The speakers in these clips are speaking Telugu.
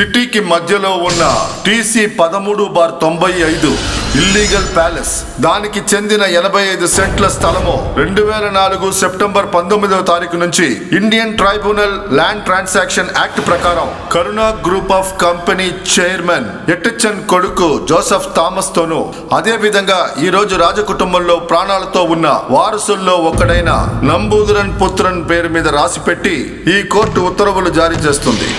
సిటీకి మధ్యలో ఉన్న TC 13/95 ఇల్లీగల్ ప్యాలెస్, దానికి చెందిన 85 సెంట్ల స్థలము 2004 సెప్టెంబర్ 19వ తారీఖు నుంచి Indian tribunal land transaction act ప్రకారం కరుణ గ్రూప్ ఆఫ్ కంపెనీ చైర్మన్ ఎట్టిచన్ కొడుకు జోసెఫ్ థామస్ తోను, అదే విధంగా ఈ రోజు రాజకుటుంబంలో ప్రాణాలతో ఉన్న వారసుల్లో ఒకడైన నంబూదురన్ పుత్రన్ పేరు మీద రాసిపెట్టి ఈ కోర్టు ఉత్తర్వులు జారీ చేస్తుంది.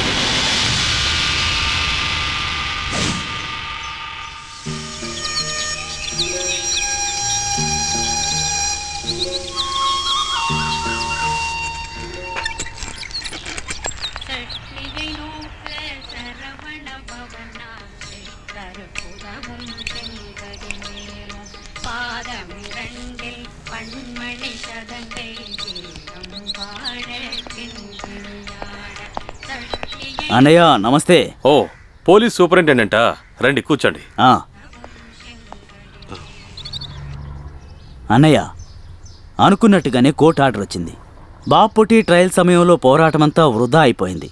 అన్నయ్య నమస్తే. ఓ పోలీస్ సూపరింటెండెంటా, రండి కూర్చోండి. అన్నయ్య అనుకున్నట్టుగానే కోర్టు ఆర్డర్ వచ్చింది. బాపుటి ట్రయల్ సమయంలో పోరాటమంతా వృధా అయిపోయింది.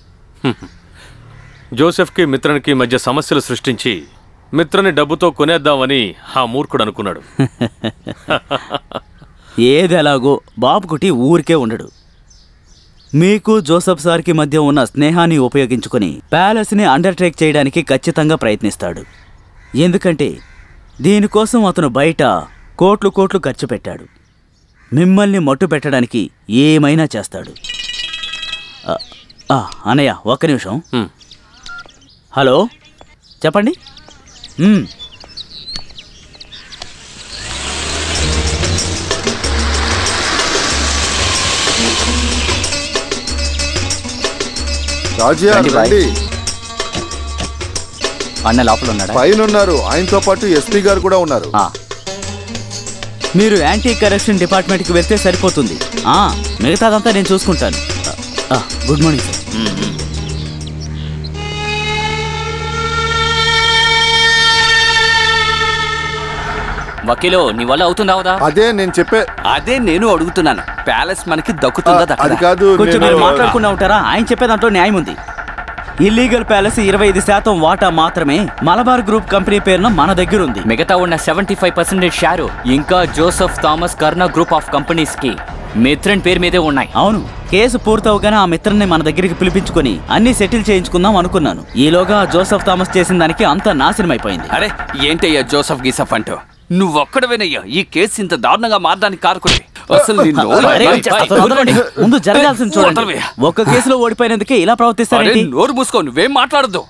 జోసెఫ్కి మిత్రనికి మధ్య సమస్యలు సృష్టించి మిత్రని డబ్బుతో కొనేద్దామని ఆ మూర్ఖుడు అనుకున్నాడు. ఏదెలాగో బాపుకుటి ఊరికే ఉండడు. మీకు జోసెఫ్ సార్కి మధ్య ఉన్న స్నేహాన్ని ఉపయోగించుకుని ప్యాలెస్ని అండర్టేక్ చేయడానికి ఖచ్చితంగా ప్రయత్నిస్తాడు. ఎందుకంటే దీనికోసం అతను బయట కోట్లు ఖర్చు పెట్టాడు. మిమ్మల్ని మట్టు పెట్టడానికి ఏమైనా చేస్తాడు. అన్నయ్య ఒక్క నిమిషం. హలో చెప్పండి. అన్న లోపల ఉన్నాడు, పైన ఉన్నారు. ఆయనతో పాటు ఎస్పీ గారు కూడా ఉన్నారు. మీరు యాంటీ కరప్షన్ డిపార్ట్మెంట్కి వెళ్తే సరిపోతుంది. మిగతాదంతా నేను చూసుకుంటాను. Good morning sir. వకీలో నీ వల్ల అవుతుందా? అదే నేను అదే నేను అడుగుతున్నాను. ప్యాలెస్ మనకి దక్కుతుందా? అది కాదు, కొంచెం మీరు మాట్లాడుకున్నా ఉంటారా? ఆయన చెప్పే దాంట్లో న్యాయం ఉంది. ఇల్లీగల్ ప్యాలెస్ 25% వాటా మాత్రమే మలబార్ గ్రూప్ కంపెనీ పేరున మన దగ్గర ఉంది. మిగతా ఉన్న 75% షేరు ఇంకా Joseph Thomas Karna group of companies కి మిత్రన్ పేరు మీదే ఉన్నాయి. అవును, కేసు పూర్తవగానే ఆ మిత్రన్ని మన దగ్గరికి పిలిపించుకుని అన్ని సెటిల్ చేయించుకుందాం అనుకున్నాను. ఈలోగా జోసెఫ్ థామస్ చేసిన దానికి అంతా నాశనం అయిపోయింది. అరే ఏంటయ్యా జోసెఫ్ గీసఫ్ అంటూ? నువ్వొక్కడవేనయ్యా ఈ కేసు ఇంత దారుణంగా మారడానికి కారకుడి. అసలు ముందు జరగాల్సింది చూడండి. ఒక్క కేసులో ఓడిపోయినందుకే ఇలా ప్రవర్తిస్తారండి. నోరు మూసుకో, నువ్వేం మాట్లాడద్దు.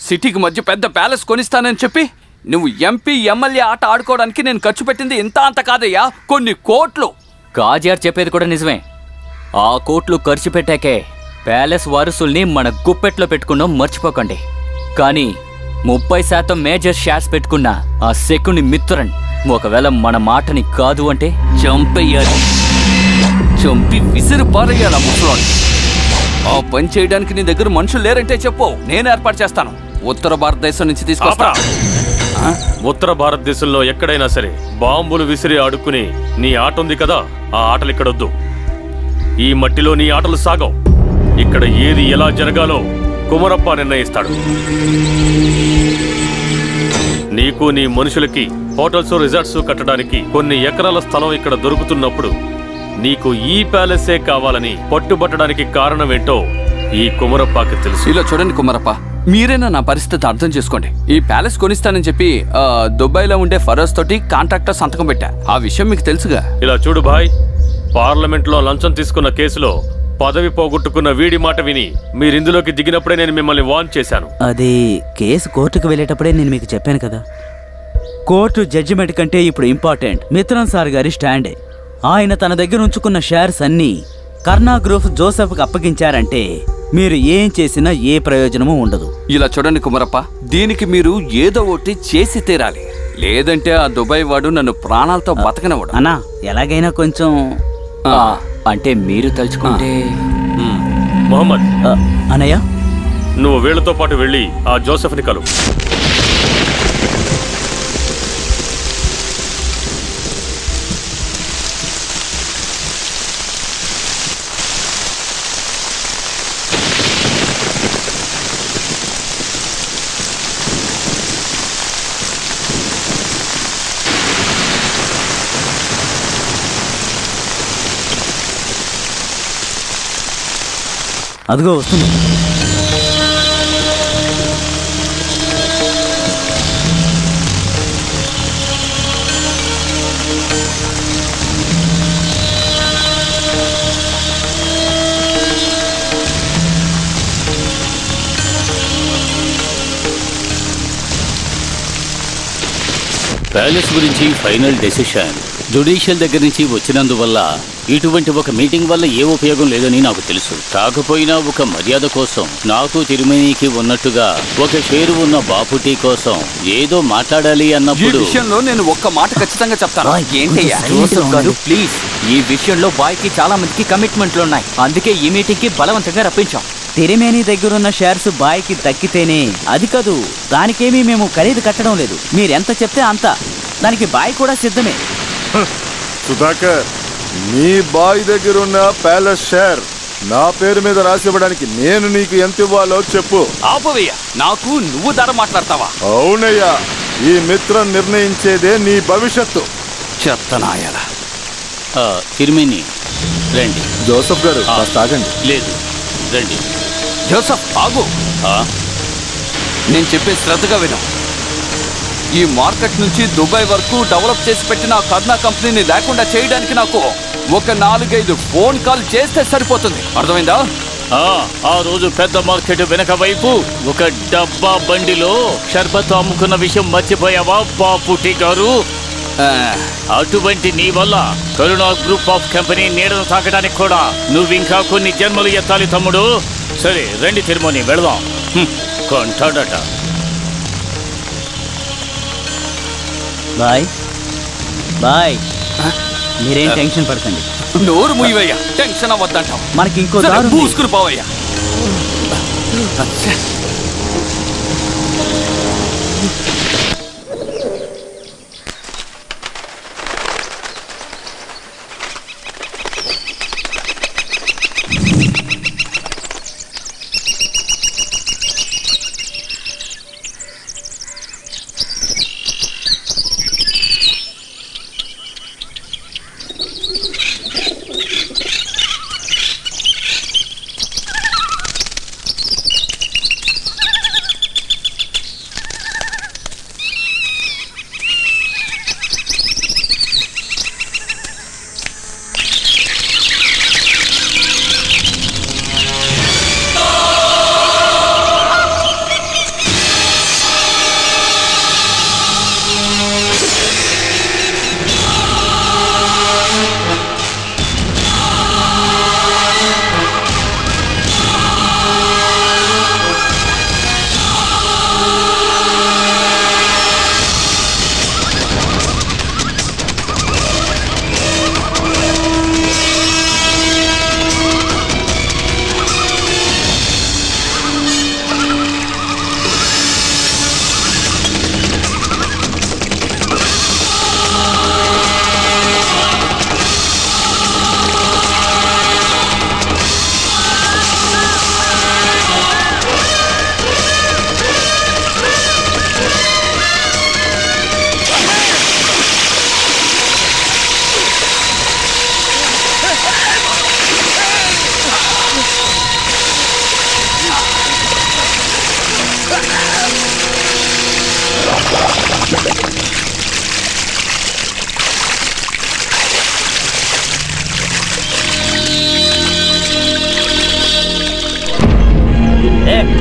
సిటీకి మధ్య పెద్ద ప్యాలెస్ కొనిస్తానని చెప్పి నువ్వు ఎంపీ ఎమ్మెల్యే ఆట ఆడుకోవడానికి నేను ఖర్చు పెట్టింది ఇంత అంత కాదయ్యా, కొన్ని కోట్లు. కాజీఆర్ చెప్పేది కూడా నిజమే. ఆ కోట్లు ఖర్చు పెట్టాకే ప్యాలెస్ వారసుల్ని మన గుప్పెట్లో పెట్టుకున్నాం, మర్చిపోకండి. కానీ 30% మేజర్ షేర్స్ పెట్టుకున్న ఆ సెకుని మిత్రన్ ఒకవేళ మన మాటని కాదు అంటే చంపేయాలి, చంపి విసిరి పారేయాలి ఆ ముసలోని. ఆ పని చేయడానికి నీ దగ్గర మనుషులు లేరంటే చెప్పు, నేను ఏర్పాటు చేస్తాను. ఉత్తర భారతదేశం నుంచి తీసుకొస్తా. ఉత్తర భారతదేశంలో ఎక్కడైనా సరే బాంబులు విసిరి ఆడుకుని నీ ఆట ఉంది కదా, ఆ ఆటలు ఇక్కడొద్దు. ఈ మట్టిలో నీ ఆటలు సాగవు. ఇక్కడ ఏది ఎలా జరగాలో కుమరప్ప నిర్ణయిస్తాడు. నీకు నీ మనుషులకి హోటల్స్ రిసార్ట్స్ కట్టడానికి కొన్ని ఎకరాల స్థలం ఇక్కడ దొరుకుతున్నప్పుడు నీకు ఈ ప్యాలెసే కావాలని పట్టుబట్టడానికి కారణమేంటో ఈ కుమరప్పకి తెలుసు. ఇలా చూడండి కుమరప్ప, మీరైనా నా పరిస్థితి అర్థం చేసుకోండి. ఈ ప్యాలెస్ కొనిస్తానని చెప్పి దుబాయ్లో ఉండే ఫరోజ్ తోటి కాంట్రాక్టర్ సంతకం పెట్టా. ఆ విషయం మీకు తెలుసుగా. ఇలా చూడు భాయ్, పార్లమెంట్లో లంచం తీసుకున్న కేసులో పదవి పోగొట్టుకున్న వీడి మాట విని మీరిందులోకి దిగినప్పుడే నేను మిమ్మల్ని వార్న్ చేశాను. అది కేసు కోర్టుకు వెళ్ళేటప్పుడే నేను మీకు చెప్పాను కదా. కోర్టు జడ్జిమెంట్ కంటే ఇప్పుడు ఇంపార్టెంట్ మిత్రన్ సార్ గారి స్టాండే. ఆయన తన దగ్గర ఉంచుకున్న షేర్స్ అన్నీ కర్ణా గ్రూప్ జోసెఫ్కి అప్పగించారంటే మీరు ఏం చేసినా ఏ ప్రయోజనమూ ఉండదు. ఇలా చూడండి కుమరప్ప, దీనికి మీరు ఏదో ఒకటి చేసి తీరాలి. లేదంటే ఆ దుబాయ్ వాడు నన్ను ప్రాణాలతో బతకనివ్వడు. అన్నా ఎలాగైనా కొంచెం అంటే మీరు తలుచుకుంటే. మొహమ్మద్ అన్నయ్య, నువ్వు వీళ్లతో పాటు వెళ్ళి ఆ జోసెఫ్ని కలు. అదిగో వస్తుంది. ప్యాలెస్ గురించి ఫైనల్ డెసిషన్ జ్యుడిషియల్ దగ్గర నుంచి వచ్చినందువల్ల ఇటువంటి ఒక మీటింగ్ వల్ల ఏ ఉపయోగం లేదని నాకు తెలుసు. కాకపోయినా ఒక మర్యాద కోసం నాకు తిరుమేనికి ఉన్నట్టుగా ఒక షేరు ఉన్న బాపుటి కోసం ఏదో మాట్లాడాలి అన్నప్పుడు ఈ విషయంలో నేను ఒక్క మాట ఖచ్చితంగా చెప్తాను. ఏంటయ్యా జోసెఫ్ గారు, ప్లీజ్, ఈ విషయంలో బాయ్కి చాలా మందికి కమిట్మెంట్లు ఉన్నాయి. అందుకే ఈ మీటింగ్కి బలవంతంగా రప్పించాం. తిరిమేని దగ్గరున్న షేర్స్ బాయ్కి దక్కితేనే. అది కాదు, దానికేమీ మేము ఖరీదు కట్టడం లేదు. మీరెంత చెప్తే అంత. దానికి బాయ్ కూడా సిద్ధమే. సుధాకర్, నీ బాయ్ దగ్గర ఉన్న ప్యాలెస్ షేర్ నా పేరు మీద రాసివ్వడానికి నేను నీకు ఎంత ఇవ్వాలో చెప్పు. ఆపవయ్యా, నాకు నువ్వు ధర మాట్లాడతావా? అవునయ్యా, ఈ మిత్రం నిర్ణయించేదే నీ భవిష్యత్తు. చెత్తనాయాల. తిరుమేని రండి. జోసెఫ్ గారు కాస్త ఆగండి. లేదు, రండి. జోసఫ్ ఆగు. నేను చెప్పే శ్రద్ధగా విను. ఈ మార్కెట్ నుంచి దుబాయ్ వరకు డెవలప్ చేసి పెట్టిన కర్నా కంపెనీని లేకుండా చేయడానికి నాకు ఒక 4-5 ఫోన్ కాల్ చేస్తే సరిపోతుంది. అర్థమైందా? ఆ రోజు పెద్ద మార్కెట్ వెనక వైపు ఒక డబ్బా బండిలో షర్బత్ అమ్ముకున్న విషయం మర్చిపోయావా బాపుటి గారు? అటువంటి నీ వల్ల కరుణా గ్రూప్ ఆఫ్ కంపెనీ నీడను తాకడానికి కూడా నువ్వింకా కొన్ని జన్మలు ఎత్తాలి తమ్ముడు. సరే రండి తిరుమని వెళదాం. కొంటాడట. బాయ్ బాయ్, మీరేం టెన్షన్ పడకండి. నోరు ముయ్యవయ్యా, టెన్షన్ అవ్వద్దంటావు. మనకి ఇంకో దారి ఉంది. పూసుకుని పోవయ్యా.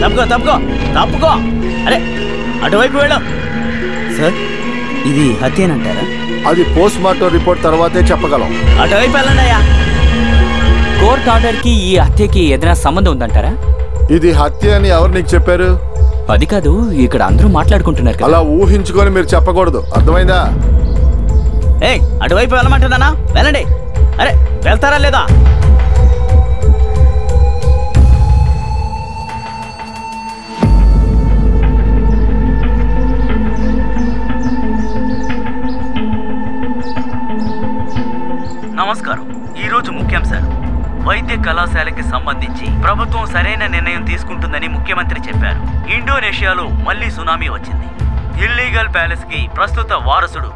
తప్పుకో తప్పుకో తప్పుకో. అరే అటువైపు వెళ్ళు. సార్, ఇది హత్యేనంటారా? అది పోస్ట్ మార్టం రిపోర్ట్ తర్వాతే చెప్పగలం. అటువైపు వెళ్ళండి అయ్యా. కోర్ట్ ఆర్డర్ కి ఈ హత్యకి ఏదైనా సంబంధం ఉందంటారా? ఇది హత్య అని ఎవరు నీకు చెప్పారు? అది కాదు, ఇక్కడ అందరూ మాట్లాడుకుంటున్నారు. అలా ఊహించుకొని మీరు చెప్పకూడదు, అర్థమైందా? అటువైపు వెళ్ళమంటున్నానా? వెళ్ళండి. అరే వెళ్తారా లేదా? నమస్కారం. ఈరోజు ముఖ్యాంశాలు. వైద్య కళాశాలకి సంబంధించి ప్రభుత్వం సరైన నిర్ణయం తీసుకుంటుందని ముఖ్యమంత్రి చెప్పారు. ఇండోనేషియాలో మళ్లీ సునామీ వచ్చింది. ఇల్లీగల్ ప్యాలెస్ కి ప్రస్తుత వారసుడు.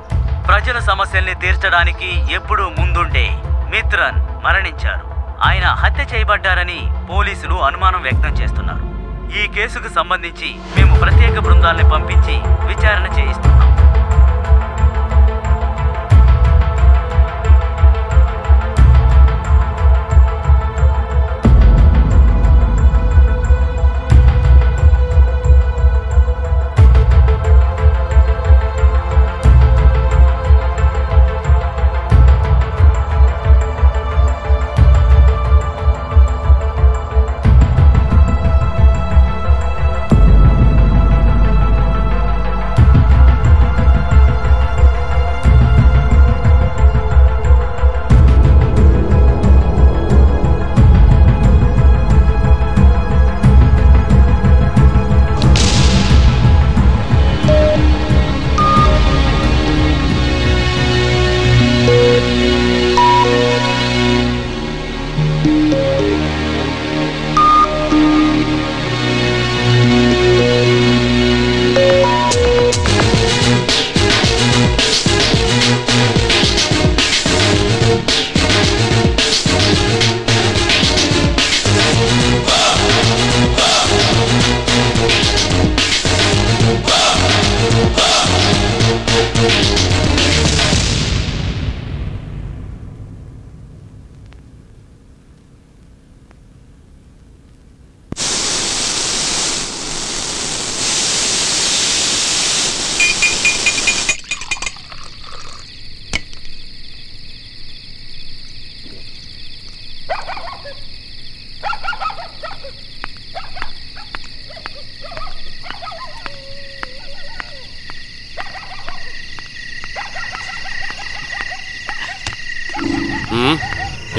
ప్రజల సమస్యల్ని తీర్చడానికి ఎప్పుడూ ముందుండే మిత్రన్ మరణించారు. ఆయన హత్య చేయబడ్డారని పోలీసులు అనుమానం వ్యక్తం చేస్తున్నారు. ఈ కేసుకు సంబంధించి మేము ప్రత్యేక బృందాల్ని పంపించి విచారణ చేయిస్తున్నాం.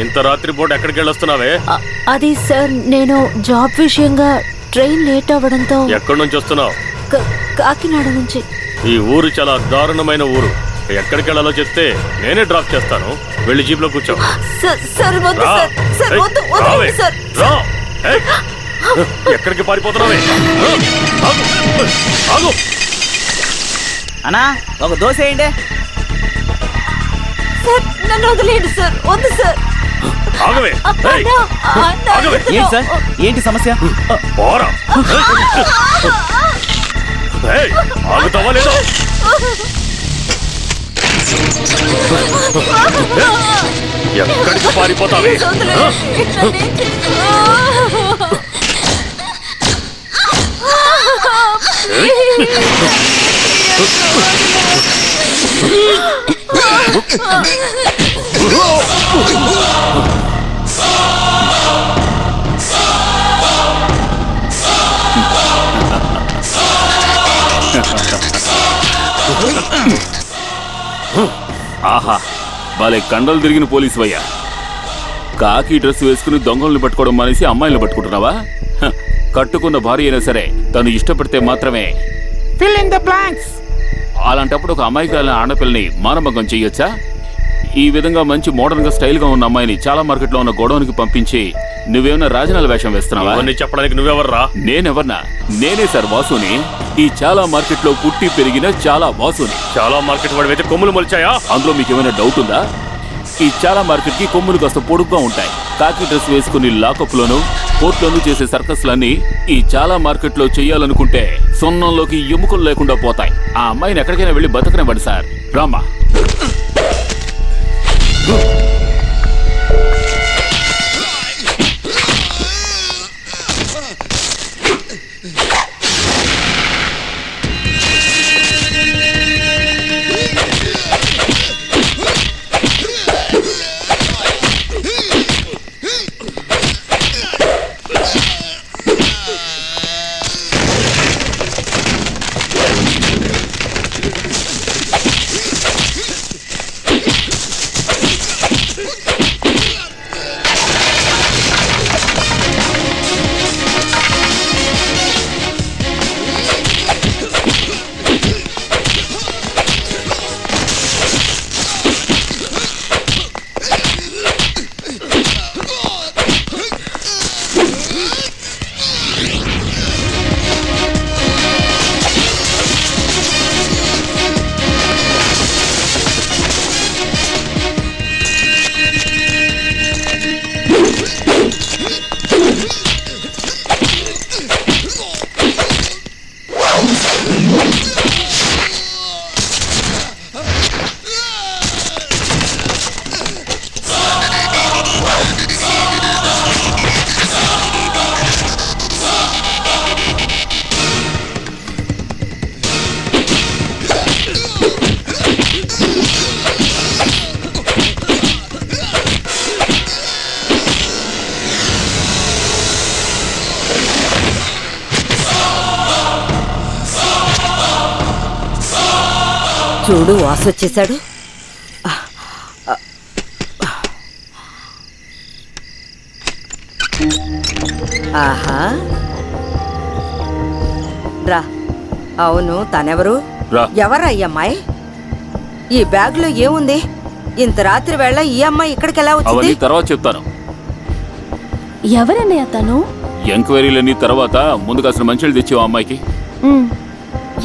ఇంత రాత్రి పూట ఎక్కడికి వెళ్ళొస్తున్నావే? అది సార్, నేను జాబ్ విషయంగా ట్రైన్ లేట్ అవ్వడంతో. ఎక్కడి నుంచి వస్తున్నావు? కాకినాడ నుంచి. ఈ ఊరు చాలా దారుణమైన ఊరు. ఎక్కడికి వెళ్ళాలో చెప్తే నేనే డ్రాప్ చేస్తాను. వెళ్ళి జీప్ లో కూర్చో. ఎక్కడికి పారిపోతున్నావే? అన్నా ఒక దోశ వేయండి. సార్ నన్ను వదిలేయండి సార్. వద్దు సార్. ఆగవే. ఏంటి సార్, ఏంటి సమస్య? ఆగుతావా లేదా? ఎక్కడికి పారిపోతావే? ఆహా, వాళ్ళే కండలు తిరిగిన పోలీసు అయ్యా. కాకి డ్రెస్ వేసుకుని దొంగల్ని పట్టుకోవడం మానేసి అమ్మాయిలను పట్టుకుంటున్నావా? కట్టుకున్న భార్య అయినా సరే తను ఇష్టపడితే మాత్రమే ఫిల్ ఇన్ ద బ్లాంక్స్. అలాంటప్పుడు ఒక అమ్మాయికి ఆడపిల్లని మానభంగం చెయ్యొచ్చా? ఈ విధంగా మంచి మోడర్న్ గా స్టైల్ గా ఉన్న అమ్మాయిని చాలా మార్కెట్ లో ఉన్న గోడౌన్కి పంపించి నువ్వేమన్నా రాజనాల వేషం వేస్తున్నావా? చెప్పడానికి నువ్వెవర్రా? నేనెవర్నా? నేనే సార్, వాసుని. ఈ చాలా మార్కెట్ లో పుట్టి పెరిగిన చాలా వాసుని. చాలా మార్కెట్ వాడివైతే కొమ్ములు మొలిచాయా? అందులో మీకు ఏమైనా డౌట్ ఉందా? ఈ చాలా మార్కెట్ కి కొమ్ములు కాస్త పొడుగ్గా ఉంటాయి. కాకి డ్రెస్ వేసుకుని లాకప్ లోను కోర్టులోనూ చేసే సర్కస్లన్నీ ఈ చాలా మార్కెట్ లో చెయ్యాలనుకుంటే సొన్నంలోకి ఎముకలు లేకుండా పోతాయి. ఆ అమ్మాయిని ఎక్కడికైనా వెళ్ళి బతకనివ్వండి సార్. రామ్మా. చూడు వాసు వచ్చేసాడు. ఆహా రా. అవును, తనెవరు? ఎవరా ఈ అమ్మాయి? ఈ బ్యాగ్ లో ఏముంది? ఇంత రాత్రి వేళ ఈ అమ్మాయి ఇక్కడికి ఎలా వచ్చింది? తర్వాత చెప్తాను. ఎవరన్నయ్య తను? ఎంక్వైరీలన్నీ తర్వాత ముందు కాసిన మంచిలు తెచ్చావు అమ్మాయికి.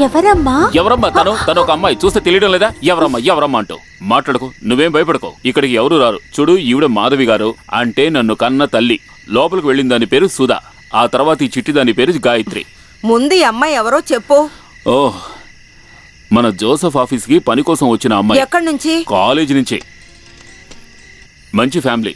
ఎవరమ్మా? ఎవరమ్మా తను? తను ఒక అమ్మాయి, చూస్తే తెలియడం లేదా? ఎవరమ్మా అంటూ మాట్లాడుకో. నువ్వేం భయపడకో. ఇక్కడికి ఎవరు రారు. చూడు, ఈవిడ మాధవి గారు, అంటే నన్ను కన్న తల్లి. లోపలికి వెళ్ళిన దాని పేరు సుధా. ఆ తర్వాత ఈ చిట్టి దాని పేరు గాయత్రి. ముందు ఈ అమ్మాయి ఎవరో చెప్పు. ఓహ్, మన జోసెఫ్ ఆఫీస్ కి పని కోసం వచ్చిన అమ్మాయి. ఎక్కడి నుంచి? కాలేజీ నుంచి. మంచి ఫ్యామిలీ.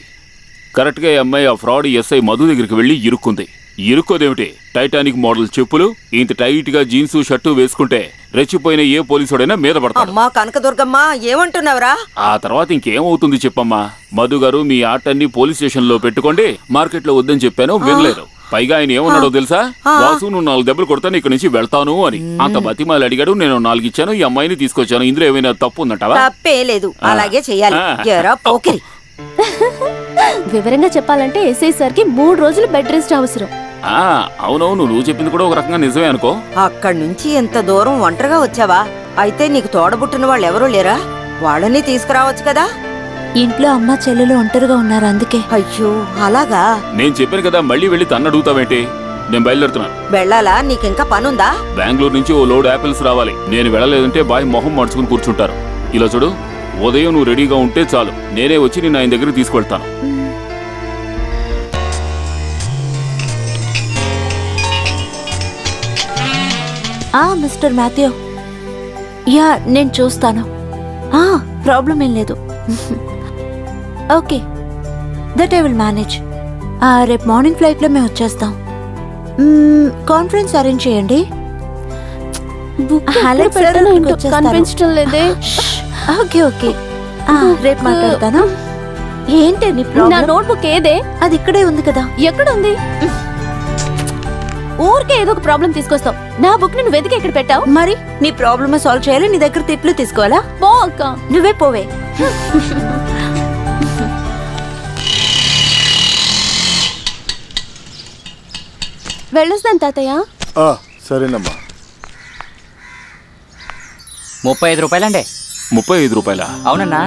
కరెక్ట్ గా ఈ అమ్మాయి ఆ ఫ్రాడ్ ఎస్ఐ మధు దగ్గరికి వెళ్ళి ఇరుక్కుంది. ఇరుక్కోదేమిటి? టైటానిక్ మోడల్ చెప్పులు, ఇంత టైట్ గా జీన్స్ షర్టు వేసుకుంటే రెచ్చిపోయిన ఏ పోలీసుడైనా మీద పడతాడు. అమ్మా కనకదుర్గమ్మ, ఏమంటున్నావురా? ఆ తర్వాత ఇంకేమవుతుంది చెప్పమ్మా. మధు గారు, మీ ఆటన్ని పోలీస్ స్టేషన్ లో పెట్టుకోండి, మార్కెట్ లో వద్దని చెప్పాను, వినలేదు. పైగా ఆయన ఏమన్నాడో తెలుసా? వాసు, నువ్వు 4 దెబ్బలు కొడతాను, ఇక్కడ నుంచి వెళ్తాను అని. అంత బతిమాలి అడిగాడు. నేను 4 ఇచ్చాను, ఈ అమ్మాయిని తీసుకొచ్చాను. ఇందులో ఏమైనా తప్పు ఉందంటావా? తప్పే లేదు, అలాగే చెయ్యాలి. వివరంగా చెప్పాలంటే ఎస్ఐ సార్ కి 3 రోజులు బెడ్ రెస్ట్ అవసరం. అవునవును, నువ్వు చెప్పింది కూడా ఒక రకంగా నిజమే అనుకో. అక్కడి నుంచి ఎంత దూరం ఒంటరిగా వచ్చావా? అయితే నీకు తోడబుట్టిన వాళ్ళు ఎవరూ లేరా? వాళ్ళని తీసుకురావచ్చు కదా. ఇంట్లో అమ్మ చెల్లెలు ఒంటరిగా ఉన్నారు, అందుకే. అయ్యో అలాగా? నేను చెప్పాను కదా, మళ్ళీ వెళ్ళి తన్ను అడుగుతావేంటి? నేను బయలుదేరుతున్నాను. వెళ్ళాలా? నీకింకా పనుందా? బెంగళూరు నుంచి ఓ లోడ్ యాపిల్స్ రావాలి. నేను వెళ్ళలేదంటే బాయ్ మొహం మార్చుకుని కూర్చుంటారు. ఇలా చూడు, ఉదయం నువ్వు రెడీగా ఉంటే చాలు, నేనే వచ్చి నేను ఆయన దగ్గరికి తీసుకెళ్తాను. మిస్టర్ మాథ్యూ, యా నేను చూస్తాను. ప్రాబ్లం ఏం లేదు. Okay, that I will manage. రేపు మార్నింగ్ ఫ్లైట్లో మేము వచ్చేస్తాం. కాన్ఫరెన్స్ అరేంజ్ చేయండి. కనిపించడం లేదే. ఓకే ఓకే, రేపు మాట్లాడతాను. ఏంటి నా నోట్బుక్ ఏదే? అది ఇక్కడే ఉంది కదా. ఎక్కడ ఉంది? ఊరికే ఏదో ఒక ప్రాబ్లం తీసుకొస్తావు. నా బుక్ నువ్వు వెతికి ఎక్కడ పెట్టావు? మరి నీ ప్రాబ్లమ్ సాల్వ్ చేయాలి, నీ దగ్గర తిట్లు తీసుకోవాలా? పో అక్క, నువ్వే పోవే. వెళ్ళొస్తాను తాతయ్య. సరేనమ్మా. 35 రూపాయలండి. 35 రూపాయలా? అవునన్నా.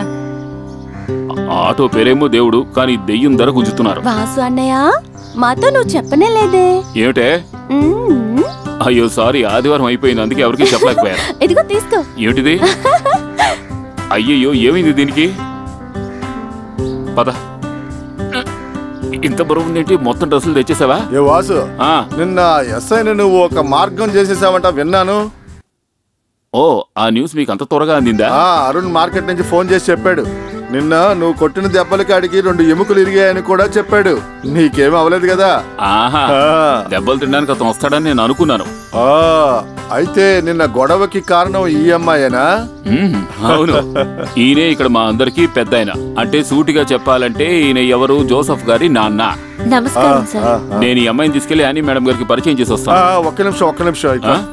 ఆటో పేరేమో దేవుడు, కానీ దెయ్యం ధర గుంజుతున్నారు. వాసు అన్నయ్య, మాతో నువ్వు చెప్పనే లేదే. ఏమిటే? అయ్యో సారీ, ఆదివారం అయిపోయింది, అందుకే ఎవరికి చెప్పలేకపోయారు. ఇదిగో తీసుకో. ఏమిటిది? అయ్యయ్యో, ఏమైంది దీనికి? పద. ఇంత బరువు ఉందేంటి? మొత్తం డ్రెస్సులు తెచ్చేసావా? ఏ వాసు, నిన్న ఎస్ఐని నువ్వు ఒక మార్గం చేసేసావంట, విన్నాను. ఓ, ఆ న్యూస్ మీకు అంత త్వరగా అందిందా? అరుణ్ మార్కెట్ నుంచి ఫోన్ చేసి చెప్పాడు. నిన్న నువ్వు కొట్టిన దెబ్బలకి ఆడికి 2 ఎముకలు ఇరిగాయని కూడా చెప్పాడు. నీకేం అవలేదు కదా? ఆహా, దెబ్బలు తినడానికి అతను వస్తాడని నేను అనుకున్నాను. అయితే నిన్న గొడవకి కారణం ఈ అమ్మాయేనా? అవును, ఈయనే ఇక్కడ మా అందరికి పెద్ద ఆయన. అంటే సూటిగా చెప్పాలంటే ఈయన ఎవరు? జోసెఫ్ గారి నాన్న. నమస్కారం సార్. నేను ఈ అమ్మాయిని తీసుకెళ్లి యానీ మేడం గారికి పరిచయం చేసి వస్తాను. ఒక్క నిమిషం.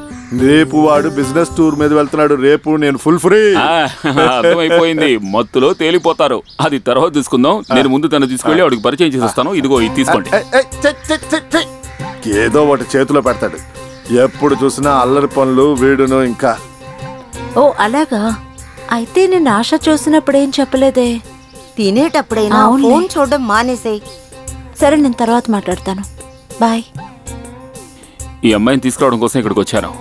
రేపు వాడు బిజినెస్ టూర్ మీద వెళ్తున్నాడు. రేపు నేను ఫుల్ ఫ్రీ. అర్థమైపోయింది, మత్తులో తేలిపోతారు. అది తర్వాత తీసుకుందాం. నేను ముందు తను తీసుకెళ్లి వాడికి పరిచయం చేసేస్తాను. ఇదిగో ఇది తీసుకోండి. ఏదో ఒకటి చేతిలో పెడతాడు. ఎప్పుడు చూసినా అల్లరి పనులు వీడును. ఇంకా ఓ అలాగా? అయితే నేను ఆశ చూసినప్పుడు ఏం చెప్పలేదే. తినేటప్పుడైనా ఫోన్ చూడడం మానేసే. సరే, నేను తర్వాత మాట్లాడతాను. బాయ్. ఈ అమ్మాయిని తీసుకురావడం కోసం ఇక్కడికి వచ్చాను.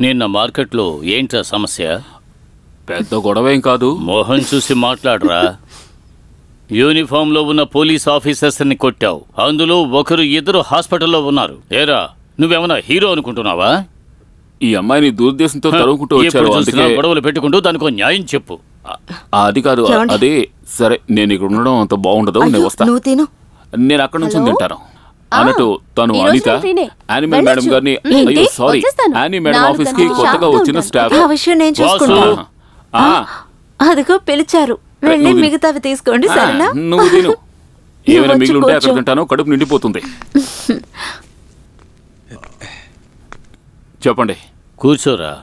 నిన్న మార్కెట్లో ఏంట్రా సమస్య? పెద్ద గొడవేం కాదు. మోహన్ చూసి మాట్లాడరా. యూనిఫామ్లో ఉన్న పోలీస్ ఆఫీసర్స్ని కొట్టావు, అందులో ఇద్దరు హాస్పిటల్లో ఉన్నారు. ఏరా, నువ్వేమన్నా హీరో అనుకుంటున్నావా? ఈ అమ్మాయిని దురుద్దేశంతో తరుముకుంటూ వచ్చారు. గొడవలు పెట్టుకుంటూ దానికో న్యాయం చెప్పు. అది కాదు, అదే. సరే, నేను ఇక్కడ ఉండడం అంత బాగుండదు, నేను వస్తాను. నేను అక్కడ నుంచి తింటాను అన్నట్టు. తను అనిత, యానిమల్ మేడం గారిని. అయ్యో సారీ, యానీ మేడం ఆఫీస్ కి కొత్తగా వచ్చిన స్టాఫ్. అదిగో పిలిచారు, వెళ్ళి మిగతావి తీసుకోండి. సరేనా? నువ్వు తిను, ఏమైనా మిగిలి ఉంటే అక్కడ తింటాను, కడుపు నిండిపోతుంది. చెప్పండి. కూర్చోరా.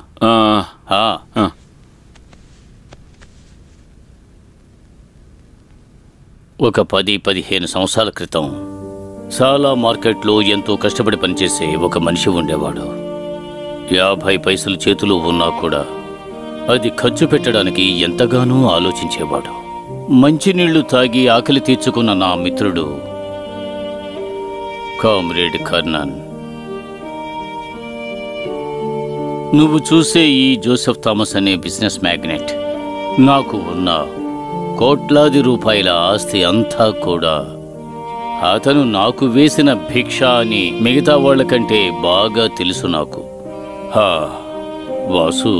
ఒక 10-15 సంవత్సరాల క్రితం చాలా మార్కెట్లో ఎంతో కష్టపడి పనిచేసే ఒక మనిషి ఉండేవాడు. 50 పైసలు చేతిలో ఉన్నా కూడా అది ఖర్చు పెట్టడానికి ఎంతగానో ఆలోచించేవాడు. మంచినీళ్లు తాగి ఆకలి తీర్చుకున్న నా మిత్రుడు కామ్రేడ్ కర్నన్. నువ్వు చూసే ఈ జోసెఫ్ థామస్ అనే బిజినెస్ మ్యాగ్నెట్ నాకు ఉన్న కోట్లాది రూపాయల ఆస్తి అంతా కూడా అతను నాకు వేసిన భిక్ష అని మిగతా వాళ్ళకంటే బాగా తెలుసు నాకు. వాసు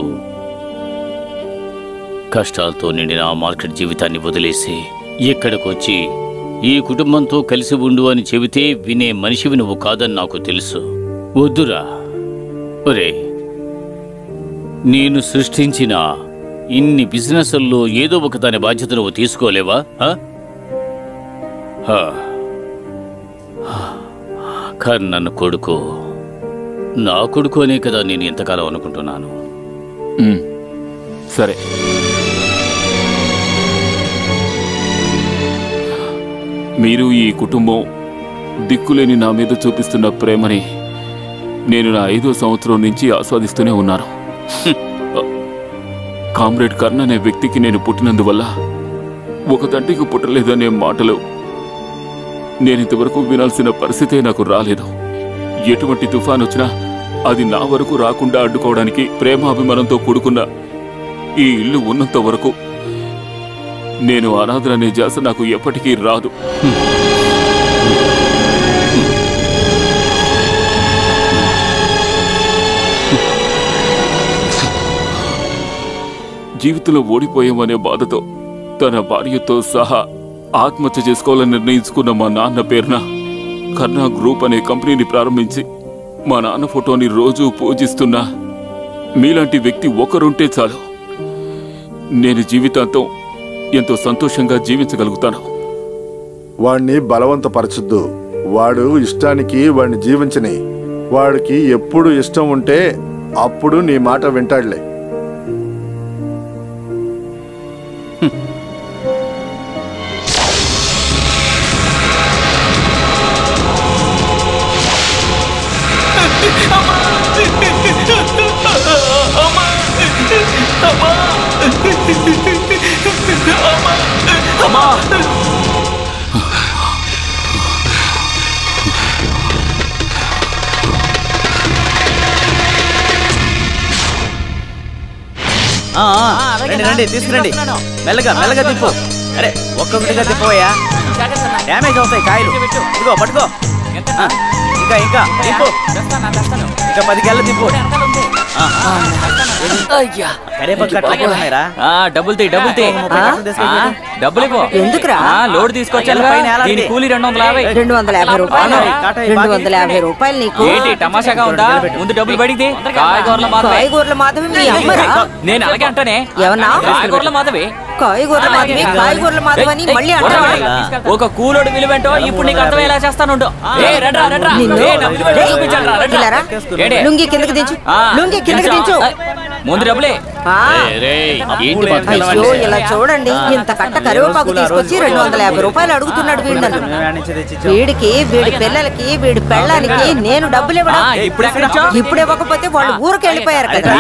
కష్టాలతో నిండిన ఆ మార్కెట్ జీవితాన్ని వదిలేసి ఇక్కడికొచ్చి ఈ కుటుంబంతో కలిసి ఉండు అని చెబితే వినే మనిషివి నువ్వు కాదని నాకు తెలుసు. వద్దురా. ఒరే, నేను సృష్టించిన ఇన్ని బిజినెస్ల్లో ఏదో ఒక దాని బాధ్యత నువ్వు తీసుకోలేవా? కర్నన్ కొడుకు నా కొడుకు అనే కదా నేను ఎంతకాలం అనుకుంటున్నాను. సరే, మీరు ఈ కుటుంబం దిక్కులేని నా మీద చూపిస్తున్న ప్రేమని నేను నా 5వ సంవత్సరం నుంచి ఆస్వాదిస్తూనే ఉన్నాను. కామ్రేడ్ కర్నన్ అనే వ్యక్తికి నేను పుట్టినందువల్ల ఒక తండ్రికి పుట్టలేదనే మాటలు నేను ఇంతవరకు వినాల్సిన పరిస్థితే నాకు రాలేదు. ఎటువంటి తుఫాన్ వచ్చినా అది నా వరకు రాకుండా అడ్డుకోవడానికి ప్రేమాభిమానంతో కూడుకున్న ఈ ఇల్లు ఉన్నంత వరకు నేను అనాథననే జాస నాకు ఎప్పటికీ రాదు. జీవితంలో ఓడిపోయామనే బాధతో తన భార్యతో సహా ఆత్మహత్య చేసుకోవాలని నిర్ణయించుకున్న మా నాన్న పేరున కర్నా గ్రూప్ అనే కంపెనీని ప్రారంభించి మా నాన్న ఫోటోని రోజూ పూజిస్తున్నా మీలాంటి వ్యక్తి ఒకరుంటే చాలు, నేను జీవితాంతం ఎంతో సంతోషంగా జీవించగలుగుతాను. వాడిని బలవంతపరచొద్దు. వాడు ఇష్టానికి వాడిని జీవించని. వాడికి ఎప్పుడు ఇష్టం ఉంటే అప్పుడు నీ మాట వింటాడులే. రండి, తీసుకురండి. మెల్లగా మెల్లగా తిప్పు. అరే, ఒక్కొక్కటిగా తిప్పవయ్యా, డ్యామేజ్ అవుతాయి కాయలు. ఇదిగో పట్టుకో. ఇంకా ఇంకా తిప్పు. ఇంకా 10 గెల్ల తిప్పు. డబ్బులు తీ, డబ్బులు తీ. డబ్బులు ఇవ్వు. ఎందుకురా? లోడ్ తీసుకొచ్చా. కూలీ 250. 250 రూపాయలు. 250 రూపాయలు నీకు ఏంటి తమాషాగా ఉందా? ముందు డబ్బులు బడితే కాయగూరల మాధవి మీ అమ్మరా? నేను అలాగే అంటానే. ఏమన్నా? కాయగూరల మాధవి, కాయగూరల మాధవి అని మళ్ళీ అంటావా? ఒక కూలోడు విలువేంటో ఇప్పుడు నీకు అర్థమయ్యేలా చేస్తాను. లుంగి కిందకి దించు, లుంగి కిందకి దించు. ముందు డబ్బులే. ఇలా చూడండి, ఇంత కట్ట కరివేపాకు తీసుకొచ్చి 250 రూపాయలు అడుగుతున్నాడు వీడు నన్ను. వీడికి, వీడి పిల్లలకి, వీడి పెళ్ళానికి నేను డబ్బులు ఇవ్వడం. ఇప్పుడు ఇవ్వకపోతే వాళ్ళు ఊరికి వెళ్ళిపోయారు కదా.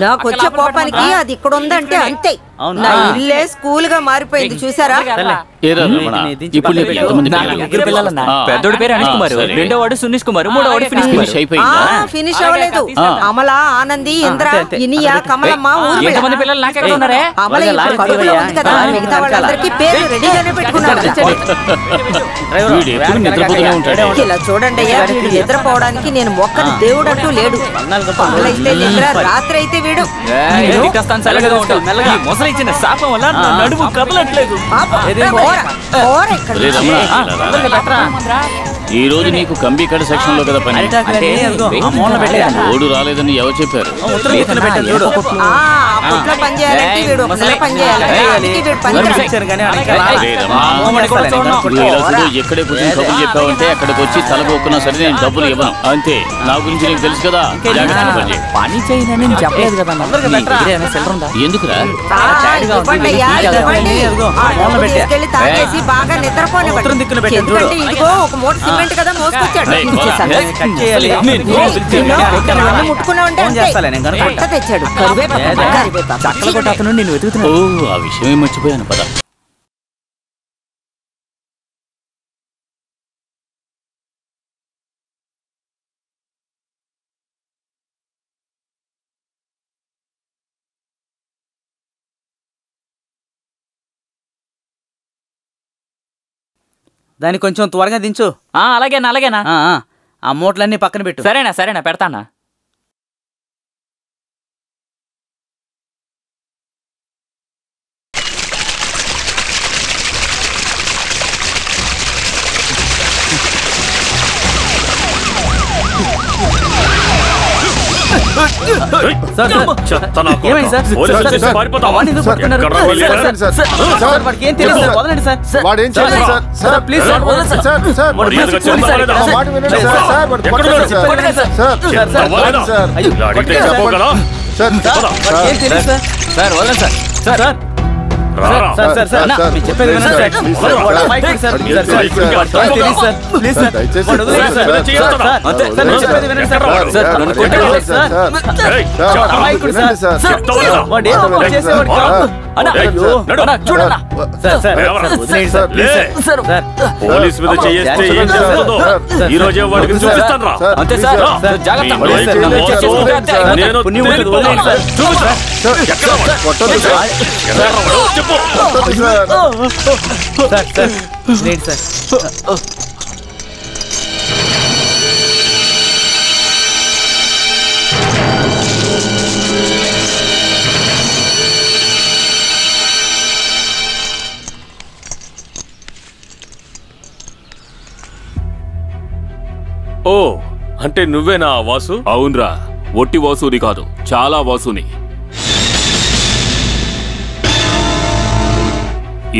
నాకు వచ్చే కోపానికి అది ఇక్కడ ఉందంటే అంతే. నా ఇల్లే స్కూల్ గా మారిపోయింది చూసారా? పెద్దోడి పేరు అనీష్ కుమార్, రెండో వాడు సునీష్ కుమార్, మూడో వాడు ఫినిష్ అవ్వలేదు. అమల, ఆనంది, ఇంద్ర, ఇనియా, కమలమ్మ, కడుపులో ఉంది కదా. మిగతా వాళ్ళందరికీ పేర్లు రెడీగానే పెట్టుకున్నాడు. ఇలా చూడండి అయ్యా, వీడు నిద్రపోవడానికి నేను ఒక్కని దేవుడు అంటూ లేడు. పగలైతే నిద్ర, రాత్రి అయితే వీడు. ఇచ్చిన శాపం వల్ల నడుము కదలట్లేదు. ఈ రోజు నీకు కంబీకడ సెక్షన్ లో కదా పని. ఓడు రాలేదని ఎవరు చెప్పారు? ఎక్కడే కూర్చొని కబుర్లు చెప్పావంటే అక్కడికి వచ్చి తలబోక్కున్నా సరే నేను డబ్బులు ఇవ్వను. అంతే. నా గురించి నీకు తెలుసు కదా. పని చేయనని చెప్పలేదు కదా. ఎందుకురా? బాగా తెచ్చాడు. ఓ ఆ విషయమే మర్చిపోయాను పద. దాన్ని కొంచెం త్వరగా దించు. అలాగేనా అలాగేనా. ఆ మూటలన్నీ పక్కన పెట్టు. సరేనా సరేనా పెడతానా. పోలీస్ మీద చేస్తే ఏం చేస్తుందో ఈ రోజే వాడికి చూపిస్తాను రా. అంతే సార్. జాగ్రత్త. ఓ అంటే నువ్వేనా వాసు? అవునరా, ఒట్టి వాసుని కాదు, చాలా వాసుని.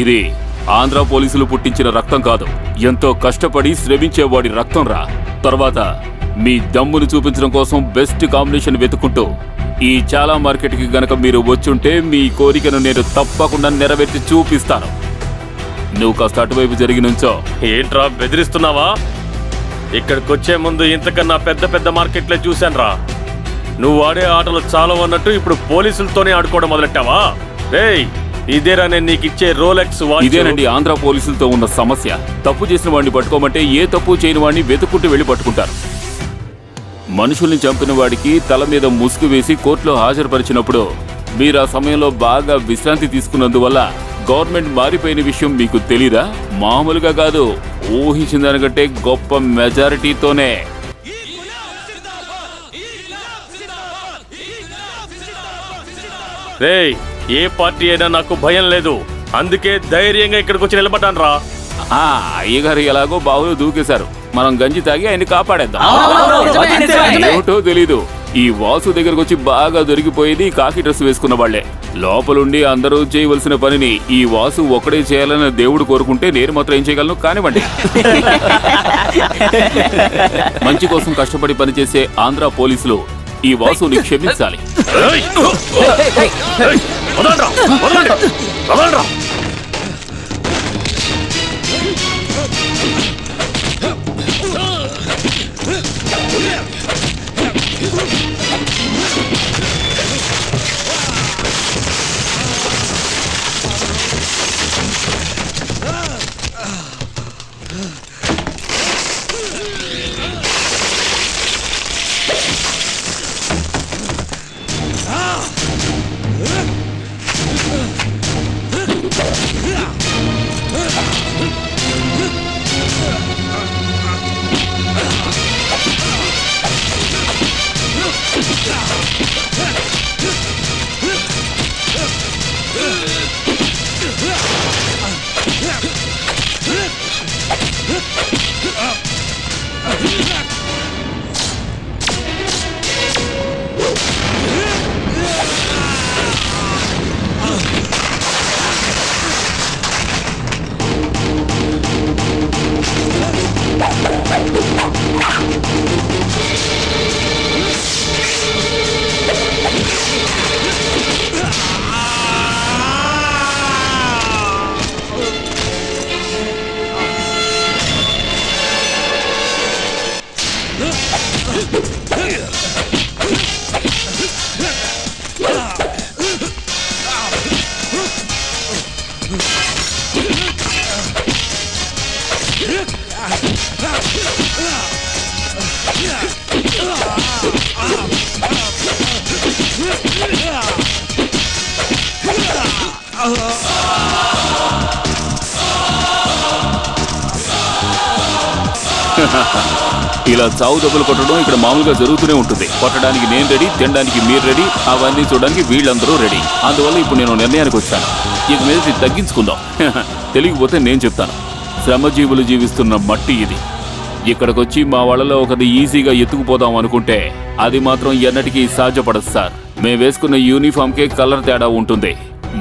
ఇది ఆంధ్ర పోలీసులు పుట్టించిన రక్తం కాదు, ఎంతో కష్టపడి శ్రమించేవాడి రక్తం రా. తర్వాత మీ దమ్మును చూపించడం కోసం బెస్ట్ కాంబినేషన్ వెతుక్కుంటూ ఈ చాలా మార్కెట్కి గనక మీరు వచ్చుంటే మీ కోరికను నేను తప్పకుండా నెరవేర్చి చూపిస్తాను. నువ్వు కాస్త అటువైపు జరిగి నుంచో. ఏంట్రా బెదిరిస్తున్నావా? ఇక్కడికొచ్చే ముందు ఇంతకన్నా పెద్ద పెద్ద మార్కెట్లే చూశాను రా. నువ్వు ఆడే ఆటలు చాలా అన్నట్టు ఇప్పుడు పోలీసులతోనే ఆడుకోవడం మొదలెట్టావా? రేయ్, ఇదేరా నేను నీకు ఇచ్చే రోలెక్స్ వాచ్. ఇదేనండి ఆంధ్ర పోలీసులతో ఉన్న సమస్య. తప్పు చేసిన వాడిని పట్టుకోమంటే ఏ తప్పు చేయని వాడిని వెతుక్కుంటూ వెళ్ళి పట్టుకుంటారు. మనుషుల్ని చంపిన వాడికి తల మీద ముసుగు వేసి కోర్టులో హాజరుపరిచినప్పుడు మీరు ఆ సమయంలో బాగా విశ్రాంతి తీసుకున్నందువల్ల గవర్నమెంట్ మారిపోయిన విషయం మీకు తెలీదా? మామూలుగా కాదు, ఊహించిన దానికంటే గొప్ప మెజారిటీతోనే. రేయ్, ఏ పార్టీ అయినా నాకు భయం లేదు, అందుకే ధైర్యంగా ఇక్కడికి వచ్చి నిలబడ్డాను రా. అయ్యగారు ఎలాగో బావులు దూకేశారు, మనం గంజి తాగి ఆయన్ని కాపాడేద్దాం. ఏమిటో తెలీదు, ఈ వాసు దగ్గరకు వచ్చి బాగా దొరికిపోయేది కాకి డ్రెస్ వేసుకున్న వాళ్లే. లోపలుండి అందరూ చేయవలసిన పనిని ఈ వాసు ఒక్కడే చేయాలని దేవుడు కోరుకుంటే నేను మాత్రం ఏం చేయగలను? కానివ్వండి. మంచి కోసం కష్టపడి పనిచేసే ఆంధ్ర పోలీసులు ఈ వాసుని క్షమించాలి. ఇలా చావు దెబ్బలు కొట్టడం ఇక్కడ మామూలుగా జరుగుతూనే ఉంటుంది. కొట్టడానికి నేను రెడీ, తినడానికి మీరు రెడీ, అవన్నీ చూడడానికి వీళ్ళందరూ రెడీ. అందువల్ల ఇప్పుడు నేను నిర్ణయానికి వచ్చాను, ఇక మీద తగ్గించుకుందాం. తెలియకపోతే నేను చెప్తాను. శ్రమజీవులు జీవిస్తున్న మట్టి ఇది. ఇక్కడికొచ్చి మా వాళ్ళలో ఒకది ఈజీగా ఎత్తుకుపోదాం అనుకుంటే అది మాత్రం ఎన్నటికీ సాధ్యపడదు సార్. మేము వేసుకున్న యూనిఫామ్కే కలర్ తేడా ఉంటుంది,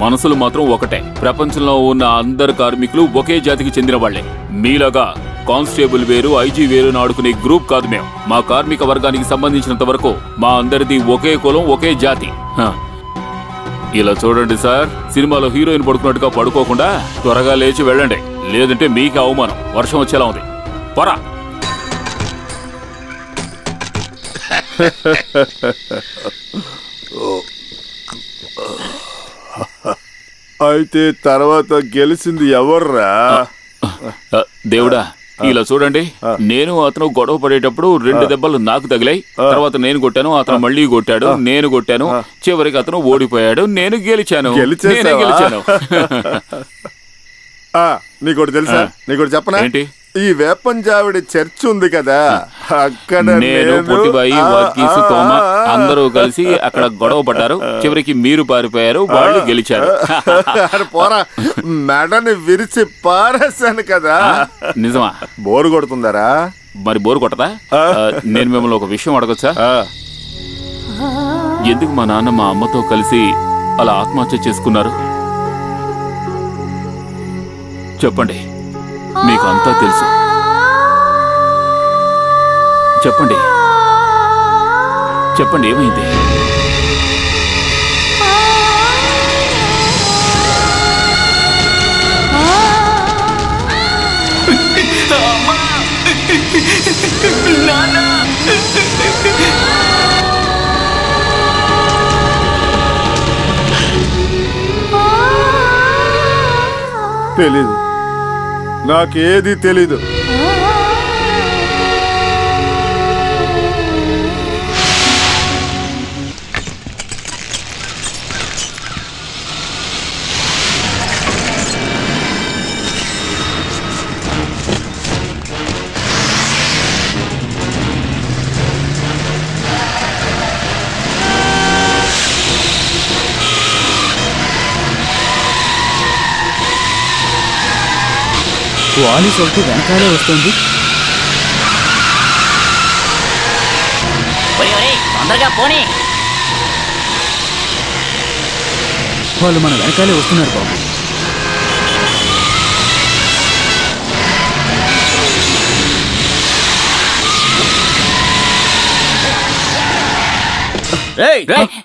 మనసులు మాత్రం ఒకటే. ప్రపంచంలో ఉన్న అందరు కార్మికులు ఒకే జాతికి చెందిన వాళ్లే. మీలాగా కానిస్టేబుల్ వేరు, ఐజీ వేరు ఆడుకునే గ్రూప్ కాదు మేము. మా కార్మిక వర్గానికి సంబంధించినంత వరకు మా అందరిది ఒకే కులం, ఒకే జాతి. ఇలా చూడండి సార్, సినిమాలో హీరోయిన్ పడుకున్నట్టుగా పడుకోకుండా త్వరగా లేచి వెళ్ళండి, లేదంటే మీకే అవమానం. వర్షం వచ్చేలా ఉంది, పరా. అయితే తర్వాత గెలిచింది ఎవర్రా? దేవుడా, ఇలా చూడండి, నేను అతను గొడవ పడేటప్పుడు 2 దెబ్బలు నాకు తగిలాయి. తర్వాత నేను కొట్టాను, అతను మళ్ళీ కొట్టాడు, నేను కొట్టాను. చివరికి అతను ఓడిపోయాడు, నేను గెలిచాను. నీకోటి తెలుసా? నీకోటి చెప్పనా? ఏంటి? ఈ వేపంజావిడి చర్చ్ ఉంది కదా, అక్కడ నేను, పొట్టిబాయి, వర్గీసు, తోమ అందరూ కలిసి అక్కడ గొడవ పడ్డారు. చివరికి మీరు పారిపోయారు, వాళ్ళు గెలిచారు. పోరా, మెడని విరిచి పారేశాను కదా. నిజమా? బోరు కొడుతుందరా? మరి బోరు కొట్టదా? నేను మిమ్మల్ని ఒక విషయం అడగొచ్చా? ఎందుకు మా నాన్న మా అమ్మతో కలిసి అలా ఆత్మహత్య చేసుకున్నారు? చెప్పండి, మీకు అంతా తెలుసు. చెప్పండి, చెప్పండి, ఏమైంది? తెలీదు, నాకేది తెలీదు. వాలి సొట్టు వెనకాలే వస్తుంది. వాళ్ళు మన వెనకాలే వస్తున్నారు బాబు.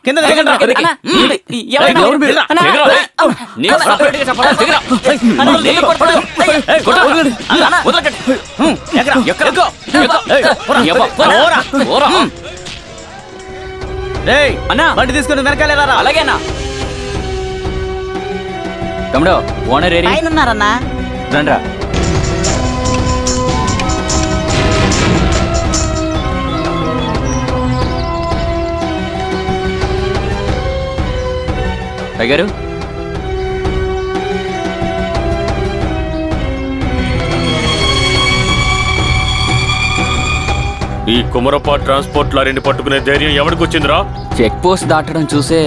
కింద అన్నా బండి తీసుకుని వెనకాలే రారా. అలాగేనా తమ్ముడు? ఓనర్ ఉన్నారన్నా, రండ్రా. అయ్యారు ఈ కుమరపా ట్రాన్స్పోర్ట్ లారీని పట్టుకునే ధైర్యం ఎవరికి వచ్చిందిరా? చెక్ పోస్ట్ దాటడం చూసే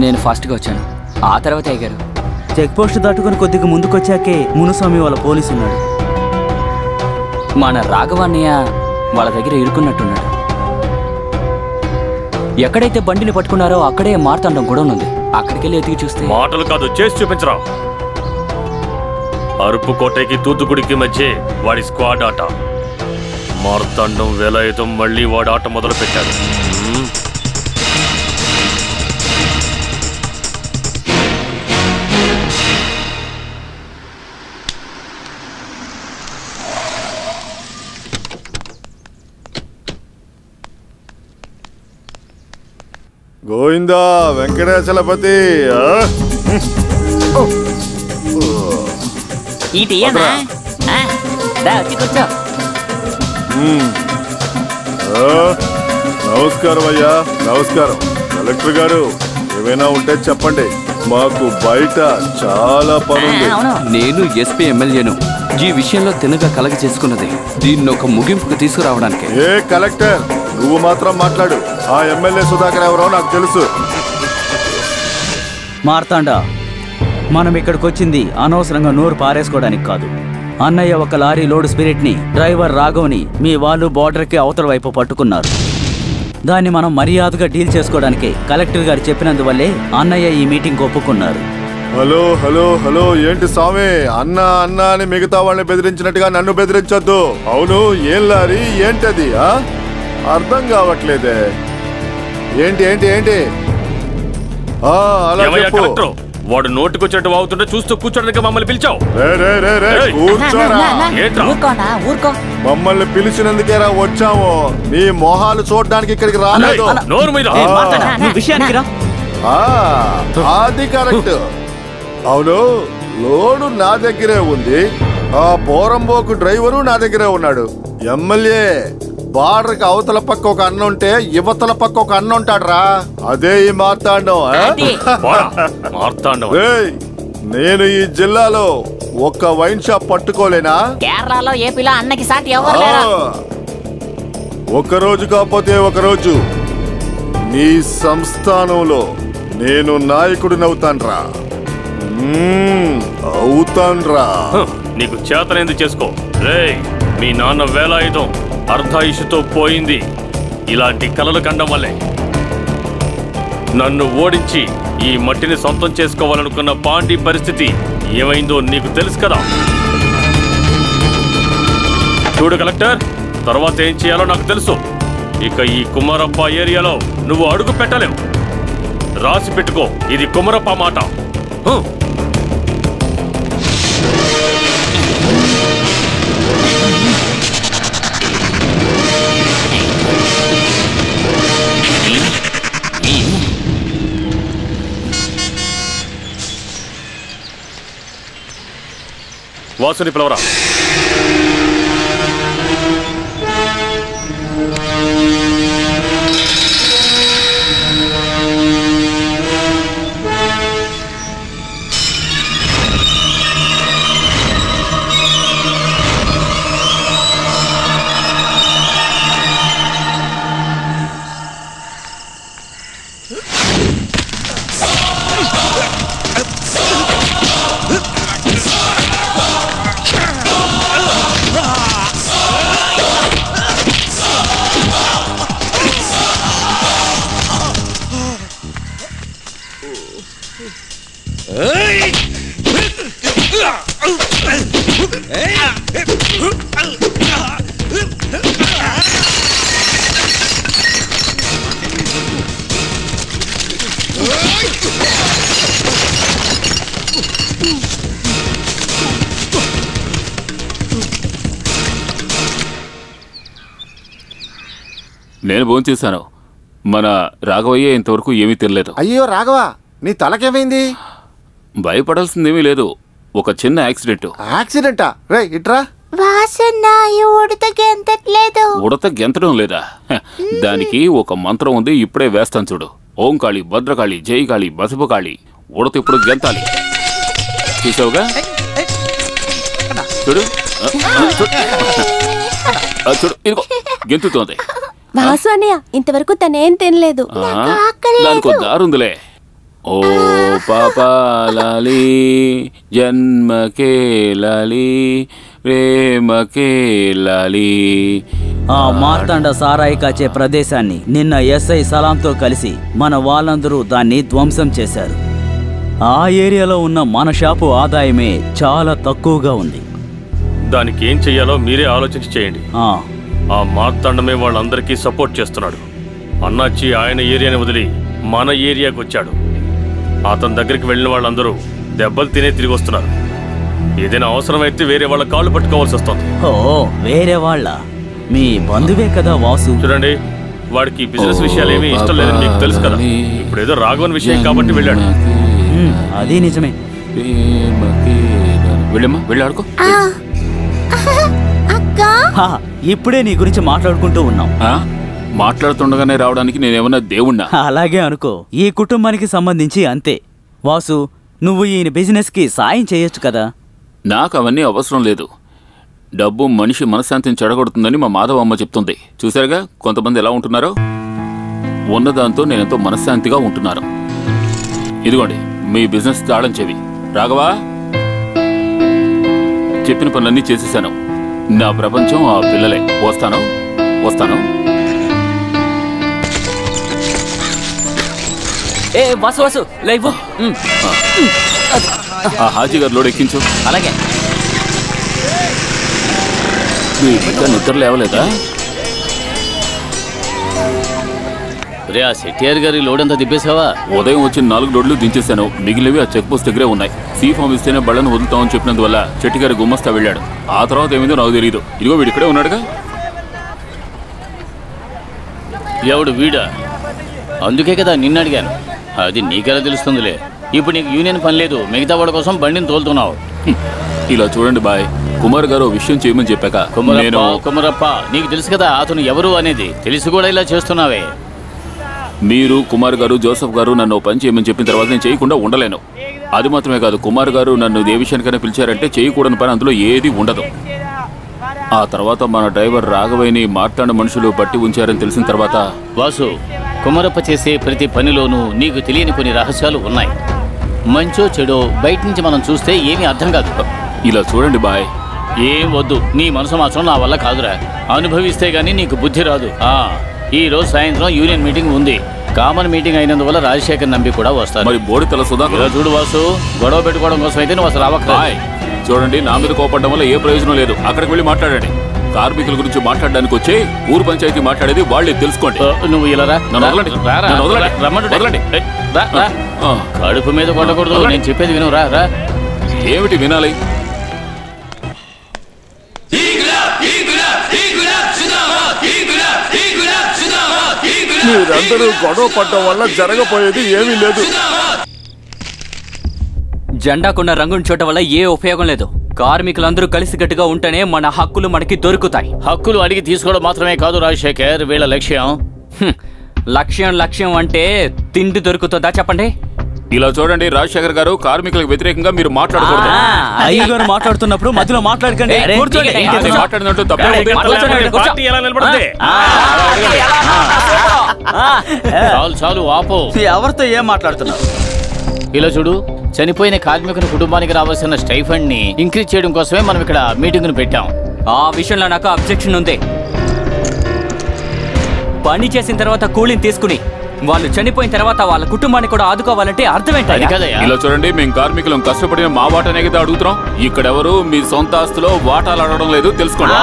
నేను ఫాస్ట్గా వచ్చాను, ఆ తర్వాత అయ్యారు. చెక్ పోస్ట్ దాటుకుని కొద్దిగా ముందుకొచ్చాకే మునుస్వామి వాళ్ళ పోలీసు ఉన్నాడు. మన రాఘవన్నయ్య వాళ్ళ దగ్గర ఇరుక్కున్నట్టున్నాడు. ఎక్కడైతే బండిని పట్టుకున్నారో అక్కడే మార్తాండం కూడా ఉంది. అక్కడికి వెళ్ళి ఎతికి చూస్తే మాటలు కాదు, చేసి చూపించరా. అరుపుకోటకి తూతుకుడికి మధ్య వాడి స్క్వాడ్ ఆట. మార్తాండం వేలాయుధం మళ్ళీ వాడు ఆట మొదలు పెట్టాడు. గోవిందా వెంకటేశ్వరపతి. నమస్కారం అయ్యా. నమస్కారం. కలెక్టర్ గారు ఏమైనా ఉంటే చెప్పండి, మాకు బయట చాలా పని ఉంది. నేను ఎస్పీ ఎమ్మెల్యేను. ఈ విషయంలో తినగా కలగ చేసుకున్నది దీన్ని ఒక ముగింపుకు తీసుకురావడానికి. ఏ కలెక్టర్, నువ్వు మాత్రం మాట్లాడు. ఆ ఎమ్మెల్యే సుధాకర్ ఎవరో నాకు తెలుసు. మార్తాండా, మనం ఇక్కడికి వచ్చింది అనవసరంగా నోరు పారేసుకోవడానికి కాదు. అన్నయ్య ఒక లారీ లోడ్ స్పిరిట్ని, డ్రైవర్ రాఘవ్ని మీ వాళ్ళు బార్డర్కి అవతల వైపు పట్టుకున్నారు. దాన్ని మనం మర్యాదగా డీల్ చేసుకోవడానికి కలెక్టర్ గారు చెప్పినందువల్లే అన్నయ్య ఈ మీటింగ్ ఒప్పుకున్నారు. హలో హలో హలో, ఏంటి స్వామి అన్న అన్న అని మిగతా వాళ్ళని బెదిరించినట్టుగా నన్ను బెదిరించొద్దు. అవును, ఏం లారీ ఏంటది? అర్థం కావట్లేదే. ఏంటి ఏంటి ఏంటి? అలా చెప్పు. వాడు నోటికొచ్చినట్టు వాగుతుంటే చూస్తూ కూర్చోడానికి మమ్మల్ని పిలిచావు. మమ్మల్ని పిలిచినందుకేరా వచ్చాము. మీ మొహాలు చూడడానికి ఇక్కడికి రాలేదు. అది కరెక్ట్. అవును, లోడు నా దగ్గరే ఉంది. ఆ పోరంబోకు డ్రైవరు నా దగ్గరే ఉన్నాడు. ఎమ్మెల్యే బార్డర్కి అవతల పక్క ఒక అన్న ఉంటే యువతల పక్క ఒక అన్న ఉంటాడ్రా. అదే ఈ మార్తాండం. నేను ఈ జిల్లాలో ఒక్క వైన్ షాప్ పట్టుకోలేనా? కేరళలో ఏపీలో అన్నకి సాటి ఎవరు లేరు. ఒక రోజు కాకపోతే ఒక రోజు నీ సంస్థానంలో నేను నాయకుడినవుతాన్రా. అవుతాన్రా. నీకు చేతనైంది చేసుకో. రేయ్, మీ నాన్న వేలాయుధం అర్ధాయుషుతో పోయింది ఇలాంటి కలలు కండం వల్లే. నన్ను ఓడించి ఈ మట్టిని సొంతం చేసుకోవాలనుకున్న పాండి పరిస్థితి ఏమైందో నీకు తెలుసు కదా. చూడు కలెక్టర్, తర్వాత ఏం చేయాలో నాకు తెలుసు. ఇక ఈ కుమారప్ప ఏరియాలో నువ్వు అడుగు పెట్టలేవు. రాసి పెట్టుకో, ఇది కుమారప్ప మాట. వాసుని పిలవరా. నేను భోంచేశాను. మన రాఘవయ్య ఇంతవరకు ఏమీ తెలియలేదు. అయ్యో రాఘవ, నీ తలకేమైంది? భయపడాల్సిందేమీ లేదు, ఒక చిన్న యాక్సిడెంట్. యాక్సిడెంటా? రే ఇట్రా. ఉడత గెంతడం లేదా? దానికి ఒక మంత్రం ఉంది, ఇప్పుడే వేస్తాను చూడు. ఓం కాళి, భద్రకాళి, జై కాళి, బసపు కాళి. ఉడత ఇప్పుడు గెంతాలి. చూసావుగా? చూడు చూడు, ఇదిగో గెంతుతోంది. వాసు అన్నయ్య, ఇంతవరకు తనేం తినలేదు. దానికి దారుందిలే. ఓ పాపాలి జన్మకే లాలి ప్రేమకే లాలి. ఆ మార్తాండ సారాయి కాచే ప్రదేశాన్ని నిన్న ఎస్ఐ సలాంతో కలిసి మన వాళ్ళందరూ దాన్ని ధ్వంసం చేశారు. ఆ ఏరియాలో ఉన్న మన షాపు ఆదాయమే చాలా తక్కువగా ఉంది. దానికి ఏం చెయ్యాలో మీరే ఆలోచించి చేయండి. ఆ మార్తాండమే వాళ్ళందరికీ సపోర్ట్ చేస్తున్నాడు. అన్నాచి ఆయన ఏరియాని వదిలి మన ఏరియాకి వచ్చాడు. అతని దగ్గరికి వెళ్ళిన వాళ్ళందరూ దెబ్బలు తినే తిరిగి వస్తున్నారు. ఏదైనా అవసరమైతే వేరే వాళ్ళ కాళ్ళు పట్టుకోవాల్సి వస్తుంది. ఓ వేరే వాళ్ళ? మీ బంధువే కదా వాసు. చూడండి, వాడికి బిజినెస్ విషయాలు ఏమీ ఇష్టం లేదని మీకు తెలుసు కదా. ఇప్పుడు ఏదో రాఘవన్ విషయం కాబట్టి వెళ్ళాడు. అది నిజమే. వెళ్ళమ్మా, వెళ్ళి ఆడుకో. ఇప్పుడే నీ గురించి మాట్లాడుకుంటూ ఉన్నాం. మాట్లాడుతుండగానే రావడానికి నేనేమన్నా దేవుణ్ణా? అలాగే అనుకో. ఈ కుటుంబానికి సంబంధించి అంతే. వాసు, నువ్వు ఈయన బిజినెస్ కి సాయం చేయొచ్చు కదా. నాకు అవన్నీ అవసరం లేదు. డబ్బు మనిషి మనశ్శాంతిని చెడగొడుతుందని మా మాధవమ్మ చెప్తుంది. చూశారుగా కొంతమంది ఎలా ఉంటున్నారో. ఉన్నదాంతో నేనెంతో మనశ్శాంతిగా ఉంటున్నాను. ఇదిగోండి మీ బిజినెస్ తాళం చెవి. రాఘవా, చెప్పిన పనులన్నీ చేసేసాను. నా ప్రపంచం ఆ పిల్లలే. వస్తాను. వాసు లైవ్. ఆ హాజీ గారు లోడ్ ఎక్కించు. అలాగే. ఇంకా నిద్ర లేవలేదా? రే, ఆ సెట్టియార్ గారి లోడ్ అంతా దిప్పేసావా? ఉదయం వచ్చిన 4 లోడ్లు దించేశాను. మిగిలినవి ఆ చెక్ పోస్ట్ దగ్గరే ఉన్నాయి. సీ ఫామ్ ఇస్తేనే బళ్ళను వదులుతామని చెప్పినందువల్ల చెట్టిగారి గుమ్మస్తా వెళ్ళాడు. ఆ తర్వాత ఏమైందో నాకు తెలియదు. ఇదిగో వీడు ఇక్కడే ఉన్నాడుగా. ఎవడు వీడా? అందుకే కదా నిన్ను అడిగాను. అది నీకెలా తెలుస్తుందిలే. ఇప్పుడు నీకు యూనియన్ పని లేదు, మిగతా వాడి కోసం బండిని తోలుతున్నావు. ఇలా చూడండి బాయ్, కుమార్ గారు విషయం చేయమని చెప్పాక కుమరప్ప నీకు తెలుసు కదా అతను ఎవరు అనేది. తెలిసి కూడా ఇలా చేస్తున్నావే. మీరు కుమార్ గారు జోసఫ్ గారు నన్ను పని చేయమని చెప్పిన తర్వాత నేను చేయకుండా ఉండలేను. అది మాత్రమే కాదు, కుమార్ గారు నన్ను ఏ విషయానికైనా పిలిచారంటే చేయకూడని పని అందులో ఏది ఉండదు. ఆ తర్వాత మన డ్రైవర్ రాఘవయ్యని మాట్లాడిన మనుషులు పట్టి ఉంచారని తెలిసిన తర్వాత వాసు, కుమారప్ప చేసే ప్రతి పనిలోనూ నీకు తెలియని కొన్ని రహస్యాలు ఉన్నాయి. మంచో చెడో బయట నుంచి మనం చూస్తే ఏమీ అర్థం కాదు. ఇలా చూడండి బాయ్, ఏం వద్దు, నీ మనసు మాత్రం నా వల్ల కాదురా. అనుభవిస్తే గానీ నీకు బుద్ధి రాదు. ఈ రోజు సాయంత్రం యూనియన్ మీటింగ్ ఉంది. కామన్ మీటింగ్ అయినందువల్ల రాజశేఖర్ నంబి కూడా వస్తారు. మరి బోడి తల సుధాకర్ చూడు వాసు, గొడవ పెట్టుకోవడం కోసం అయితే నువ్వు అసలు రావక్కర్లేదు. చూడండి, నా మీద కోపడడం వల్ల ఏ ప్రయోజనం లేదు. అక్కడికి వెళ్ళి మాట్లాడండి. కార్మికుల గురించి మాట్లాడడానికి వచ్చి ఊరు పంచాయతీ మాట్లాడేది వాళ్ళే తెలుసుకోండి. నువ్వు ఇలా కడుపు మీద కొట్టకూడదు. నేను చెప్పేది విను. రా. ఏమిటి వినాలి? మీరందరూ గొడవ పడ్డం వల్ల జరగబోయేది ఏమీ లేదు. జెండాకున్న రంగుని చూడటం వల్ల ఏ ఉపయోగం లేదు. కార్మికులందరూ కలిసికట్టుగా ఉంటేనే మన హక్కులు మనకి దొరుకుతాయి. హక్కులు అడిగి తీసుకోవడం మాత్రమే కాదు రాజశేఖర్, వీళ్ళ లక్ష్యం అంటే తిండి దొరుకుతుందా చెప్పండి. ఇలా చూడండి రాజశేఖర్ గారు, కార్మికులకు వ్యతిరేకంగా మీరు మాట్లాడకూడదు. అయ్యగారు మాట్లాడుతున్నప్పుడు మధ్యలో మాట్లాడకండి. మాట్లాడినట్టు తప్పే. చాలు ఆపో. ఎవరితో ఏం మాట్లాడుతున్నావు? ఇలా చూడు, చనిపోయిన కార్మికుని కుటుంబానికి రావాల్సిన స్టైఫండ్ ని ఇంక్రీజ్ చేయడం కోసమే మనం ఇక్కడ మీటింగ్ ను పెట్టాం. ఆ విషయంలో నాకు అబ్జెక్షన్ ఉంది. పని చేసిన తర్వాత కూలిని తీసుకుని వాళ్ళు చనిపోయిన తర్వాత వాళ్ళ కుటుంబాన్ని కూడా ఆదుకోవాలంటే అర్థం ఏంటి? ఇలా చూడండి, మేము కార్మికులం కష్టపడిన మా వాటానే కదా అడుగుతున్నాం. ఇక్కడెవరు మీ సొంత ఆస్తిలో వాటాలు అడగడం లేదు, తెలుసుకోండి.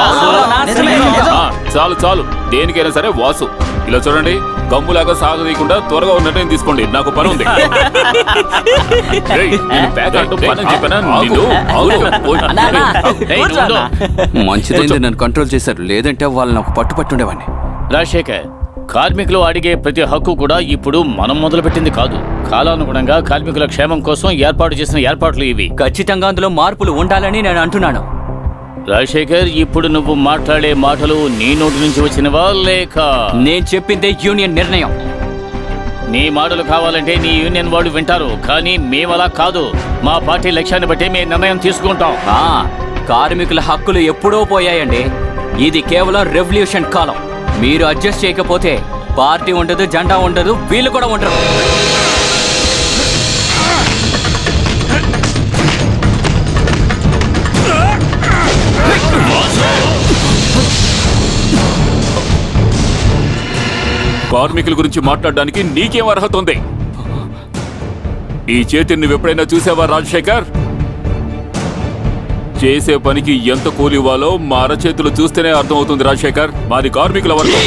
చాలు, దేనికైనా సరే వాసు. ఇలా చూడండి, గమ్ములాగా సాగదీయకుండా త్వరగా ఉన్న నిర్ణయం తీసుకోండి. నాకు పని ఉంది. మంచిదైంది నన్ను కంట్రోల్ చేశారు, లేదంటే వాళ్ళు నాకు పట్టుపట్టుండేవాడిని. రాజశేఖర్, కార్మికులు అడిగే ప్రతి హక్కు కూడా ఇప్పుడు మనం మొదలుపెట్టింది కాదు. కాలానుగుణంగా కార్మికుల క్షేమం కోసం ఏర్పాటు చేసిన ఏర్పాట్లు ఇవి. ఖచ్చితంగా అందులో మార్పులు ఉండాలని నేను అంటున్నాను. రాజశేఖర్, ఇప్పుడు నువ్వు మాట్లాడే మాటలు నీ నోటి నుంచి వచ్చినవా లేక నేను చెప్పిందే యూనియన్ నిర్ణయం? నీ మాటలు కావాలంటే నీ యూనియన్ వాళ్ళు వింటారు, కానీ మేమలా కాదు. మా పార్టీ లక్ష్యాన్ని బట్టి మేము నిర్ణయం తీసుకుంటాం. కార్మికుల హక్కులు ఎప్పుడో పోయాయండి. ఇది కేవలం రెవల్యూషన్ కాలం. మీరు అడ్జస్ట్ చేయకపోతే పార్టీ ఉండదు, జెండా ఉండదు, వీళ్ళు కూడా ఉండరు. కార్మికుల గురించి మాట్లాడడానికి నీకేం అర్హత ఉంది? ఈ చేతిని నువ్వెప్పుడైనా చూసావా రాజశేఖర్? చేసే పనికి ఎంత కూలి ఇవ్వాలో మా అరచేతులు చూస్తేనే అర్థమవుతుంది రాజశేఖర్. మాది కార్మికుల వర్గం.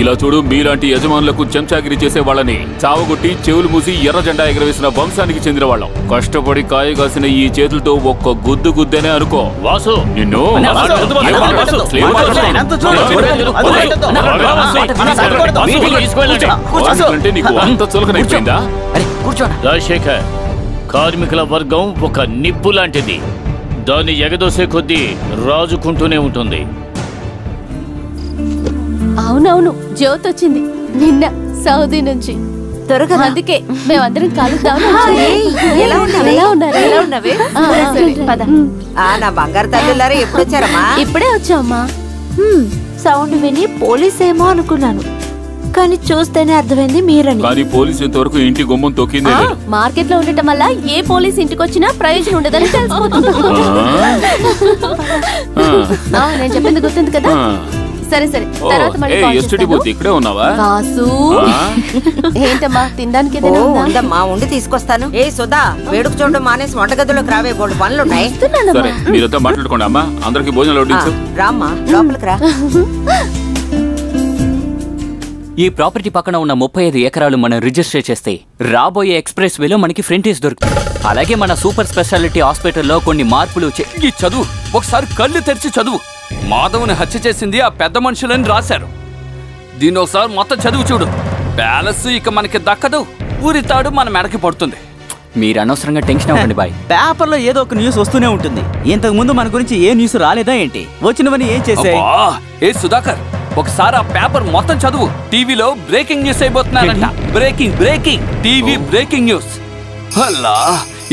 ఇలా చూడు, మీలాంటి యజమానులకు చెంచాగిరి చేసే వాళ్ళని చావగొట్టి చెవులు మూసి ఎర్ర జెండా ఎగరవేసిన వంశానికి చెందిన వాళ్ళం. కష్టపడి కాయగాసిన ఈ చేతులతో ఒక్క గుద్దు గుద్దేనే అనుకో వాసు నిన్ను నీకు అంత చులకనైపోయిందా? రాజశేఖర్, కార్మికుల వర్గం ఒక నిప్పు లాంటిది. దాన్ని ఎగదోసే కొద్దీ రాజుకుంటూనే ఉంటుంది. అవునవును, జ్యోతి వచ్చింది నిన్న సౌదీ నుంచి. త్వరగా అందుకే మేమందరం కలుద్దాం. నా బంగారు తల్లులారా ఎప్పుడు వచ్చారమ్మా? ఇప్పుడే వచ్చామ్మా. సౌండ్ విని పోలీస్ ఏమో అనుకున్నాను, కానీ చూస్తేనే అర్థమైంది మీరని. కానీ పోలీస్ ఇంతవరకు ఇంటి గుమ్మం తొక్కిందే లేదు. మార్కెట్ లో ఉండటం వల్ల ఏ పోలీస్ ఇంటికి వచ్చినా ప్రయోజనం ఉండదని తెలిసిపోతుంది. నేను చెప్పింది గుర్తుంది కదా? సరే సరే, తర్వాత మళ్ళీ ఇక్కడే ఉన్నావా? వాసు ఏంటమ్మా తినడానికి ఉందమ్మా, ఉండి తీసుకొస్తాను. ఏ సుధా, వేడుకు చూడడం మానేసి వంటగదిలోకి రావే, బోల్డ్ పనులున్నాయి. మీరంతా మాట్లాడుకోండి అమ్మా, అందరికి భోజనాలు వడ్డించు. రామ్మా లోపలికి రా. ఈ ప్రాపర్టీ పక్కన ఉన్న 35 ఎకరాలు మనం రిజిస్టర్ చేస్తే రాబోయే ఎక్స్ప్రెస్ వేలో మనకి ఫ్రంటేజ్ దొరుకుతుంది. అలాగే మన సూపర్ స్పెషాలిటీ హాస్పిటల్లో కొన్ని మార్పులు ఈ చదువు ఒకసారి కళ్ళు తెరిచి చదువు. మాధవ్ని హత్య చేసింది ఆ పెద్ద మనుషులని రాశారు. దీన్ని ఒకసారి మొత్తం చదువు చూడు. ప్యాలెస్ ఇక మనకి దక్కదు, ఊరితాడు మన మెడకి పడుతుంది. మీరు అనవసరంగా టెన్షన్ అవ్వండి బాయ్. పేపర్లో ఏదో ఒక న్యూస్ వస్తూనే ఉంటుంది. ఇంతకు ముందు మన గురించి ఏ న్యూస్ రాలేదా ఏంటి? వచ్చినవని ఏం చేసే? ఏ సుధాకర్, ఒకసారి ఆ పేపర్ మొత్తం చదువు. టీవీలో బ్రేకింగ్ న్యూస్ అయిపోతున్నారంట. Breaking breaking TV breaking news. అలా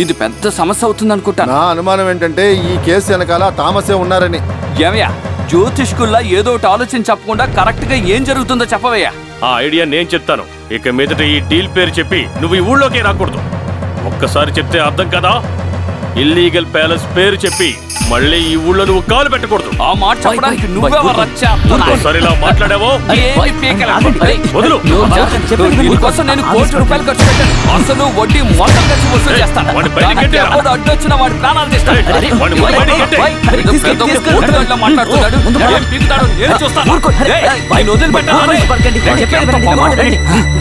ఇది పెద్ద సమస్య అవుతుంది అనుకుంటా. నా అనుమానం ఏంటంటే ఈ కేసు వెనకాల తామసే ఉన్నారని. ఏమయ్యా, జ్యోతిష్కుల్లా ఏదో ఒకటి ఆలోచన చెప్పకుండా కరెక్ట్ గా ఏం జరుగుతుందో చెప్పవయ్యా. ఆ ఐడియా నేను చెప్తాను. ఇక మీదట ఈ డీల్ పేరు చెప్పి నువ్వు ఈ ఊళ్ళోకే రాకూడదు. ఒక్కసారి చెప్తే అర్థం కదా. ఇల్లీగల్ ప్యాలెస్ పేరు చెప్పి మళ్ళీ ఈ ఊళ్ళో నువ్వు కాలు పెట్టకూడదు. ఆ మాట చెప్పడానికి నువ్వే సరిలా మాట్లాడావో కోసం నేను ₹1,00,00,000 ఖర్చు పెట్టాను. అసలు వడ్డీ మొత్తం ఖర్చు వసూలు చేస్తాను. అడ్డొచ్చిన వాడి ప్రాణాలు తీస్తాడు.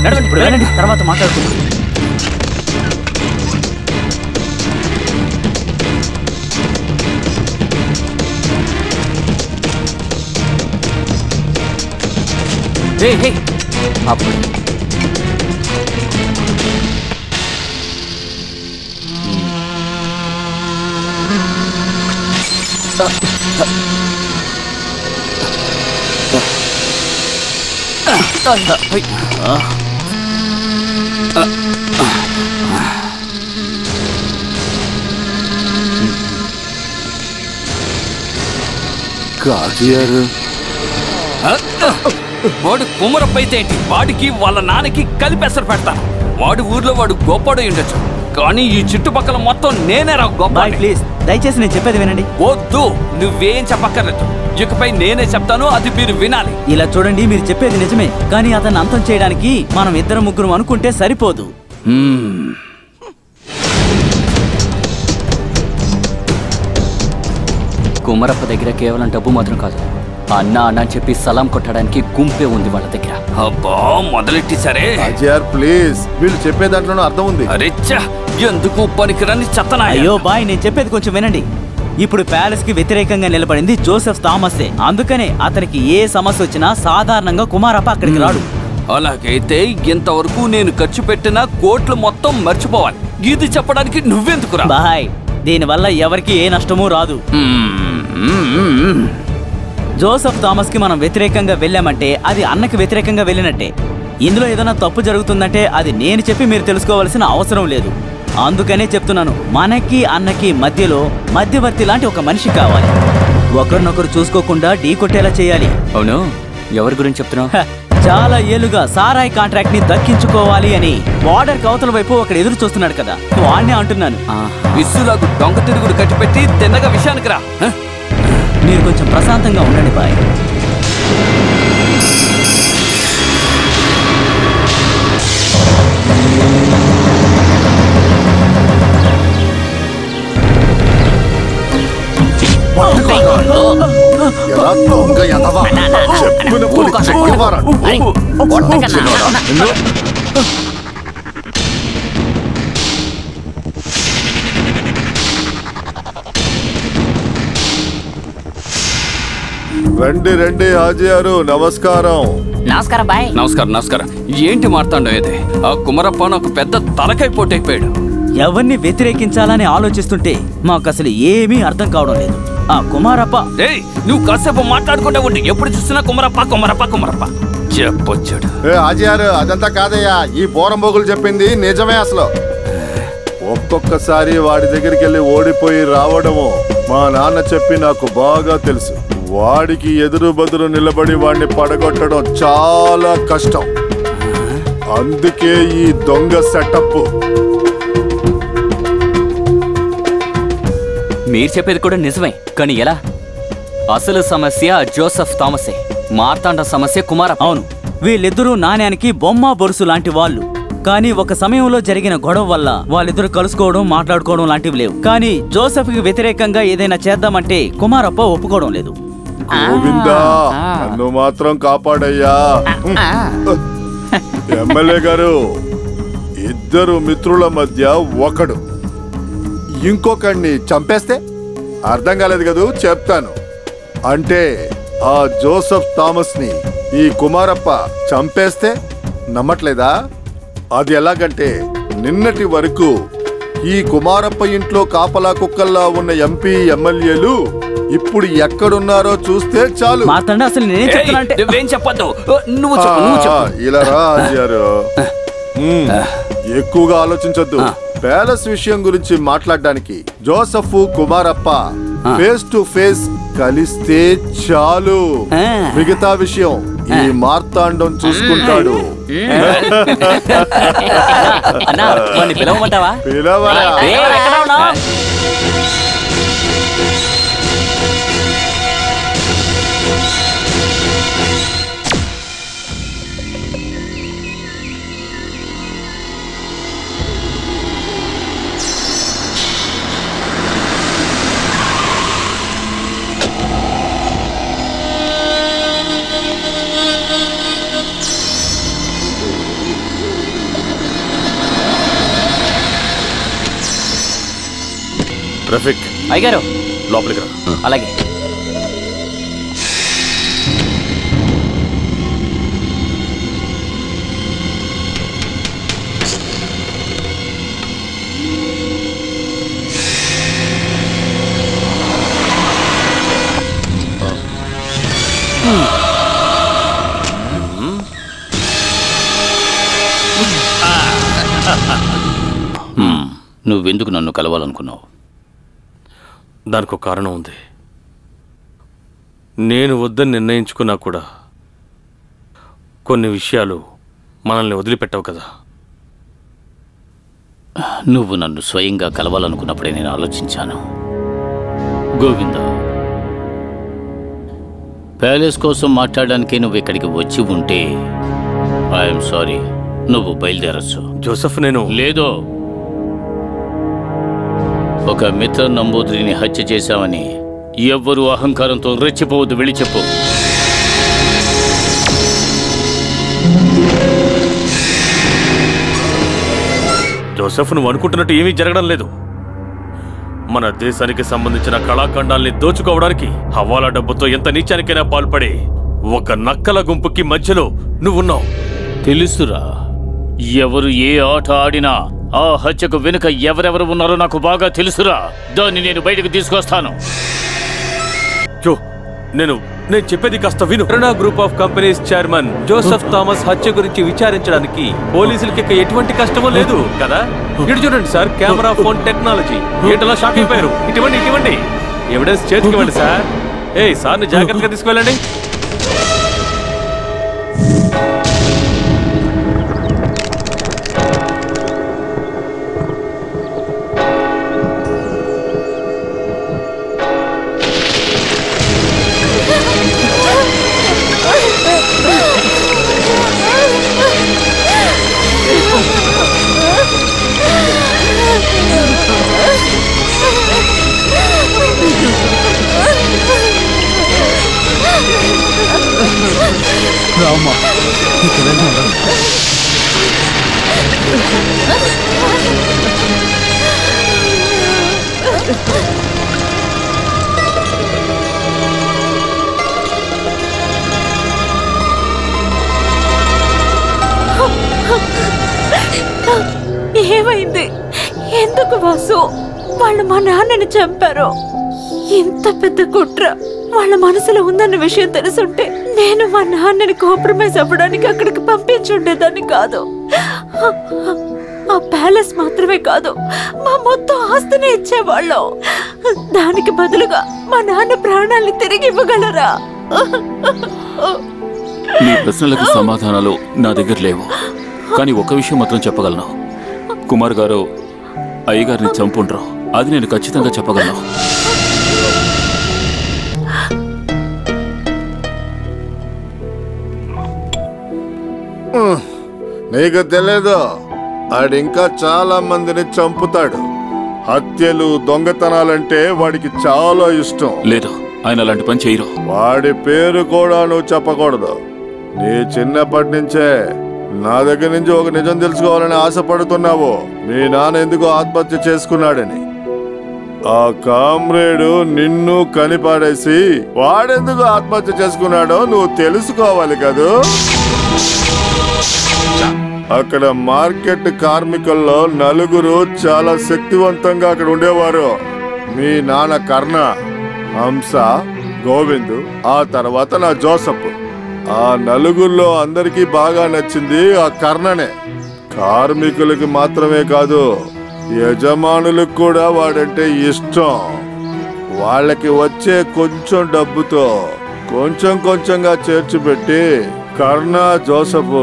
మాట్లాడుతున్నాడు, తర్వాత మాట్లాడుతున్నాడు. అప్పుడు వాడు కుమరప్పైతే ఏంటి, వాడికి వాళ్ళ నాన్నకి కలిపేసరు పెడతాను. వాడు ఊర్లో వాడు గొప్పడు ఉండొచ్చు, కానీ ఈ చుట్టుపక్కల మొత్తం నేనే రా గొప్ప. ప్లీజ్ దయచేసి నేను చెప్పేది వినండి. వద్దు, నువ్వేం చెప్పక్కర్లేదు. ఇకపై నేనే చెప్తాను, అది మీరు వినాలి. ఇలా చూడండి, మీరు చెప్పేది నిజమే, కానీ అతన్ని అంతం చేయడానికి మనం 2-3 అనుకుంటే సరిపోదు. కుమరప్ప దగ్గర కేవలం డబ్బు మాత్రం కాదు, అన్న అన్న అని చెప్పి సలాం కొట్టడానికి గుంపే ఉంది వాళ్ళ దగ్గర. అబ్బా మొదలెట్టి సరే ప్లీజ్, వీళ్ళు చెప్పే దాంట్లోనూ అర్థం ఉంది. అరెచ్చా, ఎందుకు పనికిరాని చెత్తనా. అయ్యో బాయ్, నేను చెప్పేది కొంచెం వినండి. ఇప్పుడు ప్యాలెస్ కి వ్యతిరేకంగా నిలబడింది జోసెఫ్ థామసే. అందుకనే అతనికి ఏ సమస్య వచ్చినా సాధారణంగా కుమారప్ప అక్కడికి రాడు. అలాగైతే ఇంతవరకు నేను ఖర్చు పెట్టిన కోట్లు మొత్తం మర్చిపోవాలి. ఇది చెప్పడానికి నువ్వెందుకురా? బాయ్, దీనివల్ల ఎవరికి ఏ నష్టమూ రాదు. జోసెఫ్ థామస్ కి మనం వ్యతిరేకంగా వెళ్ళామంటే అది అన్నకి వ్యతిరేకంగా వెళ్ళినట్టే. ఇందులో ఏదైనా తప్పు జరుగుతుందంటే అది నేను చెప్పి మీరు తెలుసుకోవాల్సిన అవసరం లేదు. అందుకనే చెప్తున్నాను, మనకి అన్నకి మధ్యలో మధ్యవర్తి లాంటి ఒక మనిషి కావాలి. ఒకరినొకరు చూసుకోకుండా ఢీ కొట్టేలా చేయాలి. అవును, ఎవరి గురించి చెప్తున్నావు? చాలా ఏళ్లుగా సారాయి కాంట్రాక్ట్ ని దక్కించుకోవాలి అని బార్డర్ కవతల వైపు ఒకడు ఎదురు చూస్తున్నాడు కదా, వాడినే అంటున్నాను. విసులాగు దొంగ తిరుగుడు కట్టిపెట్టి తిన్నగా విషయానికి రా. మీరు కొంచెం ప్రశాంతంగా ఉండండి బాయ్. చెప్పినప్పుడు రండి రండి హాజీ గారు, నమస్కారం. నమస్కారం బాయ్. నమస్కారం. ఏంటి మాట్లాడడం ఇది? ఆ కుమరప్ప నాకు పెద్ద తలకాయ పోటైపోయాడు. ఎవరిని వ్యతిరేకించాలని ఆలోచిస్తుంటే మాకు అసలు ఏమీ అర్థం కావడం లేదు. ఆ కుమారప్ప నువ్వు కాసేపు మాట్లాడుకుంటా ఉండి ఎప్పుడు చూస్తున్నా కుమరప్ప చెప్పొచ్చాడు. హాజీ గారు, అదంతా కాదయ్యా, ఈ బోరంబోగులు చెప్పింది నిజమే. అసలు ఒక్కొక్కసారి వాడి దగ్గరికి వెళ్ళి ఓడిపోయి రావడము మా నాన్న చెప్పి నాకు బాగా తెలుసు. వాడికి ఎదురు బదురు నిలబడి వాడిని పడగొట్టడం చాలా కష్టం. అందుకే ఈ దొంగ సెటప్. మీరు చెప్పేది కూడా నిజమే, కానీ ఎలా? అసలు సమస్య జోసెఫ్ థామసే, మార్తాండ సమస్య కుమారప్ప. అవును, వీళ్ళిద్దరూ నాణ్యానికి బొమ్మ బొరుసు లాంటి వాళ్ళు. కానీ ఒక సమయంలో జరిగిన గొడవ వల్ల వాళ్ళిద్దరు కలుసుకోవడం, మాట్లాడుకోవడం లాంటివి లేవు. కానీ జోసెఫ్ కి వ్యతిరేకంగా ఏదైనా చేద్దామంటే కుమారప్ప ఒప్పుకోవడం లేదు. గోవిందా, నన్ను మాత్రం కాపాడయ్యా. ఎమ్మెల్యే గారు, ఇద్దరు మిత్రుల మధ్య ఒకడు ఇంకొకడిని చంపేస్తే అర్థం కాలేదు కదూ? చెప్తాను. అంటే ఆ జోసెఫ్ థామస్ ని ఈ కుమారప్ప చంపేస్తే నమ్మట్లేదా? అది ఎలాగంటే, నిన్నటి వరకు ఈ కుమారప్ప ఇంట్లో కాపలా కుక్కల్లా ఉన్న ఎంపీ ఎమ్మెల్యేలు ఇప్పుడు ఎక్కడున్నారో చూస్తే చాలు. ఇలా రాజారు, ఎక్కువగా ఆలోచించొద్దు. ప్యాలెస్ విషయం గురించి మాట్లాడడానికి Joseph Kumarappa face to face కలిస్తే చాలు. మిగతా విషయం ఈ మార్తాండం చూసుకుంటాడు. పిలవరా? రఫీక్ అయ్యగారు, లోపలికి రా. అలాగే. నువ్వెందుకు నన్ను కలవాలనుకున్నావు? దానికి ఒక కారణం ఉంది. నేను వద్దని నిర్ణయించుకున్నా కూడా కొన్ని విషయాలు మనల్ని వదిలిపెట్టవు కదా. నువ్వు నన్ను స్వయంగా కలవాలనుకున్నప్పుడే నేను ఆలోచించాను. గోవింద, ప్యాలెస్ కోసం మాట్లాడడానికి నువ్వు ఇక్కడికి వచ్చి ఉంటే ఐఎమ్ సారీ, నువ్వు బయలుదేరచ్చు. జోసెఫ్, నేను లేదో ఒక మిత్ర నంబూద్రిని హత్య చేశామని ఎవ్వరూ అహంకారంతో రెచ్చిపోవద్దు. వెళ్ళి చెప్పు. జోసెఫ్, నువ్వు అనుకుంటున్నట్టు ఏమీ జరగడం లేదు. మన దేశానికి సంబంధించిన కళాఖండాల్ని దోచుకోవడానికి హవాలా డబ్బుతో ఎంత నీచానికైనా పాల్పడి ఒక నక్కల గుంపుకి మధ్యలో నువ్వున్నావు. తెలుసురా, ఎవరు ఏ ఆట ఆడినా ఆ హత్యకు వెనుక ఎవరెవరు ఉన్నారో నాకు బాగా తెలుసురా. దాన్ని నేను బయటకు తీసుకొస్తాను. నేను చెప్పేది కాస్త విను. Prana group of companies chairman Joseph Thomas హత్య గురించి విచారించడానికి పోలీసులకి ఎటువంటి కష్టమూ లేదు కదా. ఇటు చూడండి సార్, కెమెరా, ఫోన్ టెక్నాలజీ. ఏంటలా షాక్ అయిపోయారు? ఇటువంటి ఎవిడెన్స్ చేతికివ్వండి సార్. సార్ని జాగ్రత్తగా తీసుకువెళ్ళండి. రామ్మా ఇక్కడ వెళ్దాం. ఏమైంది? ఎందుకు వాసు వాళ్ళు మా నాన్నని చంపారు? ఇంత పెద్ద కుట్ర వాళ్ళ మనసులో ఉందన్న విషయం తెలుసుంటే నేను మా నాన్నని కాంప్రమైజ్ అవ్వడానికి అక్కడికి పంపించుండేదాన్ని కాదు. ఆ ప్యాలెస్ మాత్రమే కాదు, మా మొత్తం ఆస్తిని ఇచ్చేవాళ్ళం. దానికి బదులుగా మా నాన్న ప్రాణాల్ని తిరిగి ఇవ్వగలరా? నీ ప్రశ్నలకు సమాధానాలు నా దగ్గర లేవు, కానీ ఒక విషయం మాత్రం చెప్పగలను. కుమార్ గారు అయ్యగారిని చంపుండ్రు, అది నేను ఖచ్చితంగా చెప్పగలను. నీకు తెలియదు, ఆడింకా చాలా మందిని చంపుతాడు. హత్యలు దొంగతనాలంటే వాడికి చాలా ఇష్టం. లేదు, ఆయన అలాంటి పని చేయరు. వాడి పేరు కూడా నువ్వు చెప్పకూడదు. నీ చిన్నప్పటి నుంచే నా దగ్గర నుంచి ఒక నిజం తెలుసుకోవాలని ఆశపడుతున్నావు. మీ నాన్న ఎందుకు ఆత్మహత్య చేసుకున్నాడని. ఆ కామ్రేడు నిన్ను కనిపాడేసి వాడెందుకు ఆత్మహత్య చేసుకున్నాడో నువ్వు తెలుసుకోవాలి కదూ. అక్కడ మార్కెట్ కార్మికుల్లో నలుగురు చాలా శక్తివంతంగా అక్కడ ఉండేవారు. మీ నాన్న కర్ణ, హంస, గోవిందు, ఆ తర్వాత నా జోసఫ్. ఆ నలుగురిలో అందరికీ బాగా నచ్చింది ఆ కర్ణనే. కార్మికులకి మాత్రమే కాదు, యజమానులకు కూడా వాడంటే ఇష్టం. వాళ్ళకి వచ్చే కొంచెం డబ్బుతో కొంచెం కొంచెంగా చేర్చిపెట్టి కర్ణ, జోసఫ్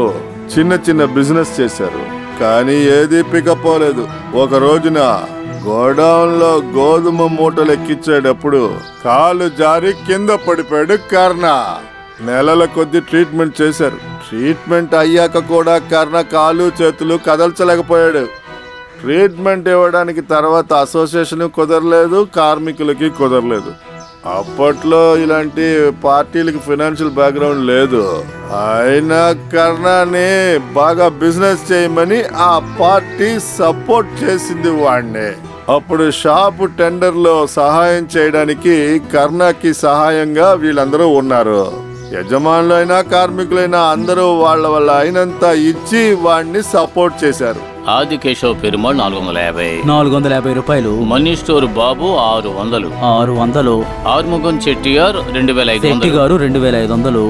చిన్న చిన్న బిజినెస్ చేశారు. కానీ ఏది పికపోలేదు. ఒక రోజున గోడౌన్ లో గోధుమ మూటలు ఎక్కించేటప్పుడు కాలు జారి కింద పడిపోయాడు కర్ణ. నెలల కొద్ది ట్రీట్మెంట్ చేశారు. ట్రీట్మెంట్ అయ్యాక కూడా కర్ణ కాలు చేతులు కదల్చలేకపోయాడు. ట్రీట్మెంట్ ఇవ్వడానికి తర్వాత అసోసియేషన్ కుదరలేదు, కార్మికులకి కుదరలేదు. అప్పట్లో ఇలాంటి పార్టీలకి ఫైనాన్షియల్ బ్యాక్గ్రౌండ్ లేదు. అయినా కర్ణని బాగా బిజినెస్ చేయమని ఆ పార్టీ సపోర్ట్ చేసింది వాడిని. అప్పుడు షాపు టెండర్ లో సహాయం చేయడానికి కర్ణకి సహాయంగా వీళ్ళందరూ ఉన్నారు. యజమానులైనా కార్మికులైనా అందరూ వాళ్ళ వల్ల అయినంత ఇచ్చి వాడిని సపోర్ట్ చేశారు. ఆదికేశవ్ పెరుమాళ్ 450 రూపాయలు. మనీ స్టోర్ బాబు 600. ఆర్ముగం చెట్టిగారు 2500. గారు 2500.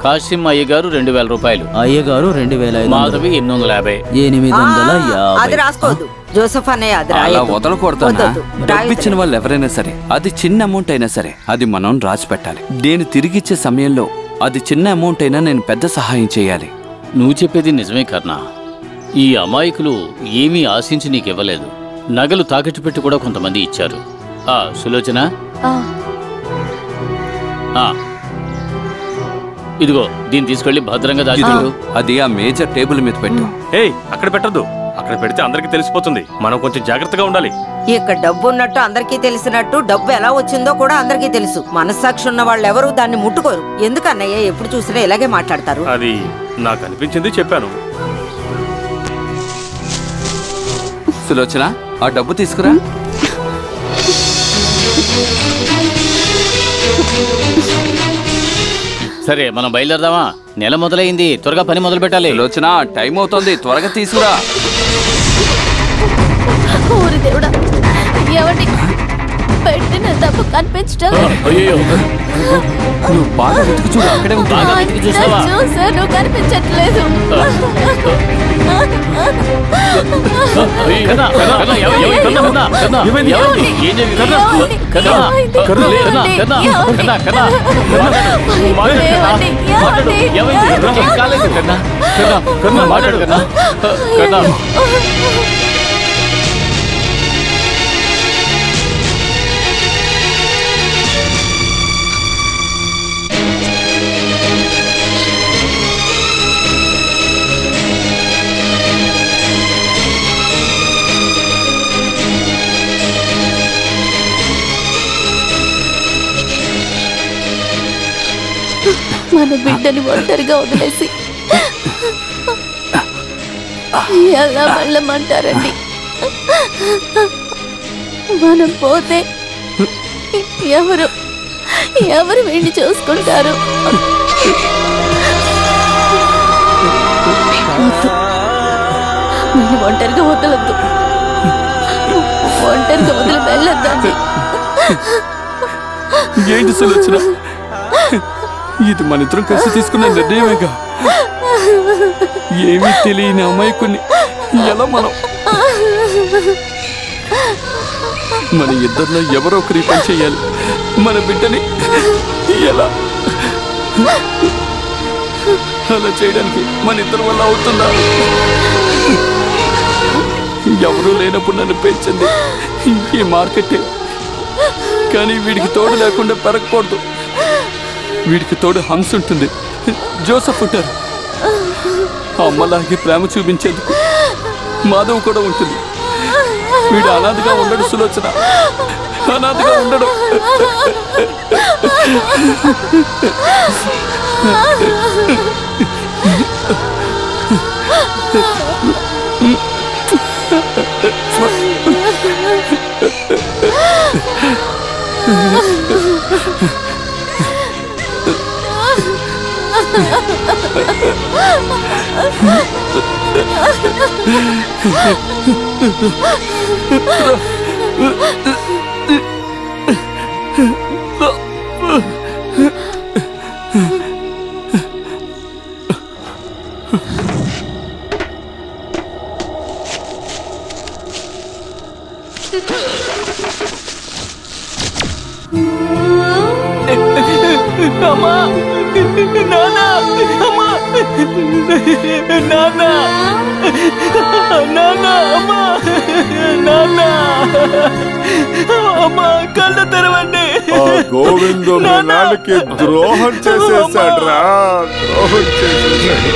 కాసిం అయ్యగారు 2000 రూపాయలు. అయ్యగారు 2500. మాధవి 850. 850. అది రాసుకోవద్దు జోసఫ్ అన్నయ్య, అది అలా వదలకూడదన్నా. డబ్బు ఇచ్చిన వాళ్ళు ఎవరైనా సరే, అది చిన్న అమౌంట్ అయినా సరే, అది మనం రాసి పెట్టాలి. నేను తిరిగిచ్చే సమయంలో అది చిన్న అమౌంట్ అయినా నేను పెద్ద సహాయం చేయాలి. నువ్వు చెప్పేది నిజమే కర్ణ. ఈ అమాయకులు ఏమీ ఆశించి నీకివ్వలేదు. నగలు తాకట్టు పెట్టి కూడా కొంతమంది ఇచ్చారు. సులోచన, ఇదిగో దీన్ని తీసుకెళ్లి భద్రంగా దాచిపెట్టు. అది ఆ మేజర్ టేబుల్ మీద పెట్టు. అక్కడ పెట్టద్దు, అక్కడ పెడితే అందరికి తెలిసిపోతుంది. మనం కొంచెం జాగ్రత్తగా ఉండాలి. ఇక్కడ డబ్బు ఉన్నట్టు అందరికీ తెలిసినట్టు డబ్బు ఎలా వచ్చిందో కూడా అందరికీ తెలుసు. మనస్సాక్షి ఉన్న వాళ్ళు ఎవరు దాన్ని ముట్టుకోరు. ఎందుకన్నయ్య ఎప్పుడు చూసినా ఇలాగే మాట్లాడతారు? అది నాకు అనిపించింది, చెప్పాను. సులోచన, ఆ డబ్బు తీసుకురా. సరే, మనం బయలుదేరదామా? నెల మొదలైంది, త్వరగా పని మొదలు పెట్టాలి. సులోచన, టైం అవుతోంది, త్వరగా తీసుకురా. ఊరి దేవుడా, ఎవరి పెట్టిన డబ్బు కనిపించడం. నువ్వు బాగా వెతుకు చూడు, అక్కడే చూసాను, కనిపించట్లేదు. మన మన బిడ్డని ఒంటరిగా వదిలేసి ఎలా వెళ్ళమంటారండి? మనం పోతే ఎవరు వీడిని చూసుకుంటారు? వీళ్ళు ఒంటరిగా వదలొద్దు, ఒంటరిగా వదిలి వెళ్ళొద్దండి. ఏంటి సులోచన, ఇది మన ఇద్దరం కలిసి తీసుకున్న నిర్ణయమేగా. ఏమీ తెలియని అమాయకుని ఎలా మన ఇద్దరిలో ఎవరో ఒకరి పని చేయాలి. మన బిడ్డని ఎలా అలా చేయడానికి మన ఇద్దరి వల్ల అవుతుందా? ఎవరూ లేనప్పుడు నన్ను పెంచింది ఈ మార్కెట్, కానీ వీడికి తోడు లేకుండా పెరగకూడదు. వీడికి తోడు హంస ఉంటుంది, జోసఫ్ ఉంటారు. అమ్మలాగే ప్రేమ చూపించేందుకు మాధవ్ కూడా ఉంటుంది. వీడు అనాథగా ఉండడు సులోచన, అనాథగా ఉండడు. అమ్మా, నాన్న, అమ్మా, నాన్న, నాన్న, అమ్మా, నాన్న, అమ్మా, కళ్ళు తెరవండి. గోవిందు నాన్నకి ద్రోహం చేసేసాడ్రా, ద్రోహం చేసేసాడు.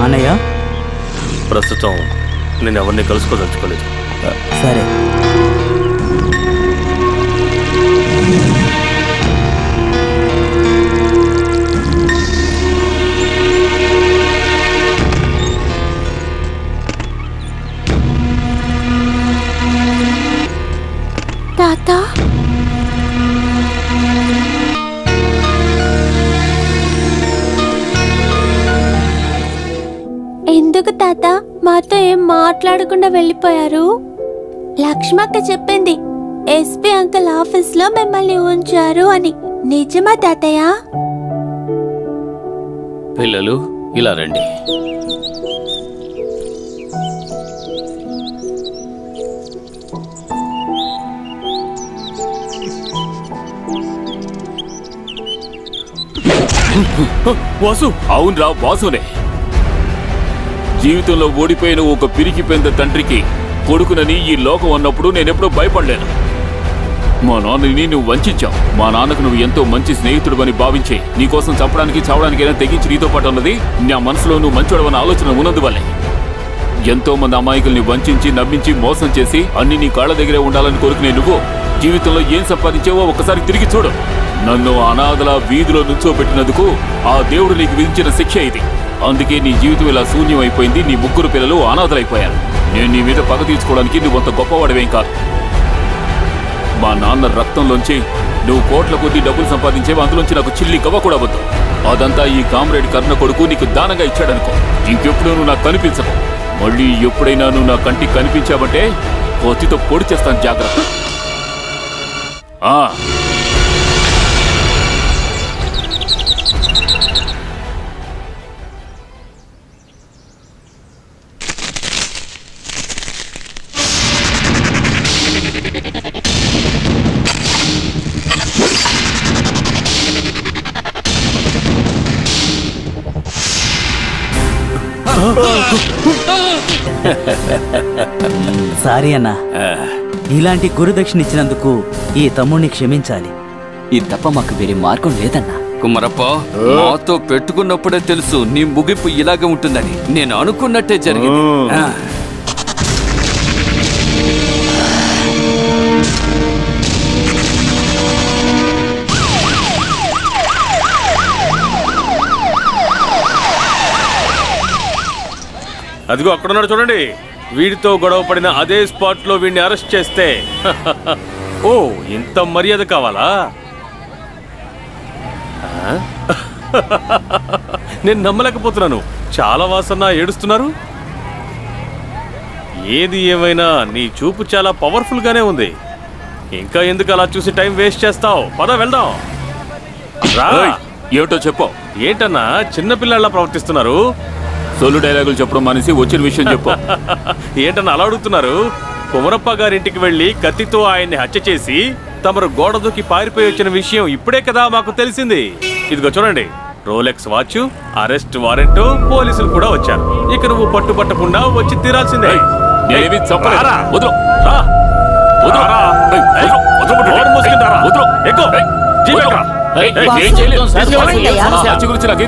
అన్నయ్య, ప్రస్తుతం నేను ఎవరిని కలుసుకోదలుచుకోలేదు. సరే. తాత, ఎందుకు తాత మాతో ఏం మాట్లాడకుండా వెళ్ళిపోయారు? లక్ష్మక్క చెప్పింది ఎస్పీ అంకుల్ ఆఫీస్ లో మిమ్మల్ని ఉంచారు అని. నిజమా తాతయ్య? పిల్లలు ఇలా రండి. వాసు. అవునరా, వాసునే. జీవితంలో ఓడిపోయిన ఒక పిరికి పెద్ద తండ్రికి కొడుకునని ఈ లోకం అన్నప్పుడు నేనెప్పుడూ భయపడలేను. మా నాన్నని నువ్వు వంచావు. మా నాన్నకు నువ్వు ఎంతో మంచి స్నేహితుడు భావించి నీకోసం చంపడానికి చావడానికైనా తెగించి నీతో పాటు ఉన్నది నా మనసులో నువ్వు మంచోడవన్న ఆలోచన ఉన్నందువల్లే. ఎంతో మంది అమాయకుల్ని వంచి నమ్మించి మోసం చేసి అన్ని నీ కాళ్ళ దగ్గరే ఉండాలని కోరుకునే నువ్వు జీవితంలో ఏం సంపాదించావో ఒక్కసారి తిరిగి చూడు. నన్ను అనాథల వీధిలో నుంచోబెట్టినందుకు ఆ దేవుడు నీకు విధించిన శిక్ష ఇది. అందుకే నీ జీవితం ఇలా శూన్యం అయిపోయింది. నీ ముగ్గురు పిల్లలు అనాథలైపోయారు. నేను నీ మీద పగ తీర్చుకోవడానికి నువ్వంత గొప్పవాడివేం కాదు. మా నాన్న రక్తంలోంచి నువ్వు కోట్ల కొద్ది డబ్బులు సంపాదించేవి, అందులోంచి నాకు చిల్లి కవ్వ కూడా వద్దు. అదంతా ఈ కామ్రేడ్ కర్ణ కొడుకు నీకు దానంగా ఇచ్చాడనుకో. ఇంకెప్పుడు నువ్వు నాకు కనిపించకు. మళ్ళీ ఎప్పుడైనా నువ్వు నా కంటికి కనిపించావంటే కోతితో పొడి చేస్తాను, జాగ్రత్త. సారీ అన్నా, ఇలాంటి గురుదక్షిణ ఇచ్చినందుకు ఈ తమ్ముడిని క్షమించాలి. ఇది తప్ప మాకు వేరే మార్గం లేదన్నా. కుమరప్ప, మాతో పెట్టుకున్నప్పుడే తెలుసు నీ ముగింపు ఇలాగే ఉంటుందని. నేను అనుకున్నట్టే జరిగింది. అదిగో అక్కడున్నాడు చూడండి. వీడితో గొడవ పడిన అదే స్పాట్ లో వీడిని అరెస్ట్ చేస్తే ఓ ఇంత మర్యాద కావాలా? నేను నమ్మలేకపోతున్నాను. చాలా వాసన ఏడుస్తున్నారు. ఏది ఏమైనా నీ చూపు చాలా పవర్ఫుల్ గానే ఉంది. ఇంకా ఎందుకు అలా చూసి టైం వేస్ట్ చేస్తావు? పద వెళ్దాం. ఏమిటో చెప్పు. ఏంటన్నా చిన్నపిల్లలా ప్రవర్తిస్తున్నారు? సోలు డైలాగులు చెప్పడం మానేసి వచ్చిన విషయం చెప్పు. ఏంటన్నా అలా అడుగుతున్నారు? కుమరప్ప గారింటికి వెళ్లి కత్తితో ఆయన్ని హత్య చేసి తమరు గోడ దూకి పారిపోయి వచ్చిన విషయం ఇప్పుడే కదా మాకు తెలిసింది. ఇదిగో చూడండి, రోలెక్స్ వాచ్, అరెస్ట్ వారెంట్, పోలీసులు కూడా వచ్చారు. ఇక నువ్వు పట్టుబట్టకుండా వచ్చి తీరాల్సిందే.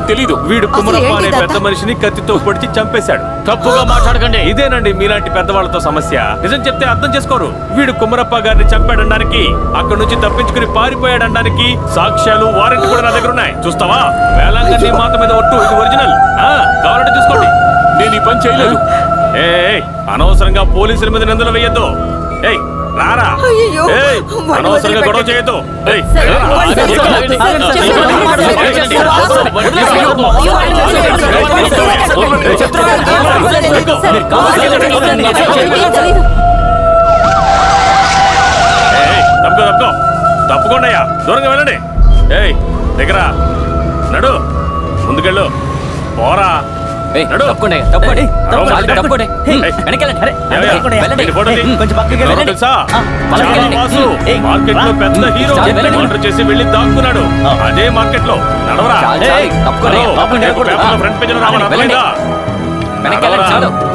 తెలీదు. వీడు కుమరప్ప అనే పెద్ద మనిషిని కత్తితో పొడిచి చంపేశాడు. తప్పుగా మాట్లాడకండి. ఇదేనండి మీలాంటి పెద్దవాళ్లతో సమస్య. నిజం చెప్తే అర్థం చేసుకోరు. వీడు కుమరప్ప గారిని చంపాడనడానికి, అక్కడి నుంచి తప్పించుకుని పారిపోయాడనడానికి సాక్ష్యాలు, వారెంట్ కూడా నా దగ్గర ఉన్నాయి. చూస్తావా? వేలాంగని మాత మీద ఒట్టు. ఇది ఒరిజినల్. కావాలంటే చూసుకోండి. నేను ఈ పని చేయలేదు. అనవసరంగా పోలీసుల మీద నిందలు వేయద్దు. రారా, అనవసరంగా గొడవ చేయొద్దు. తప్పుకోండి అయ్యా, దూరంగా వెళ్ళండి. దగ్గర నడు, ముందుకెళ్ళు. పోరా. మార్కెట్ లో పెద్ద హీరో ఆర్డర్ చేసి వెళ్ళి దాక్కున్నాడు. అదే మార్కెట్ లో నడవరా. ఫ్రంట్ పేజ్ లో రావాలా?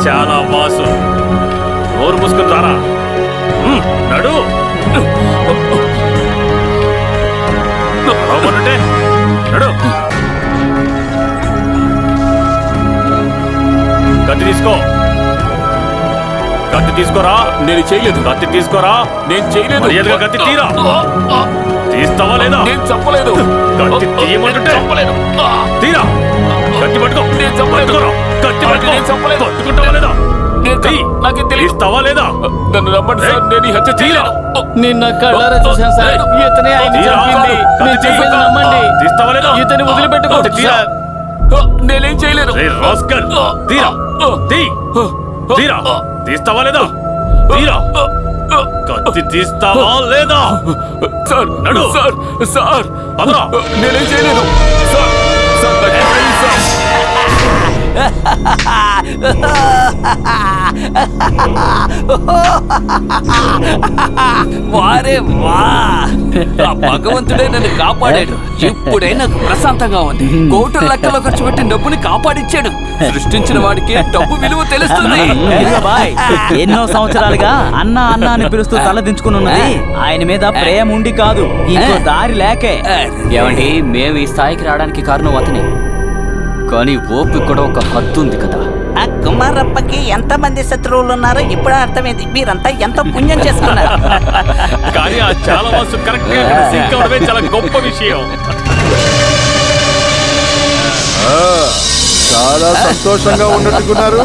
చాలా వాసు, నోరు మూసుకుని రారా. నడు. నడు. కత్తి తీసుకో. కత్తి తీసుకోరా. నేను చేయలేదు. కత్తి తీసుకోరా. నేను చేయలేదు. మర్యాదగా కత్తి తీరా. తీస్తావా లేదా? నేను చెప్పలేదు. కత్తి తీయమంటుంటే తీరా. కత్తి పట్టుకో. నేను చెప్పలేదు. కత్తి పట్టుకో. నేను చెప్పలేదు. పట్టుకుంటావా లేదా? నాకు తీస్తావా లేదా? నన్ను రమ్మండి సార్, నేను హత్య చేయలేదు. నిన్న కళ్ళారా చూశాను సార్. ఇతనే ఆయన చంపింది. నేను చెప్పేది నమ్మండి. తీస్తావా లేదా? ఇతని వదిలిపెట్టుకోండి సార్. నేనేం చేయలేదు. తీరా. తీరా. తీస్తావా లేదా? తీరా. కత్తి తీస్తావా లేదా? సార్ నడు. సార్ సార్ నేనేం చేయలేదు సార్. వారే వా, ఆ భగవంతుడే నన్ను కాపాడాడు. ఇప్పుడే నాకు ప్రశాంతంగా ఉంది. కోట్ల లెక్కలో ఖర్చు పెట్టి డబ్బుని కాపాడిచ్చాడు. సృష్టించిన వాడికి డబ్బు విలువ తెలుస్తుంది. ఎన్నో సంవత్సరాలుగా అన్న అన్న అని పిలుస్తూ తలదించుకుని ఉన్నది ఆయన మీద ప్రేమ ఉండి కాదు, ఇంకో దారి లేకే. ఏమండి, మేము ఈ స్థాయికి రావడానికి కారణం అతనే. కానీ ఓపిక కూడా ఒక హద్దు ఉంది కదా. ఆ కుమారప్పకి ఎంతమంది శత్రువులు ఉన్నారో ఇప్పుడు అర్థమైంది. మీరంతా ఎంత పుణ్యం చేసుకున్నారు. కానీ ఆ చాలా వాసు కరెక్ట్ గా సింక్ అవడమే చాలా గొప్ప విషయం. చాలా సంతోషంగా ఉన్నట్టుకున్నారు.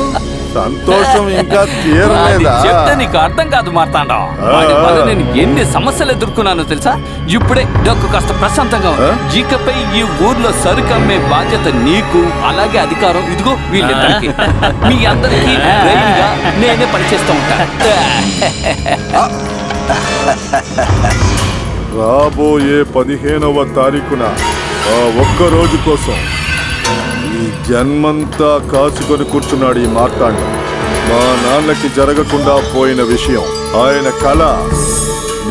సంతోషం ఇంకా తీరలేదా? చెప్తే నీకు అర్థం కాదు మార్తాండం. వాడి వల్ల నేను ఎన్ని సమస్యలు ఎదుర్కొన్నానో తెలుసా? ఇప్పుడే నాకు కాస్త ప్రశాంతంగా ఉంది. ఇకపై ఈ ఊర్లో సరుకు అమ్మే బాధ్యత నీకు, అలాగే అధికారం ఇదిగో వీళ్ళిద్దరికి. మీ అందరికీ బ్రెయిన్ గా నేనే పనిచేస్తూ ఉంటా. రాబోయే 15వ తారీఖున ఆ ఒక్క రోజు కోసం ఈ జన్మంతా కాచుకొని కూర్చున్నాడు ఈ మార్తాండం. మా నాన్నకి జరగకుండా పోయిన విషయం, ఆయన కళ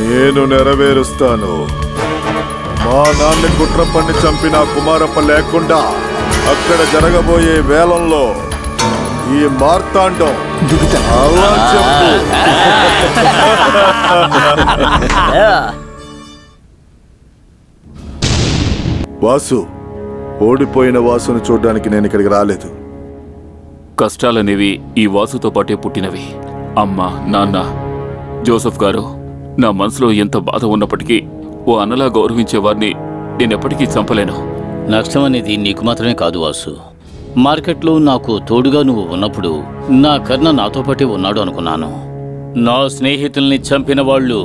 నేను నెరవేరుస్తాను. మా నాన్న కుట్ర పన్ని చంపిన కుమారప్ప లేకుండా అక్కడ జరగబోయే వేలంలో ఈ మార్తాండం అలా చెప్పు. వాసు, ఓడిపోయిన వాసును చూడడానికి నేను ఇక్కడికి రాలేదు. కష్టాలనేవి ఈ వాసుతో పాటే పుట్టినవి. అమ్మ, నాన్న, జోసెఫ్ గారు, నా మనసులో ఎంత బాధ ఉన్నప్పటికీ ఓ అన్నలా గౌరవించే వారిని నేనెప్పటికీ చంపలేను. నష్టం అనేది నీకు మాత్రమే కాదు వాసు. మార్కెట్లో నాకు తోడుగా నువ్వు ఉన్నప్పుడు నా కర్ణ నాతో పాటే ఉన్నాడు అనుకున్నాను. నా స్నేహితుల్ని చంపిన వాళ్ళు,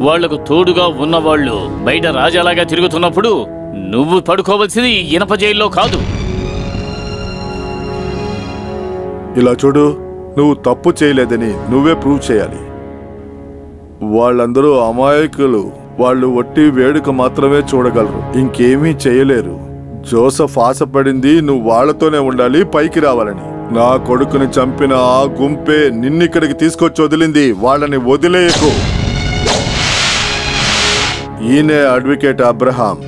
వాళ్లకు తోడుగా ఉన్నవాళ్ళు బయట రాజాలాగా తిరుగుతున్నప్పుడు నువ్వు పడుకోవలసింది ఇనప జైల్లో కాదు. ఇలా చూడు, నువ్వు తప్పు చేయలేదని నువ్వే ప్రూవ్ చేయాలి. వాళ్ళందరూ అమాయకులు. వాళ్ళు ఒట్టి వేడుక మాత్రమే చూడగలరు, ఇంకేమీ చేయలేరు. జోసెఫ్ ఆశపడింది నువ్వు వాళ్లతోనే ఉండాలి, పైకి రావాలని. నా కొడుకుని చంపిన ఆ గుంపే నిన్నిక్కడికి తీసుకొచ్చి వదిలింది. వాళ్ళని వదిలేయకు. ఈయనే అడ్వకేట్ అబ్రహాం.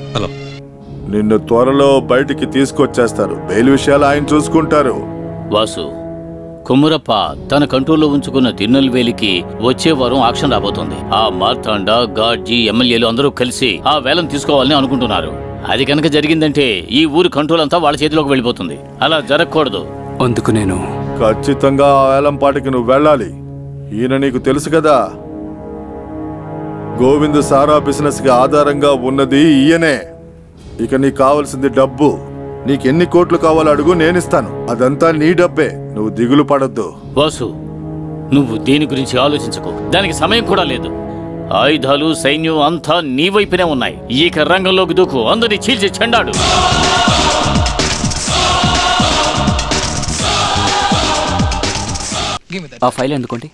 నిన్ను త్వరలో బయటికి తీసుకొచ్చేస్తారు. బెయిల్ విషయాలు ఆయన చూసుకుంటారు. వాసు, కుమ్మరప్ప తన కంట్రోల్లో ఉంచుకున్న తిరునెల్వేలికి వచ్చే వారం ఆక్షన్ రాబోతోంది. ఆ మార్తాండా, గాడ్జీ, ఎమ్మెల్యేలు అందరూ కలిసి ఆ వేలం తీసుకోవాలని అనుకుంటున్నారు. అది కనుక జరిగిందంటే ఈ ఊరు కంట్రోల్ అంతా వాళ్ళ చేతిలోకి వెళ్ళిపోతుంది. అలా జరగకూడదు. అందుకు నేను ఖచ్చితంగా ఆ వేలం పాటికి నువ్వు వెళ్ళాలి. ఈయన నీకు తెలుసు కదా, గోవింద్ సారా బిజినెస్ కి ఆధారంగా ఉన్నది ఈయనే. ఇక నీకు కావాల్సింది డబ్బు. నీకెన్ని కోట్లు కావాలో అడుగు, నేనిస్తాను. అదంతా నీ డబ్బే, నువ్వు దిగులు పడొద్దు. వాసు, నువ్వు దేని గురించి ఆలోచించకు. దానికి సమయం కూడా లేదు. ఆయుధాలు, సైన్యం అంతా నీ వైపునే ఉన్నాయి. ఇక రంగంలోకి దూకు, అందరినీ చీల్చి చెండాడు. ఆ ఫైల్ అందుకోండి.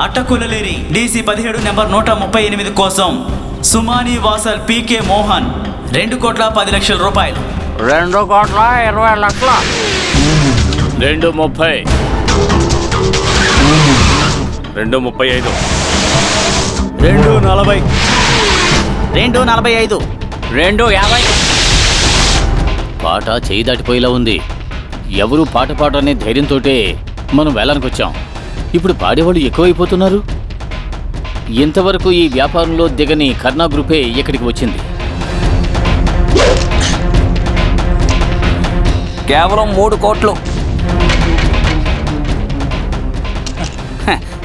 అట్టకులలేరి DC 17 నెంబర్ 138 కోసం సుమాని వాసల్ పీకే మోహన్ 2,10,00,000 రూపాయలు. 2,20,00,000. 2,30. 2,35. 2,40. 2,45. 2,50. పాట చేయి దాటిపోయేలా ఉంది. ఎవరు పాట పాడనే ధైర్యంతోటే మనం వేలానికి వచ్చాం. ఇప్పుడు పాడేవాళ్ళు ఎక్కువైపోతున్నారు. ఇంతవరకు ఈ వ్యాపారంలో దిగని కర్ణా గ్రూపే ఇక్కడికి వచ్చింది. కేవలం 3 కోట్లు.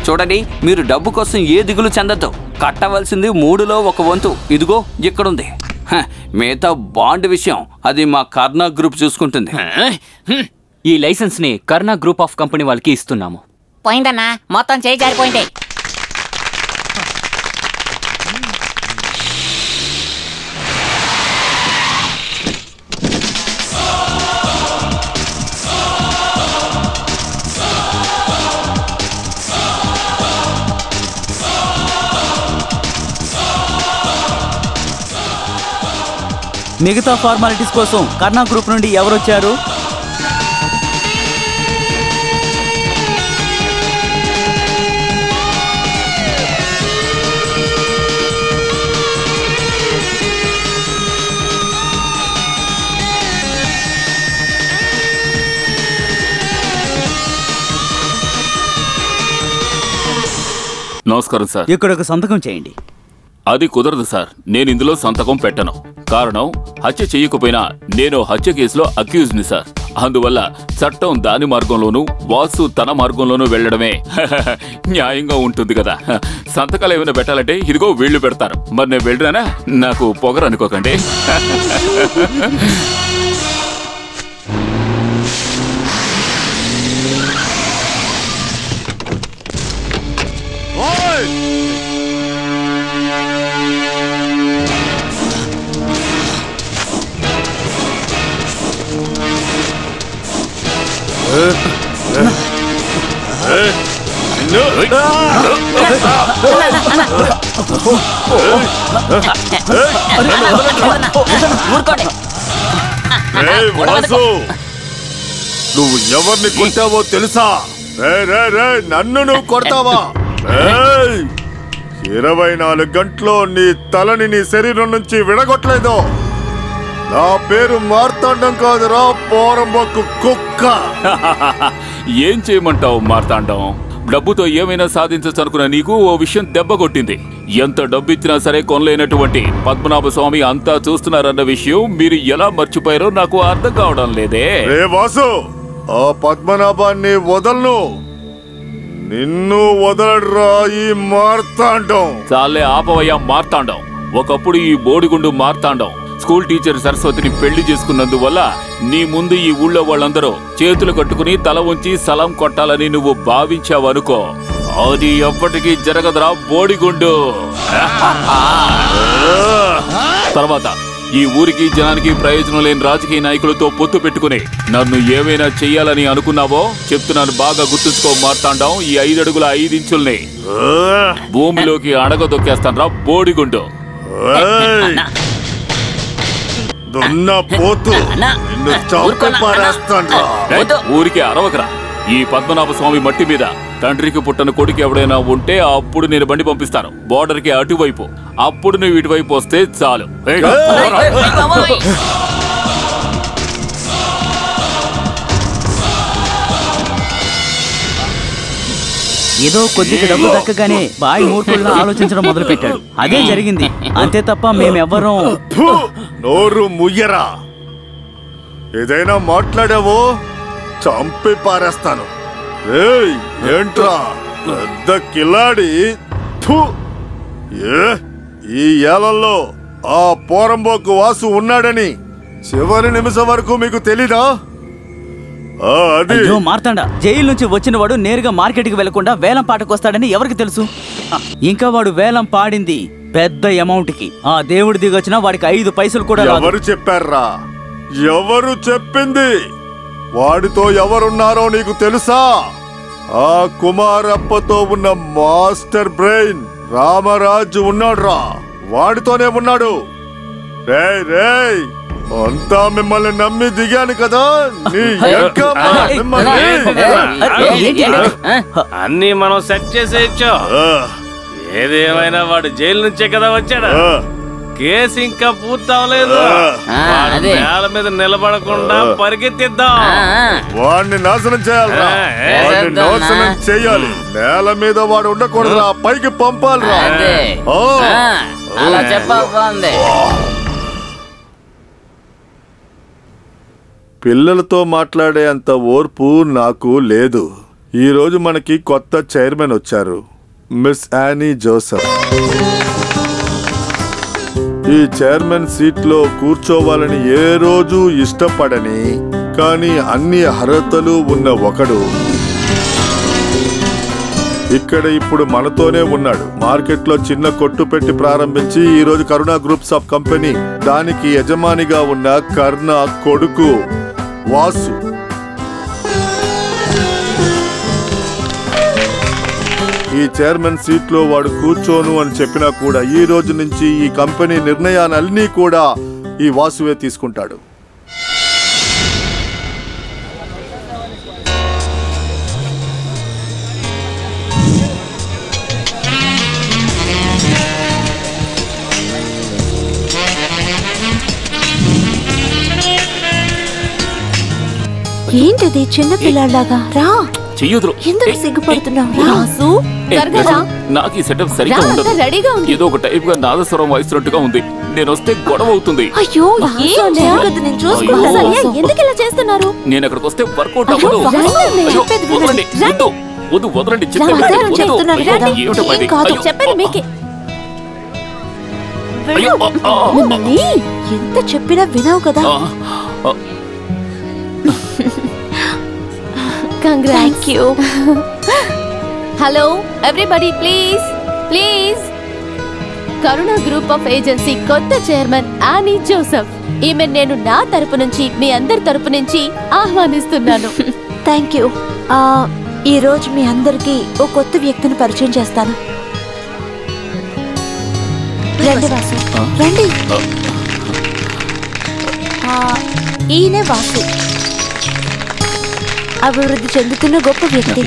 చూడండి, మీరు డబ్బు కోసం ఏ దిగులు చెందద్దు. కట్టవలసింది 3లో 1 వంతు ఇదిగో ఇక్కడుంది. మిగతా బాండ్ విషయం అది మా కర్ణా గ్రూప్ చూసుకుంటుంది. ఈ లైసెన్స్ ని కర్ణా గ్రూప్ ఆఫ్ కంపెనీ వాళ్ళకి ఇస్తున్నాము. పోయిందన్నా, మొత్తం చేయి జారిపోయింది. మిగతా ఫార్మాలిటీస్ కోసం కర్ణా గ్రూప్ నుండి ఎవరొచ్చారు? నమస్కారం సార్. ఇక్కడ ఒక సంతకం చేయండి. అది కుదరదు సార్. నేను ఇందులో సంతకం పెట్టను. కారణం, హత్య చేయకపోయినా నేను హత్య కేసులో అక్యూజ్ని సార్. అందువల్ల చట్టం దాని మార్గంలోనూ వాసు తన మార్గంలోనూ వెళ్ళడమే న్యాయంగా ఉంటుంది కదా. సంతకాలు ఏమైనా పెట్టాలంటే ఇదిగో వీళ్ళు పెడతారు. మరి నేను వెళ్ళిరానా? నాకు పొగరు అనుకోకండి. నువ్వు ఎవరిని కొట్టావో తెలుసా? నన్ను నువ్వు కొడతావా? 24 గంటలో నీ తలని నీ శరీరం నుంచి విడగొట్టలేదు. నా పేరు మార్తాండం కాదురా, పోరంబొక్కు కుక్క. ఏం చేయమంటావు మార్తాండం? డబ్బుతో ఏమైనా సాధించచ్చు అనుకున్న నీకు ఓ విషయం దెబ్బ కొట్టింది. ఎంత డబ్బు ఇచ్చినా సరే కొనలేనటువంటి పద్మనాభ స్వామి అంతా చూస్తున్నారన్న విషయం మీరు ఎలా మర్చిపోయారో నాకు అర్థం కావడం లేదే. వాసు, ఆ పద్మనాభాన్ని వదలను. నిన్ను వదలడ్రా ఈ మార్తాండం. చాలే ఆపవయ్యా మార్తాండం. ఒకప్పుడు ఈ బోడిగుండు మార్తాండం స్కూల్ టీచర్ సరస్వతిని పెళ్లి చేసుకున్నందువల్ల నీ ముందు ఈ ఊళ్ళో వాళ్ళందరూ చేతులు కట్టుకుని తల ఉంచి సలాం కొట్టాలని నువ్వు భావించావనుకో, అది ఎప్పటికీ జరగదురా బోడిగుండు. తర్వాత ఈ ఊరికి జనానికి ప్రయోజనం లేని రాజకీయ నాయకులతో పొత్తు పెట్టుకుని నన్ను ఏమైనా చెయ్యాలని అనుకున్నావో చెప్తున్నాను, బాగా గుర్తుంచుకో మార్తాండం. ఈ 5 అడుగుల 5 ఇంచుల్ని భూమిలోకి అడగదొక్కేస్తాను రా బోడిగుండు. ఊరికే అరవకరా. ఈ పద్మనాభ స్వామి మట్టి మీద తండ్రికి పుట్టని కొడుకు ఎవడైనా ఉంటే అప్పుడు నేను బండి పంపిస్తాను బోర్డర్ కి అటువైపు. అప్పుడు నువ్వు ఇటువైపు వస్తే చాలు. ఏదో కొద్దిగా డబ్బు దక్కగానే బాయ్ మూర్ఖుల్లో ఆలోచించడం మొదలు పెట్టాడు. అదే జరిగింది, అంతే తప్ప మేమెవ్వరం. నోరు ముయ్యరా. ఏదైనా మాట్లాడావో చంపి పారేస్తాను. ఏంట్రా పెద్ద కిలాడి. ఈ ఏళ్లలో ఆ పోరంబోకు వాసు ఉన్నాడని చివరి నిమిషం వరకు మీకు తెలీదా? అయ్యో మార్తాండ, జైలు నుంచి వచ్చిన వాడు నేరుగా మార్కెట్ కి వెళ్లకుండా వేలం పాటకు వస్తాడని ఎవరికి తెలుసు? ఇంకా వాడు వేలం పాడింది పెద్ద అమౌంట్ కి. ఆ దేవుడి దిగొచ్చినా వాడికి 5 పైసలు కూడా. ఎవరు చెప్పారా? ఎవరు చెప్పింది? వాడితో ఎవరున్నారో నీకు తెలుసా? ఆ కుమారప్పతో ఉన్న మాస్టర్ బ్రెయిన్ రామరాజు ఉన్నాడురా, వాడితోనే ఉన్నాడు. రేయ్ అంతా మిమ్మల్ని నమ్మి దిగాను కదా. అన్ని మనం సెట్ చేసేయచ్చు. ఏదేమైనా వాడు జైలు నుంచే కదా వచ్చాడు. కేసు ఇంకా పూర్తవలేదు. నేల మీద నిలబడకుండా పరిగెత్తిద్దాం. వాడిని నాశనం చేయాలరా. వాడిని నాశనం చేయాలి. నేల మీద వాడు ఉండకూడదురా, పైకి పంపాలిరా. పిల్లలతో మాట్లాడే అంత ఓర్పు నాకు లేదు. ఈరోజు మనకి కొత్త చైర్మన్ వచ్చారు, మిస్ యానీ జోసెఫ్. ఈ చైర్మన్ సీట్లో కూర్చోవాలని ఏ రోజు ఇష్టపడని కానీ అన్ని అర్హతలు ఉన్న ఒకడు ఇక్కడ ఇప్పుడు మనతోనే ఉన్నాడు. మార్కెట్లో చిన్న కొట్టు పెట్టి ప్రారంభించి ఈ రోజు కరుణ గ్రూప్స్ ఆఫ్ కంపెనీ దానికి యజమానిగా ఉన్న కర్ణ కొడుకు వాసు. ఈ చైర్మన్ సీట్లో వాడు కూర్చోను అని చెప్పినా కూడా ఈ రోజు నుంచి ఈ కంపెనీ నిర్ణయాలన్నీ కూడా ఈ వాసువే తీసుకుంటాడు. ఏంటది చిన్న పిల్లలాగా? రా చెయ్యొద్దు. ఎందుకు సిగ్గుపడుతున్నావు రాసు? నాకు ఈ సెటప్ సరిగ్గా ఉండదు. రెడీగా ఉంది. ఏదో ఒక టైప్ గా నాదస్వరం వాయిస్తున్నట్టుగా ఉంది. నేను వస్తే గొడవ అవుతుంది. అయ్యో నేను చూసుకుంటాను. ఎందుకు ఇలా చేస్తున్నారు? నేను అక్కడికి వస్తే వర్కౌట్ అవ్వదు. వదలండి. వదలండి. చెప్పండి మీకే. మిమ్మల్ని ఎంత చెప్పినా వినావు కదా. Thank you. Hello, everybody, please. Karuna group of agency కొత్త చైర్మన్ ఆనీ జోసెఫ్. ఈమె నేను నా తరపు నుంచి మీ అందరి తరపు నుంచి ఆహ్వానిస్తున్నాను. Thank you. ఈ రోజు మీ అందరికి ఓ కొత్త వ్యక్తిని పరిచయం చేస్తాను. రండి వాసు, రండి. ఈయనే వాసు, అభివృద్ధి చెందుతున్న గొప్ప వ్యక్తి.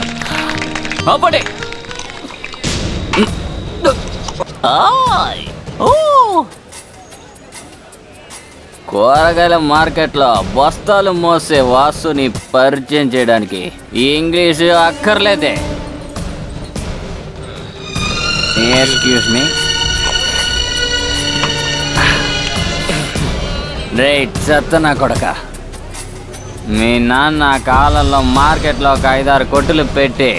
కూరగాయల మార్కెట్లో బస్తాలు మోసే వాసుని పరిచయం చేయడానికి ఇంగ్లీషు అక్కర్లేదే. Excuse me. రైట్ చెత్తనా కొడక, మీ నాన్న కాలంలో మార్కెట్లో ఒక 5-6 కొట్టులు పెట్టి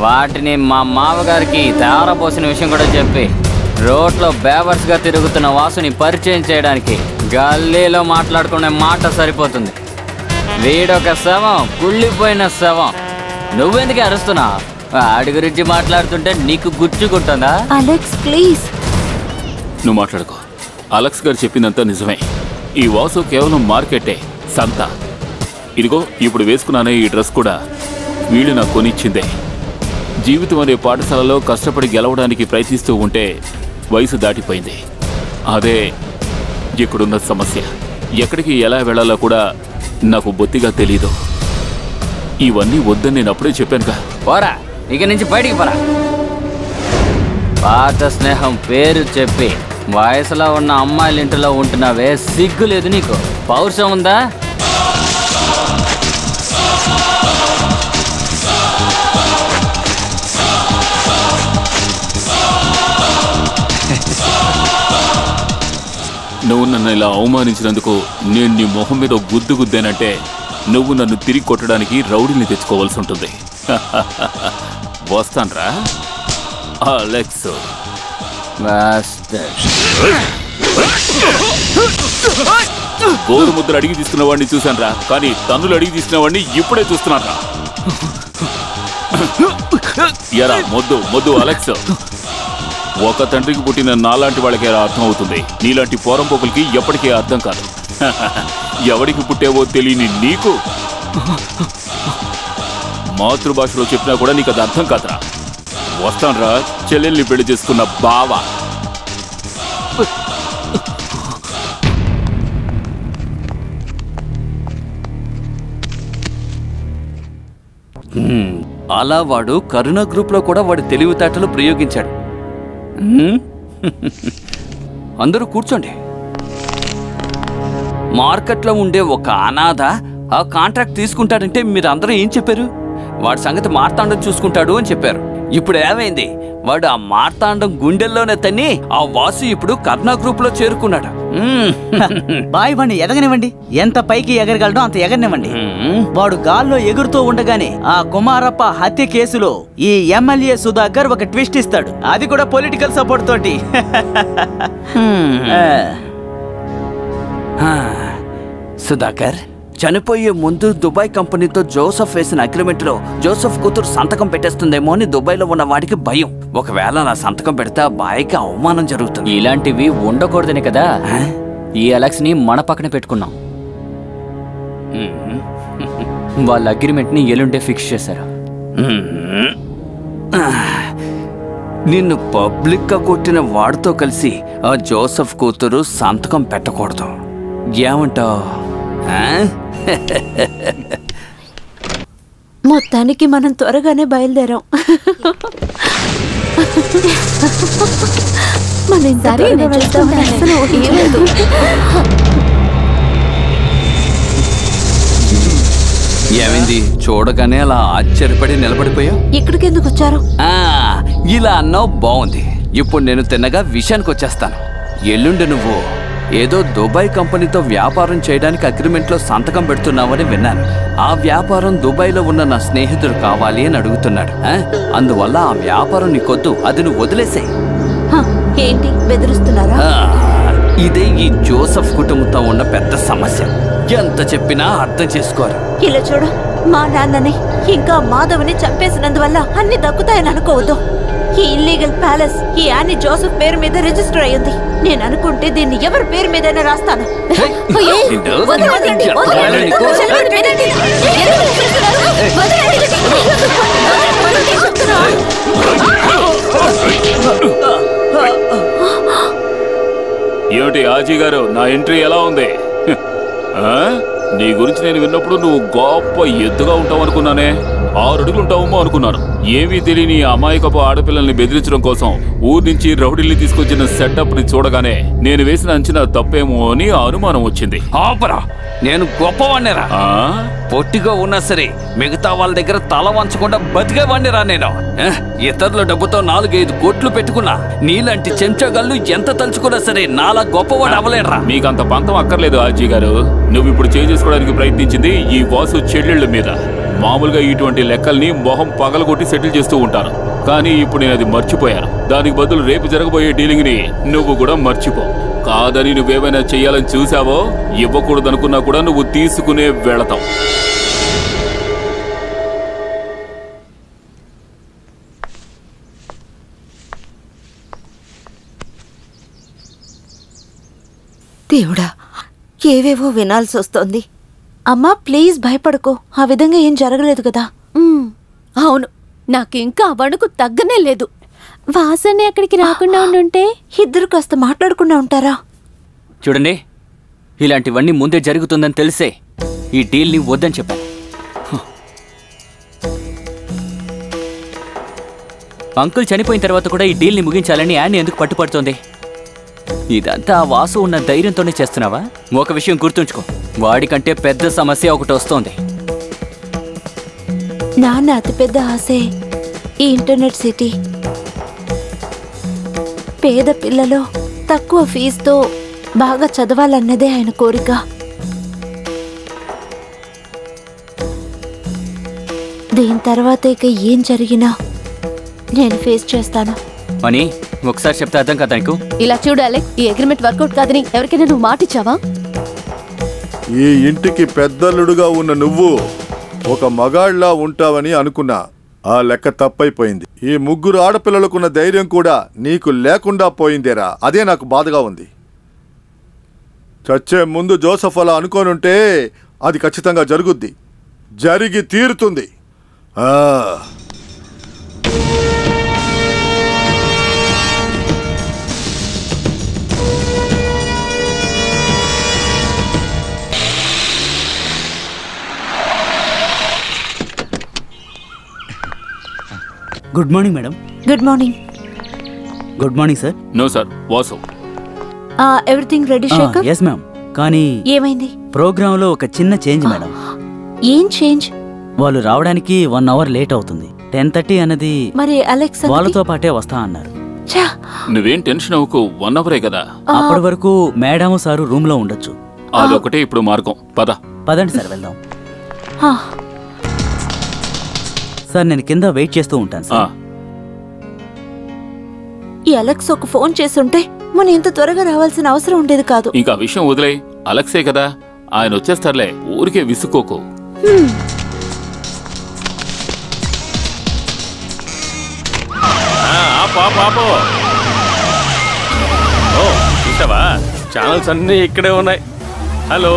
వాటిని మా మామగారికి తేరపోసిన విషయం కూడా చెప్పి రోడ్లో బేవర్స్గా తిరుగుతున్న వాసుని పరిచయం చేయడానికి గల్లీలో మాట్లాడుకునే మాట సరిపోతుంది. వీడొక శవం, కుళ్ళిపోయిన శవం. నువ్వెందుకు అరుస్తున్నావు? వాడి గురించి మాట్లాడుతుంటే నీకు గుచ్చుకుంటుందా? Alex please. నువ్వు మాట్లాడుకో. అలెక్స్ గారు చెప్పిందంతా నిజమే. ఈ వాసు కేవలం మార్కెటే, సంత. ఇదిగో ఇప్పుడు వేసుకున్నానే ఈ డ్రెస్ కూడా వీళ్ళు నాకు కొనిచ్చిందే. జీవితం అనే పాఠశాలలో కష్టపడి గెలవడానికి ప్రయత్నిస్తూ ఉంటే వయసు దాటిపోయింది. అదే ఇక్కడున్న సమస్య. ఎక్కడికి ఎలా వెళ్ళాలో కూడా నాకు బొత్తిగా తెలీదు. ఇవన్నీ వద్దని నేను అప్పుడే చెప్పానుగా. పోరా, ఇక నుంచి బయటికి పోరా. పాత స్నేహం పేరు చెప్పి వయసులో ఉన్న అమ్మాయిల ఇంటిలో ఉంటున్నావే, సిగ్గు లేదు నీకు? పౌరుషం ఉందా? నువ్వు నన్ను ఇలా అవమానించినందుకు నేను నీ మొహం మీద గుద్దేనంటే నువ్వు నన్ను తిరిగి కొట్టడానికి రౌడీని తెచ్చుకోవాల్సి ఉంటుంది. వస్తాన్రా అలెక్స్. గోరు ముద్దలు అడిగి తీసుకున్న వాడిని చూశాను రా, కానీ తన్నులు అడిగి తీసుకున్న వాడిని ఇప్పుడే చూస్తున్నాను రా. ఎరా మొద్దు అలెక్స్. ఒక తండ్రికి పుట్టిన నాలాంటి వాళ్ళకి అర్థం అవుతుంది. నీలాంటి పోరంపోకులకి ఎప్పటికీ అర్థం కాదు. ఎవడికి పుట్టేవో తెలియని నీకు మాతృభాషలో చెప్పినా కూడా నీకు అది అర్థం కాదురా. వస్తాన్రా, చెల్లెల్ని పెళ్లి చేసుకున్న బావా. అలా వాడు కరుణ గ్రూప్ లో కూడా వాడి తెలివితేటలు ప్రయోగించాడు. అందరూ కూర్చోండి. మార్కెట్లో ఉండే ఒక అనాథ ఆ కాంట్రాక్ట్ తీసుకుంటాడంటే మీరు అందరూ ఏం చెప్పారు? వాడి సంగతి మార్తాండం చూసుకుంటాడు అని చెప్పారు. ఇప్పుడు ఏమైంది? వాడు ఆ మార్తాండం గుండెల్లోనే తన్ని ఆ వాసు ఇప్పుడు కర్ణా గ్రూప్ లో చేరుకున్నాడు. బాయ్ బండి ఎదగనివ్వండి. ఎంత పైకి ఎగరగలడో అంత ఎగరనివ్వండి. వాడు గాల్లో ఎగురుతూ ఉండగానే ఆ కుమారప్ప హత్య కేసులో ఈ ఎమ్మెల్యే సుధాకర్ ఒక ట్విస్ట్ ఇస్తాడు. అది కూడా పొలిటికల్ సపోర్ట్ తోటి. సుధాకర్ చనిపోయే ముందు దుబాయ్ కంపెనీతో జోసెఫ్ వేసిన అగ్రిమెంట్ లో జోసెఫ్ కూతురు సంతకం పెట్టేస్తుందేమో అని దుబాయ్లో ఉన్న వాడికి భయం. ఒకవేళ నా సంతకం పెడితే ఆ బాయ్కి అవమానం జరుగుతుంది. ఇలాంటివి ఉండకూడదని కదా ఈ అలెక్స్ ని మన పక్కన పెట్టుకున్నాం. వాళ్ళ అగ్రిమెంట్ ని ఎల్లుండే ఫిక్స్ చేశారు. నిన్ను పబ్లిక్ గా కొట్టిన వాడితో కలిసి ఆ జోసెఫ్ కూతురు సంతకం పెట్టకూడదు. ఏమంటావు? మొత్తానికి మనం త్వరగానే బయలుదేరాం. మనం సరే ఏమైంది? చూడగానే అలా ఆశ్చర్యపడి నిలబడిపోయావు. ఇక్కడికి ఎందుకు వచ్చారు? ఇలా అన్నావు, బాగుంది. ఇప్పుడు నేను తిన్నగా విషయానికి వచ్చేస్తాను. ఎల్లుండి నువ్వు ఏదో దుబాయ్ కంపెనీతో వ్యాపారం చేయడానికి అగ్రిమెంట్లో సంతకం పెడుతున్నావని విన్నాను. ఆ వ్యాపారం దుబాయ్లో ఉన్న నా స్నేహితుడు కావాలి అని అడుగుతున్నాడు. అందువల్ల ఆ వ్యాపారం నీకొద్దు, అది నువ్వు వదిలేసాయి. ఏంటి బెదిరిస్తున్నారా? ఇదే ఈ జోసఫ్ కుటుంబంతో ఉన్న పెద్ద సమస్య. ఎంత చెప్పినా అర్థం చేసుకోరు. ఇలా చూడు, మా నాన్నని ఇంకా మాధవ్ని చంపేసినందువల్ల అన్ని దక్కుతాయని అనుకోవద్దు. ఈ ఇల్లీగల్ ప్యాలెస్ ఈ యానీ జోసెఫ్ పేరు మీద రిజిస్టర్ అయ్యింది. నేను అనుకుంటే దీన్ని ఎవరి పేరు మీదైనా రాస్తాను. ఏమిటి ఆజీ గారు, నా ఎంట్రీ ఎలా ఉంది? నీ గురించి నేను విన్నప్పుడు నువ్వు గొప్ప ఎత్తుగా ఉంటావు అనుకున్నానే. 6 అడుగులు ఉంటావేమో అనుకున్నాను. ఏమీ తెలియని అమాయకపు ఆడపిల్లల్ని బెదిరించడం కోసం ఊరి నుంచి రౌడీల్ని తీసుకొచ్చిన సెటప్ ని చూడగానే నేను వేసిన అంచనా తప్పేమో అని అనుమానం వచ్చింది. ఆపరా, నేను గొప్పవాణ్ణిరా. పొట్టిగా ఉన్నా సరే మిగతా వాళ్ళ దగ్గర తల వంచకుండా బతికేవాణ్ణిరా నేను. ఇతరుల డబ్బుతో 4-5 కోట్లు పెట్టుకున్నా. నీలాంటి చెంచగాళ్ళు ఎంత తలుచుకున్నా సరే నాలా గొప్పవాడు అవ్వలేరా. మీకంత పంతం అక్కర్లేదు ఆజీ గారు. నువ్వు ఇప్పుడు చేసుకోవడానికి ప్రయత్నించింది ఈ వాసు చెల్లెళ్ళ మీద. మామూలుగా ఇటువంటి లెక్కల్ని మొహం పగలగొట్టి సెటిల్ చేస్తూ ఉంటాను. కానీ ఇప్పుడు నేను అది మర్చిపోయాను. దానికి బదులు రేపు జరగబోయే డీలింగ్ ని నువ్వు కూడా మర్చిపో. కాదని నువ్వేమైనా చెయ్యాలని చూసావో, ఇవ్వకూడదనుకున్నా కూడా నువ్వు తీసుకునే వెళతావు. దేవుడా, ఏవేవో వినాల్సి వస్తోంది. అమ్మా ప్లీజ్ భయపడకో, ఆ విధంగా ఏం జరగలేదు కదా. అవును, నాకు ఇంకా వణుకు తగ్గనే లేదు. వాసనే అక్కడికి రాకుండా ఉండుంటే ఇద్దరు కాస్త మాట్లాడకుండా ఉంటారా? చూడండి, ఇలాంటివన్నీ ముందే జరుగుతుందని తెలిసే ఈ డీల్ని వద్దని చెప్పాను. అంకుల్ చనిపోయిన తర్వాత కూడా ఈ డీల్ని ముగించాలని యానీ ఎందుకు పట్టుపడుతోంది? ఇదంతా ఆ వాసు ఉన్న ధైర్యంతోనే చేస్తున్నావా? ఒక విషయం గుర్తుంచుకో, వాడికంటే పెద్ద సమస్య ఒకటి వస్తోంది. నాన్న అతిపెద్ద ఆశే ఈ ఇంటర్నెట్ సిటీ. పేద పిల్లలు తక్కువ ఫీజుతో బాగా చదవాలన్నదే ఆయన కోరిక. దీని తర్వాత ఇక ఏం జరిగినా నేను ఫేస్ చేస్తాను అని ఒకసారి చెప్తే అర్థం కదా నీకు? ఇలా చూడు అలెక్స్, ఈ అగ్రిమెంట్ వర్కౌట్ కాదని ఎవరికైనా నువ్వు మాటిచ్చావా? ఈ ఇంటికి పెద్దలుడుగా ఉన్న నువ్వు ఒక మగాళ్ళలా ఉంటావని అనుకున్నా. ఆ లెక్క తప్పైపోయింది. ఈ 3 ఆడపిల్లలకున్న ధైర్యం కూడా నీకు లేకుండా పోయిందేరా. అదే నాకు బాధగా ఉంది. చచ్చే ముందు జోసెఫ్ అలా అనుకోనుంటే అది ఖచ్చితంగా జరుగుద్ది, జరిగి తీరుతుంది. Good morning madam. Good morning. Good morning sir. No sir, Vasu. Everything ready Shekhar? Yes ma'am. కానీ ఏమైంది? ప్రోగ్రామ్ లో ఒక చిన్న చేంజ్ మేడం. ఏం చేంజ్? వాళ్ళు రావడానికి 1 అవర్ లేట్ అవుతుంది. 10:30 అన్నది మరి అలెక్స్ వాళ్ళతో పాటే వస్తా అన్నారు. నువ్వేం టెన్షన్ అవ్వకు, 1 అవరే కదా. అప్పటి వరకు మేడం సారు రూమ్ లో ఉండొచ్చు. అదొకటే ఇప్పుడు మార్గం. పదండి సార్, వెళ్దాం. సార్ నేను కింద వెయిట్ చేస్తూ ఉంటాను సార్. ఈ అలెక్స్ ఒక ఫోన్ చేస్తుంటే మనం ఇంత త్వరగా రావాల్సిన అవసరం ఉండేది కాదు. ఇంకా విషయం వదిలే, అలెక్సే కదా, ఆయన వచ్చేస్తారులే, ఊరికే విసుక్కోకు. చూసావా, ఛానల్స్ అన్నీ ఇక్కడే ఉన్నాయి. హలో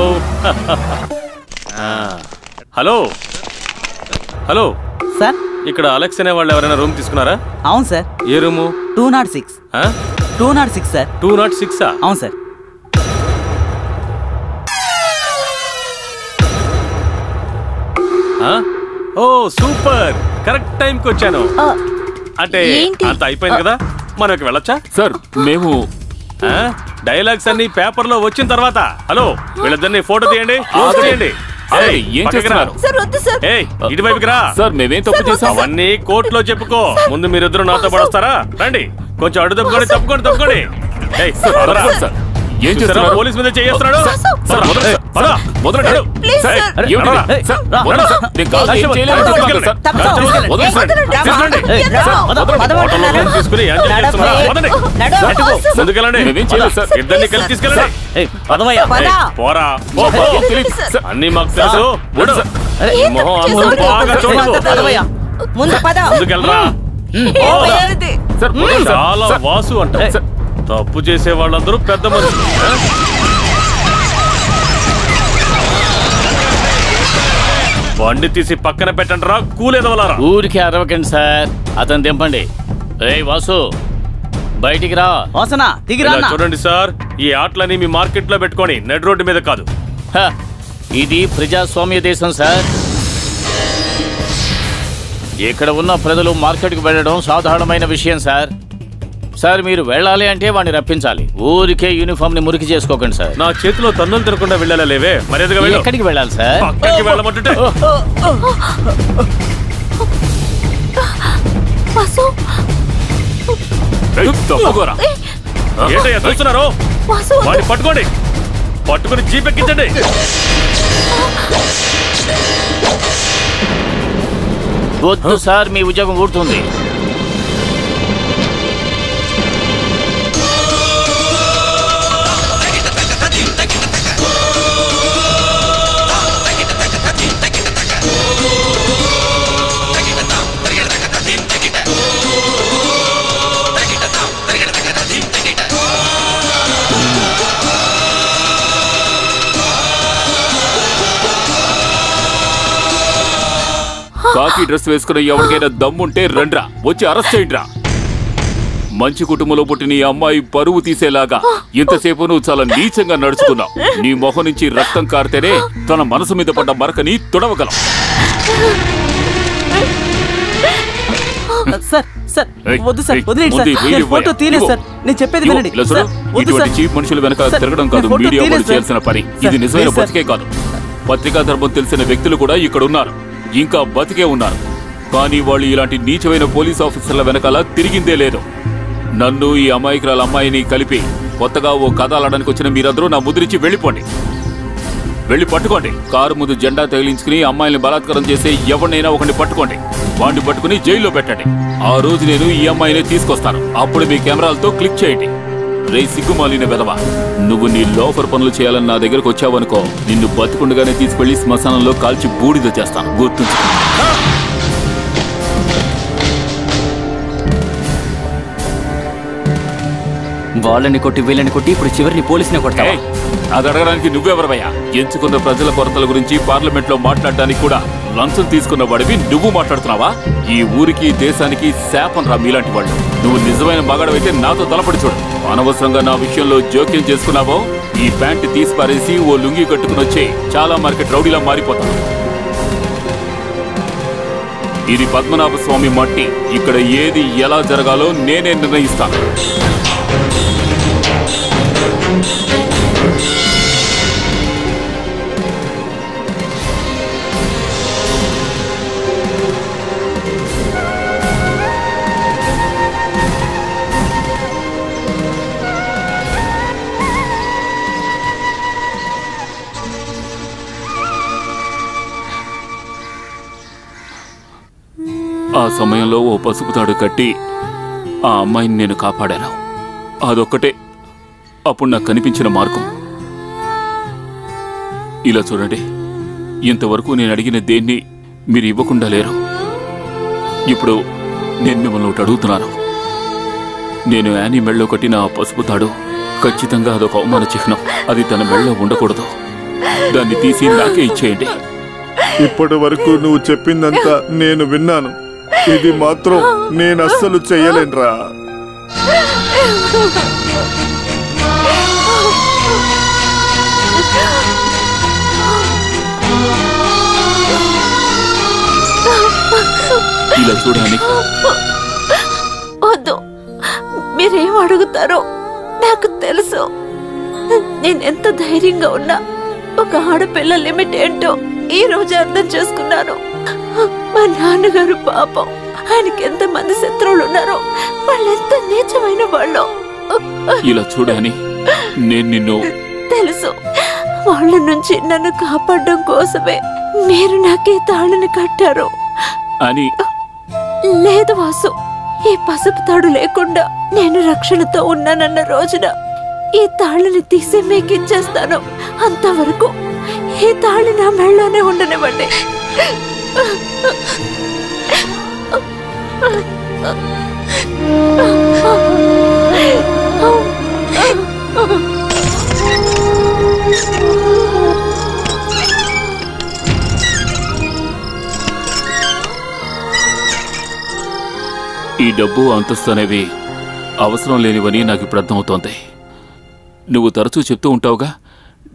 హలో హలో సార్, ఇక్కడ అలెక్స్ అనే వాళ్ళు ఎవరైనా రూమ్ తీసుకున్నారా? అవును సార్. ఏ రూము? 206. 206 సార్. 206? అవును సార్. ఓ సూపర్, కరెక్ట్ టైంకి వచ్చాను. అంటే అంత అయిపోయింది కదా, మనకి వెళ్ళొచ్చా? సార్ మేము డైలాగ్స్ అన్ని పేపర్ లో వచ్చిన తర్వాత. హలో, వీళ్ళిద్దరిని ఫోటో తీయండి. ఏం చేస్తున్నారు? ఇటువైపుకి రా. సార్ మేమేం తప్పు చేసాం? అవన్నీ కోర్టులో చెప్పుకో. ముందు మీరిద్దరు నాతో పడొస్తారా? రండి, కొంచెం అడ్డు తప్పుకోండి. తప్పుకోండి. ఏం చేస్తున్నారు? పోలీస్ మీద చేస్తున్నాడు. ఇద్దరిని కలిసి తీసుకెళ్ళండి. పోరా. అన్ని మాకు తెలుసు. బాగా చూడదు. ముందుకెళ్ళరా. చాలా వాసు అంట. తప్పు చేసే వాళ్ళందరూ పెద్ద మనుషులు. బండి తీసి పక్కన పెట్టండి రా. కూలేదవలారా. ఊరికి అరవకండి సార్, అతను దింపండి. వాసు బయటికి రా. వాసనా దిగిరా. చూడండి సార్, ఈ ఆటలని మీ మార్కెట్ లో పెట్టుకొని నెడ్ రోడ్డు మీద కాదు. ఇది ప్రజాస్వామ్య దేశం సార్. ఇక్కడ ఉన్న ప్రజలు మార్కెట్కి వెళ్ళడం సాధారణమైన విషయం సార్. సార్ మీరు వెళ్ళాలి అంటే వాడిని రప్పించాలి. ఊరికే యూనిఫామ్ ని మురికి చేసుకోకండి సార్. నా చేతిలో తన్నులు తినకుండా వెళ్ళాలా? లేవే, మర్యాదగా వెళ్ళు. ఎక్కడికి వెళ్ళాలి సార్? పక్కకి వెళ్ళమంటుంటే. ఏంటయ్యా చూస్తున్నారు? వాడిని పట్టుకోండి. పట్టుకుని జీప్ ఎక్కించండి. వద్దు సార్, మీ ఉద్యోగం ఊడుతుంది. కాకి డ్రెస్ వేసుకున్న ఎవరికైనా దమ్ముంటే రండ్రా, వచ్చి అరెస్ట్ చేయండిరా. మంచి కుటుంబంలో పుట్టిన నీ అమ్మాయి పరువు తీసేలాగా ఇంతసేపు నువ్వు చాలా నీచంగా నడుచుకున్నావు. నీ మొహం నుంచి రక్తం కారితేనే తన మనసు మీద పడ్డ మరకని తుడవగలం. ఇటువంటి చీప్ మనుషుల వెనక తిరగడం కాదు మీడియా వాళ్ళు చేయాల్సిన పని. ఇది నిజమైన బతికే కాదు. పత్రికా ధర్మం తెలిసిన వ్యక్తులు కూడా ఇక్కడ ఉన్నారు, ఇంకా బతికే ఉన్నారు. కానీ వాళ్ళు ఇలాంటి నీచమైన పోలీస్ ఆఫీసర్ల వెనకాల తిరిగిందే లేదు. నన్ను ఈ అమాయకురాల అమ్మాయిని కలిపి కొత్తగా ఓ కథ ఆడడానికి వచ్చిన మీరందరూ నా ముద్రించి వెళ్ళిపోండి. వెళ్ళి పట్టుకోండి. కారు ముందు జెండా తగిలించుకుని అమ్మాయిని బలాత్కారం చేసే ఎవరినైనా ఒకరిని పట్టుకోండి. వాడిని పట్టుకుని జైల్లో పెట్టండి. ఆ రోజు నేను ఈ అమ్మాయిని తీసుకొస్తాను. అప్పుడు మీ కెమెరాలతో క్లిక్ చేయండి. రే సిగ్గుమాలిన వెధవా, నువ్వు నీ లోఫర్ పనులు చేయాలని నా దగ్గరకు వచ్చావనుకో, నిన్ను బతికుండగానే తీసుకెళ్లి శ్మశానంలో కాల్చి బూడిద చేస్తాను, గుర్తుంచు. వాళ్ళని కొట్టి వీళ్ళని కొట్టి ఇప్పుడు చివరిని పోలీసుని కొడతావా? అది అడగడానికి నువ్వెవరవయ్యా? ఎంచుకున్న ప్రజల కొరతల గురించి పార్లమెంట్ లో మాట్లాడడానికి కూడా లంచం తీసుకున్న వాడివి నువ్వు మాట్లాడుతున్నావా? ఈ ఊరికి దేశానికి శాపం రా మీలాంటి వాళ్ళు. నువ్వు నిజమైన మగాడవైతే నాతో తలపడి చూడు. అనవసరంగా నా విషయంలో జోక్యం చేసుకున్నావో ఈ ప్యాంట్ తీసి పారేసి ఓ లుంగి కట్టుకుని వచ్చి చాలా మార్కెట్ రౌడీలా మారిపోతాను. ఇది పద్మనాభ స్వామి మట్టి. ఇక్కడ ఏది ఎలా జరగాలో నేనే నిర్ణయిస్తాను. ఆ సమయంలో ఓ పసుపు తాడు కట్టి ఆ అమ్మాయిని నేను కాపాడాను. అదొక్కటే అప్పుడు నాకు కనిపించిన మార్గం. ఇలా చూడండి, ఇంతవరకు నేను అడిగిన దేన్ని మీరు ఇవ్వకుండా లేరు. ఇప్పుడు నేను మిమ్మల్ని ఒకటి అడుగుతున్నాను. నేను యానీ మెళ్ళో కట్టిన ఆ పసుపు తాడు ఖచ్చితంగా అదొక అవమాన చిహ్నం. అది తన మెళ్ళో ఉండకూడదు. దాన్ని తీసి నాకే ఇచ్చేయండి. ఇప్పటి వరకు నువ్వు చెప్పిందంతా నేను విన్నాను. ఇది మాత్రం నేను అస్సలు చెయ్యలేనురా. ఇలా చూడాలి. వద్దు, మీరేం అడుగుతారో నాకు తెలుసు. నేనెంత ధైర్యంగా ఉన్నా ఒక ఆడపిల్ల లిమిట్ ఏంటో ఈ రోజు అర్థం చేసుకున్నాను. మా నాన్నగారు పాపం, ఆయనకి ఎంతమంది శత్రువులు ఉన్నారో, వాళ్ళెంత నీచమైన వాళ్ళు. ఇలా చూడని నేను నిన్ను తెలుసు. వాళ్ళ నుంచి నన్ను కాపాడడం కోసమే మీరు నాకు ఈ తాళిని కట్టారు అని. లేదు వాసు, ఈ పసుపు తాడు లేకుండా నేను రక్షణతో ఉన్నానన్న రోజున ఈ తాళ్ళని తీసి మీకు ఇచ్చేస్తాను. అంతవరకు ఈ తాళి నా మెళ్ళలోనే ఉండనివ్వండి. ఈ డబ్బు అంతస్తు అనేవి అవసరం లేనివని నాకు ఇప్పుడు అర్థమవుతోంది. నువ్వు తరచూ చెప్తూ ఉంటావుగా,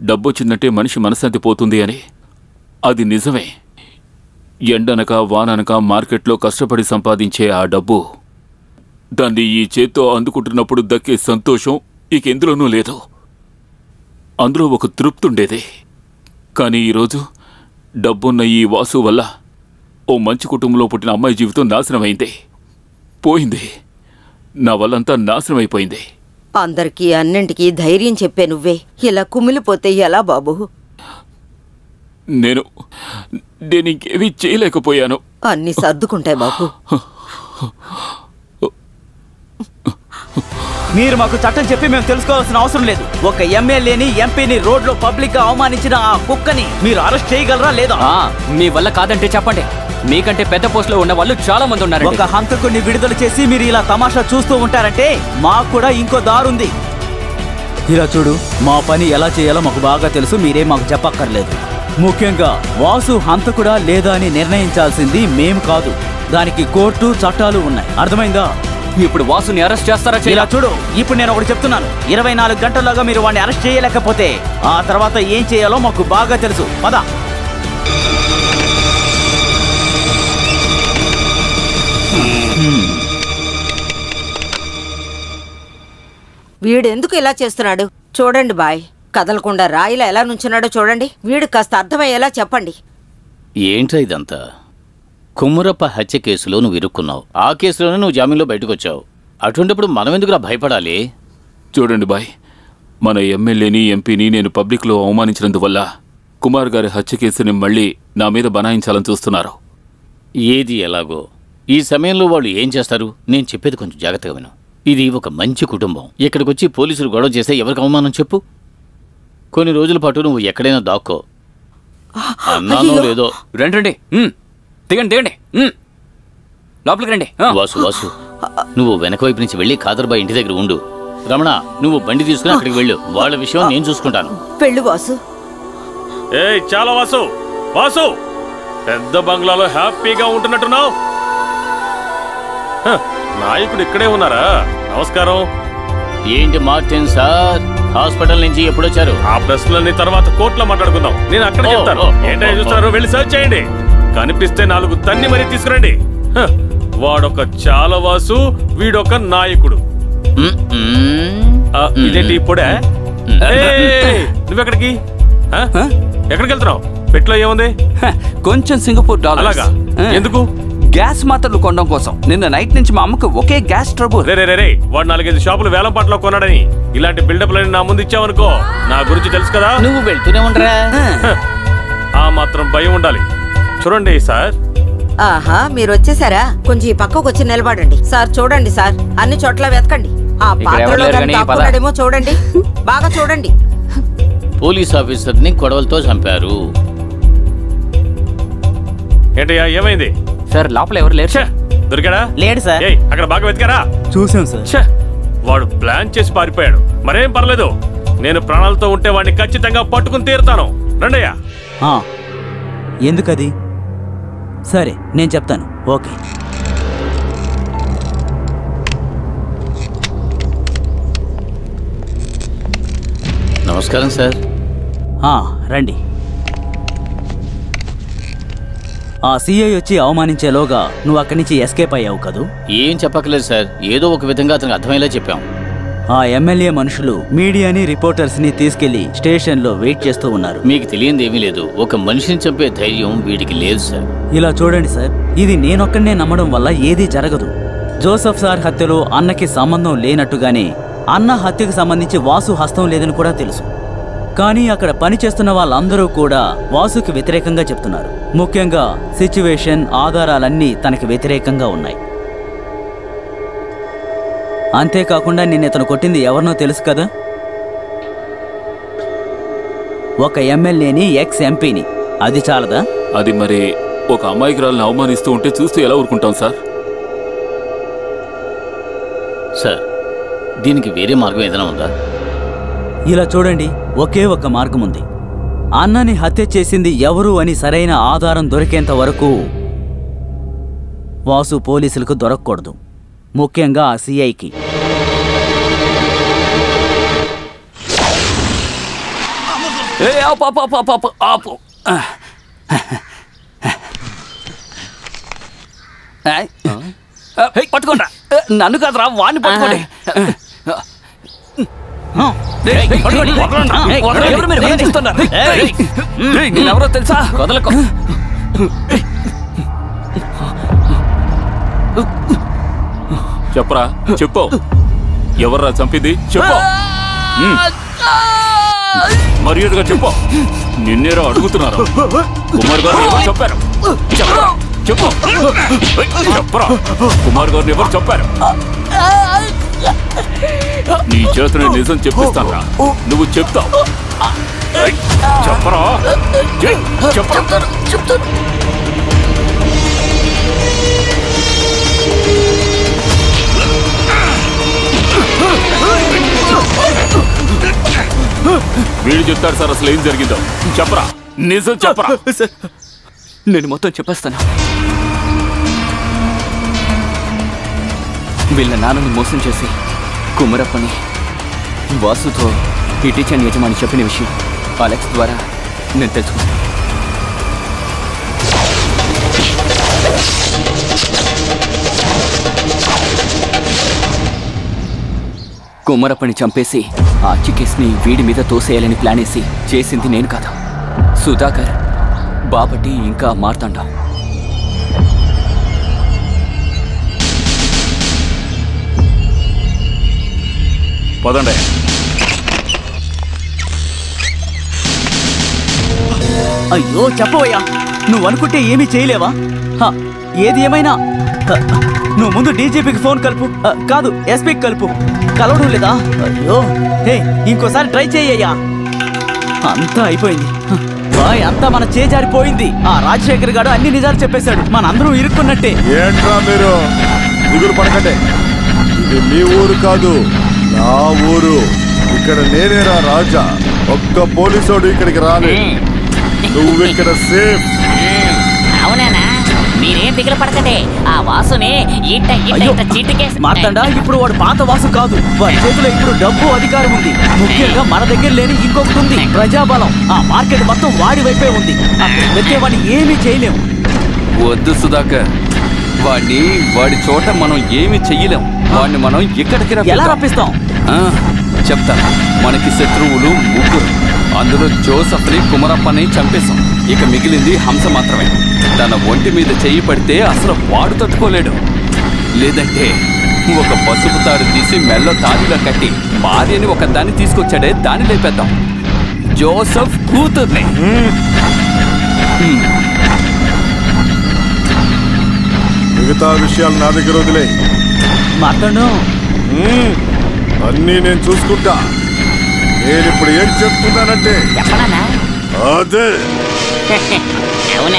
డబ్బు వచ్చిందంటే మనిషి మనశ్శాంతి పోతుంది అని. అది నిజమే. ఎండనక వాననక మార్కెట్లో కష్టపడి సంపాదించే ఆ డబ్బు, దాన్ని ఈ చేత్తో అందుకుంటున్నప్పుడు దక్కే సంతోషం ఇంకెందులోనూ లేదు. అందులో ఒక తృప్తి ఉండేది. కానీ ఈరోజు డబ్బున్న ఈ వాసు వల్ల ఓ మంచి కుటుంబంలో పుట్టిన అమ్మాయి జీవితం నాశనమైంది, పోయింది. నా వల్లంతా నాశనమైపోయింది. అందరికీ అన్నింటికీ ధైర్యం చెప్పే నువ్వే ఇలా కుమిలిపోతే ఎలా బాబు? నేను ఇంకేమీ చేయలేకపోయాను. అన్నీ సర్దుకుంటాయి బాబు. మీరు మాకు చట్టం చెప్పి మేము తెలుసుకోవాల్సిన అవసరం లేదు. ఒక ఎమ్మెల్యేని, ఎంపీని రోడ్లో పబ్లిక్ గా అవమానించిన ఆ కుక్కని మీరు అరెస్ట్ చేయగలరా లేదా? మీ వల్ల కాదంటే చెప్పండి. మీకంటే పెద్ద పోస్ట్ లో ఉన్న వాళ్ళు చాలా మంది ఉన్నారు. ఒక హంతకుడిని విడుదల చేసి మీరు ఇలా తమాషా చూస్తూ ఉంటారంటే మాకు కూడా ఇంకో దారుంది. ఇలా చూడు, మా పని ఎలా చేయాలో మాకు బాగా తెలుసు, మీరేం మాకు చెప్పక్కర్లేదు. ముఖ్యంగా వాసు హంతకుడా లేదా అని నిర్ణయించాల్సింది మేము కాదు. దానికి కోర్టు, చట్టాలు ఉన్నాయి. అర్థమైందా? ఇప్పుడు వాసుని అరెస్ట్ చేస్తారా? ఇలా చూడు, ఇప్పుడు నేను ఒకటి చెప్తున్నాను. 24 గంటల్లోగా మీరు వాడిని అరెస్ట్ చేయలేకపోతే ఆ తర్వాత ఏం చేయాలో మాకు బాగా తెలుసు. పద. వీడెందుకు ఇలా చేస్తున్నాడు చూడండి బాయ్. కదలకుండా రాయిలా ఎలా నుంచున్నాడో చూడండి. వీడు కాస్త అర్థమయ్యేలా చెప్పండి. ఏంట్రా ఇదంతా? కుమ్మరప్ప హత్య కేసులో నువ్వు ఇరుక్కున్నావు. ఆ కేసులోనే నువ్వు జామీన్లో బయటకు వచ్చావు. అటువంటిప్పుడు మనం ఎందుకురా భయపడాలి? చూడండి బాయ్, మన ఎమ్మెల్యేని, ఎంపీని నేను పబ్లిక్లో అవమానించినందువల్ల కుమార్ గారి హత్య కేసుని మళ్ళీ నా మీద బనాయించాలని చూస్తున్నారు. ఏది ఎలాగో ఈ సమయంలో వాళ్ళు ఏం చేస్తారు? నేను చెప్పేది కొంచెం జాగ్రత్తగా విను. ఇది ఒక మంచి కుటుంబం. ఇక్కడికొచ్చి పోలీసులు గొడవ చేస్తే ఎవరికి అవమానం చెప్పు? కొన్ని రోజుల పాటు నువ్వు ఎక్కడైనా దాక్కో. అన్నానో లేదో. రండి, దిగండి, దిగండి, లోపలికి రండి. వాసు, నువ్వు వెనక వైపు నుంచి వెళ్ళి ఖాదర్బాయ్ ఇంటి దగ్గర ఉండు. రమణ, నువ్వు బండి తీసుకుని అక్కడికి వెళ్ళు. వాళ్ళ విషయం నేను చూసుకుంటాను. వెళ్ళు వాసు. చాలా వాసు, వాసు పెద్ద బంగ్లాలో హ్యాపీగా ఉంటున్నట్టున్నావు. నాయకుడు ఇక్కడే ఉన్నారా? నమస్కారం. ఏంటి మార్టిన్ సార్, హాస్పిటల్ నుంచి ఎప్పుడొచ్చారు? ఆ ప్రశ్నలన్నీ తర్వాత కోర్టులో మాట్లాడుకుందాం. నేను అక్కడ చెప్తాను. ఏంటో చూస్తున్నారు, వెళ్ళి సర్చ్ చేయండి. కనిపిస్తే 4 తన్ని మరీ తీసుకురండి. వాడొక చాలా వాసు, వీడొక నాయకుడు. ఇదేంటి ఇప్పుడే? నువ్వెక్కడికి ఎక్కడికి వెళ్తున్నావు? పెట్లో ఏముంది? కొంచెం సింగపూర్ డాలర్. అలాగా? ఎందుకు? గ్యాస్ మాత్రలు కొనడం కోసం. నిన్న నైట్ నుంచి మా అమ్మకి ఒకే గ్యాస్ ట్రబుల్. రే వాడు 4-5 షాపులు వేలం పాటలో కొన్నాడని ఇలాంటి బిల్డప్లని నా ముందు ఇచ్చావనుకో, నా గురించి తెలుసు కదా. నువ్వు వెళ్తూనే ఉండరా? ఆ మాత్రం భయం ఉండాలి. చూడండి సార్. ఆహా, మీరు వచ్చేసారా? కొంచెం ఈ పక్కకు వచ్చి నిలబడండి. సార్ చూడండి సార్, అన్ని చోట్ల వెతకండి. ఆ పాత్రలో దాక్కున్నాడేమో చూడండి, బాగా చూడండి. పోలీస్ ఆఫీసర్ని గొడవలతో చంపారు. ఏంటయ్యా, ఏమైంది? సార్ లోపల ఎవరు లేరు. దొరికాడా? లేడు సార్. అక్కడ బాగా వెతికారా? చూసాం సార్. వాడు ప్లాన్ చేసి పారిపోయాడు. మరేం పర్లేదు, నేను ప్రాణాలతో ఉంటే వాడిని ఖచ్చితంగా పట్టుకుని తీరుతాను. రండయ్యా. ఎందుకది? సరే, నేను చెప్తాను. ఓకే. నమస్కారం సార్. రండి. ఆ సిఐ వచ్చి అవమానించేలోగా నువ్వు అక్కడి నుంచి ఎస్కేప్ అయ్యావు కదూ? ఏం చెప్పక్కలేదు సార్, ఏదో ఒక విధంగా అతనికి అర్థమయ్యేలా చెప్పాం. ఆ ఎమ్మెల్యే మనుషులు మీడియాని రిపోర్టర్స్ని తీసుకెళ్లి స్టేషన్లో వెయిట్ చేస్తూ ఉన్నారు. మీకు తెలియంది ఏమీ లేదు. ఒక మనిషిని చంపే ధైర్యం వీడికి లేదు సార్. ఇలా చూడండి సార్, ఇది నేనొక్కనే నమ్మడం వల్ల ఏదీ జరగదు. జోసఫ్ సార్ హత్యలో అన్నకి సంబంధం లేనట్టుగానే అన్న హత్యకు సంబంధించి వాసు హస్తం లేదని కూడా తెలుసు. కానీ అక్కడ పనిచేస్తున్న వాళ్ళందరూ కూడా వాసుకి వ్యతిరేకంగా చెప్తున్నారు. ముఖ్యంగా సిచ్యువేషన్, ఆధారాలన్నీ తనకి వ్యతిరేకంగా ఉన్నాయి. అంతేకాకుండా నిన్న ఇతను కొట్టింది ఎవరినో తెలుసు కదా, ఒక ఎమ్మెల్యేని, ఎక్స్ ఎంపీని. అది చాలదా? అది మరి ఒక అమాయకురాలను అవమానిస్తూ ఉంటే చూస్తూ ఎలా ఊరుకుంటాం సార్? సార్, దీనికి వేరే మార్గం ఏదైనా ఉందా? ఇలా చూడండి, ఒకే ఒక్క మార్గం ఉంది. అన్నని హత్య చేసింది ఎవరు అని సరైన ఆధారం దొరికేంత వరకు వాసు పోలీసులకు దొరకకూడదు, ముఖ్యంగా ఆ సిఐకి. ఆపు. పట్టుకోండి, నన్ను కాదురా, వాడిని పట్టుకోండి. నేనెవరో తెలుసా? వదలకు. చెప్పరా, చెప్పు. ఎవర్రా చంపింది? చెప్పు, మర్యాదగా చెప్పు. నిన్నేరా అడుగుతున్నారు. కుమార్ గారు ఎవరు చెప్పారు? చెప్పరా, చెప్పు. చెప్పరా, కుమార్ గారిని ఎవరు చెప్పారు? నీ చేతుని నిజం చెప్పిస్తాను. నువ్వు చెప్తావు. చెప్పరా, చెప్తాను. వీడు చెప్తాడు సార్ అసలు ఏం జరిగిందో. చెప్పరా, నిజం చెప్పరా. నేను మొత్తం చెప్పేస్తాను. వీళ్ళ నాన్నని మోసం చేసి కుమరప్పని వాసుతో ఈ టీచర్ యజమాని చెప్పిన విషయం అలెక్స్ ద్వారా నేను తెలుసుకున్నాను. కుమరప్పని చంపేసి ఆ చికేస్ని వీడి మీద తోసేయాలని ప్లాన్ వేసి చేసింది నేను కాదు, సుధాకర్. బాబట్టి ఇంకా మార్తాండా. పదండి. అయ్యో చెప్పవయ్యా, నువ్వు అనుకుంటే ఏమీ చేయలేవా? ఏది ఏమైనా నువ్వు ముందు డీజీపీకి ఫోన్ కలుపు, కాదు ఎస్పీకి కలుపు. కలవడం లేదా? అయ్యో, హే, ఇంకోసారి ట్రై చేయ్యా. అంతా అయిపోయింది. బాయ్, అంతా మన చేజారిపోయింది. ఆ రాజశేఖర్ గారు అన్ని నిజాలు చెప్పేశాడు. మనందరం ఇరుక్కున్నట్టే. ఏంట్రా మీరు దిగులు పడకండి. ఇది మీ ఊరు కాదు, నా ఊరు. ఇక్కడ నేనేరా రాజా. ఒక్క పోలీసోడు ఇక్కడికి రాలే. నువ్వు ఇక్కడ సేఫ్. అవునా? మీరేం దిగులు పడకండి. ఆ వాసుని మార్తాండా, ఇప్పుడు వాడు పాత వాసు కాదు. వాడి చేతిలో ఇప్పుడు డబ్బు, అధికారం ఉంది. ముఖ్యంగా మన దగ్గర లేని ఇంకొకటి ఉంది, ప్రజాబలం. ఆ మార్కెట్ మొత్తం వాడి వైపే ఉంది. వెతికేవాడిని ఏమీ చేయలేము. వద్దు సుధాకర్, వాడి చోట మనం ఏమి చెయ్యలేం. వాడిని మనం ఇక్కడికి ఎలా రప్పిస్తాం? చెప్తాను. మనకి శత్రువులు 3. అందులో జోసఫ్ని, కుమరప్పని చంపేశాం. ఇక మిగిలింది హంస మాత్రమే. తన ఒంటి మీద చెయ్యి పడితే అసలు వాడు తట్టుకోలేడు. లేదంటే ఒక పసుపు తాడు తీసి మెల్లో తాడిగా కట్టి భార్యని ఒక దాన్ని తీసుకొచ్చాడే, దాన్ని లేపేద్దాం. జోసఫ్ కూతుర్ని. మిగతా విషయాలు నా దగ్గర వదిలే. మాట్లాడు. అన్నీ నేను చూసుకుంటా. నేను ఇప్పుడు ఏం చెప్తున్నానంటే అదే. అవునా?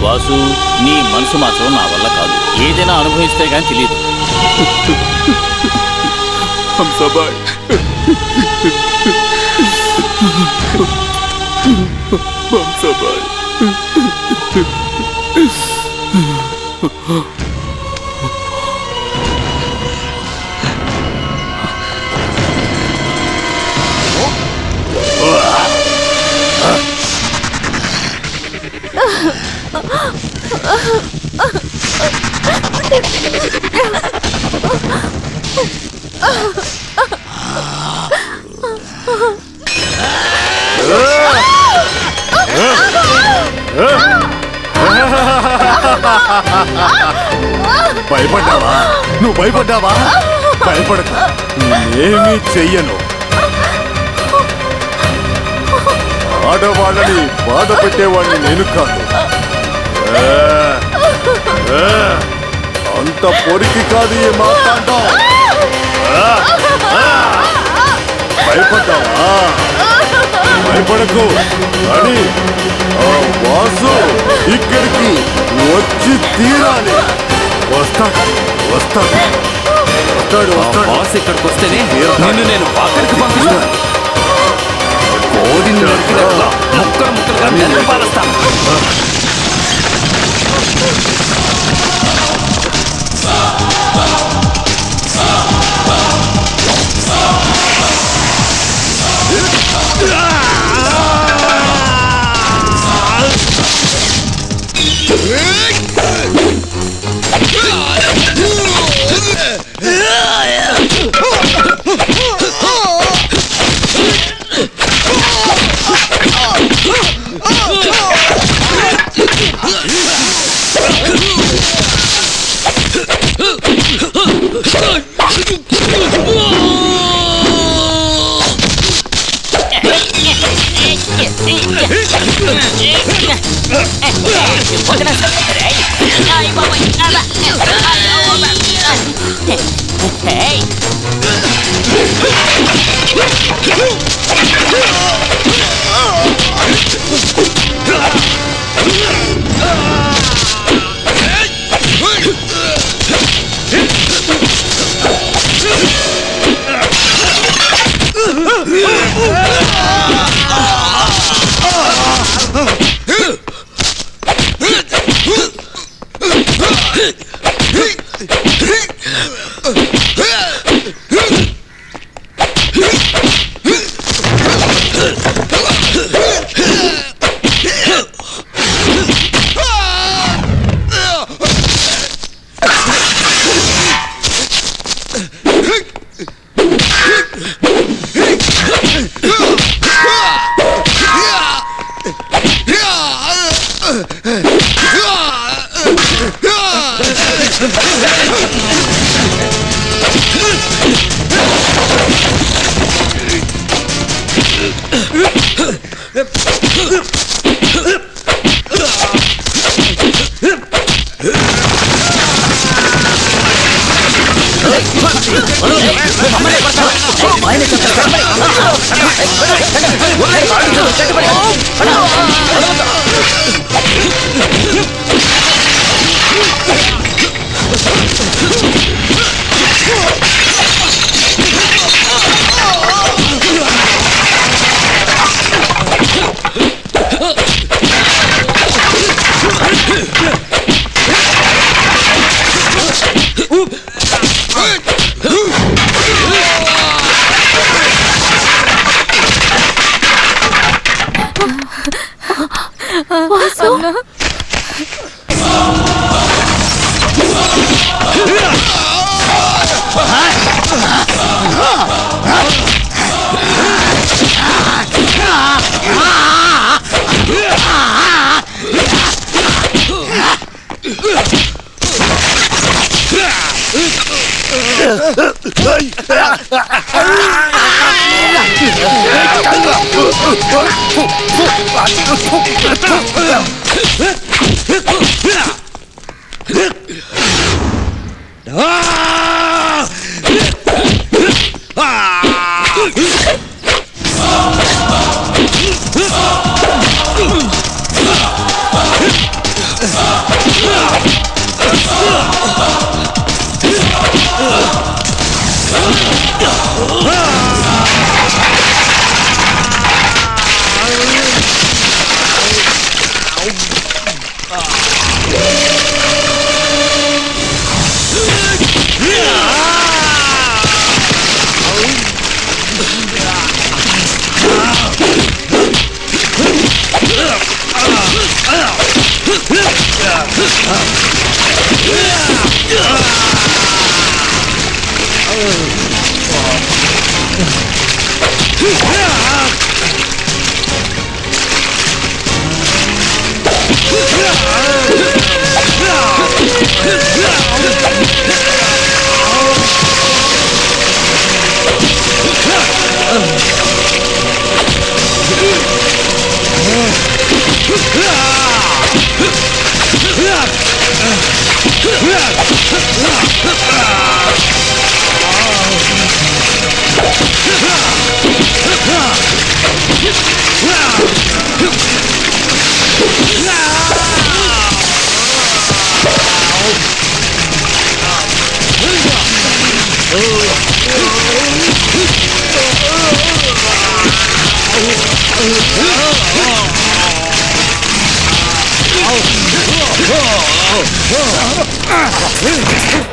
వాసు, నీ మనసు మాత్రం నా వల్ల కాదు. ఏదైనా అనుభవిస్తే కానీ తెలియదు. భయపడ్డావా? నువ్వు భయపడ్డావా? భయపడకు, నేనేమీ చెయ్యను. ఆడవాళ్ళని బాధ పెట్టేవాడిని నేను కాదు. అంత పొరికి కాదు ఈ మాట్లాడటం. భయపడ్డావా? భయపడకు అని వాసు ఇక్కడికి వచ్చి తీరాలి. వస్తాడు వస్తాడు వస్తాడు వస్తాడు. బాస్ ఇక్కడికి వస్తేనే నిన్ను నేను అక్కడికి పంపిస్తాను. కోడిని నరికినట్లా ముక్కలు ముక్కలుగా నరికి పారేస్తాను.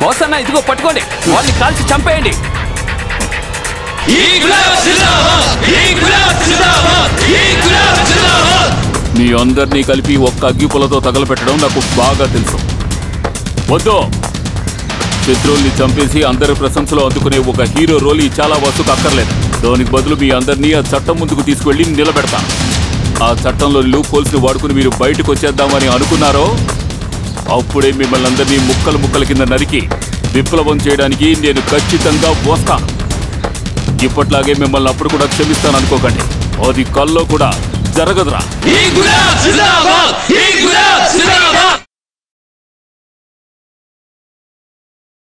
బాస్ అన్న ఇదిగో పట్టుకోండి, వాళ్ళని కాల్చి చంపేయండి. మీ అందరినీ కలిపి ఒక్క అగ్గిపులతో తగలపెట్టడం నాకు బాగా తెలుసు. వద్దు, శత్రువుల్ని చంపేసి అందరి ప్రశంసలో అందుకునే ఒక హీరో రోల్ ఈ చాలా వస్తుకు అక్కర్లేదు. దానికి బదులు మీ అందరినీ ఆ చట్టం ముందుకు తీసుకువెళ్ళి నిలబెడతాను. ఆ చట్టంలో లూప్ హోల్స్ ని వాడుకుని మీరు బయటకు వచ్చేద్దామని అనుకున్నారో అప్పుడే మిమ్మల్ని అందరినీ ముక్కలు ముక్కల కింద నరికి విప్లవం చేయడానికి నేను ఖచ్చితంగా వస్తాను. ఇప్పట్లాగే మిమ్మల్ని అప్పుడు కూడా క్షమిస్తాను అనుకోకండి, అది కల్లో కూడా జరగదురా.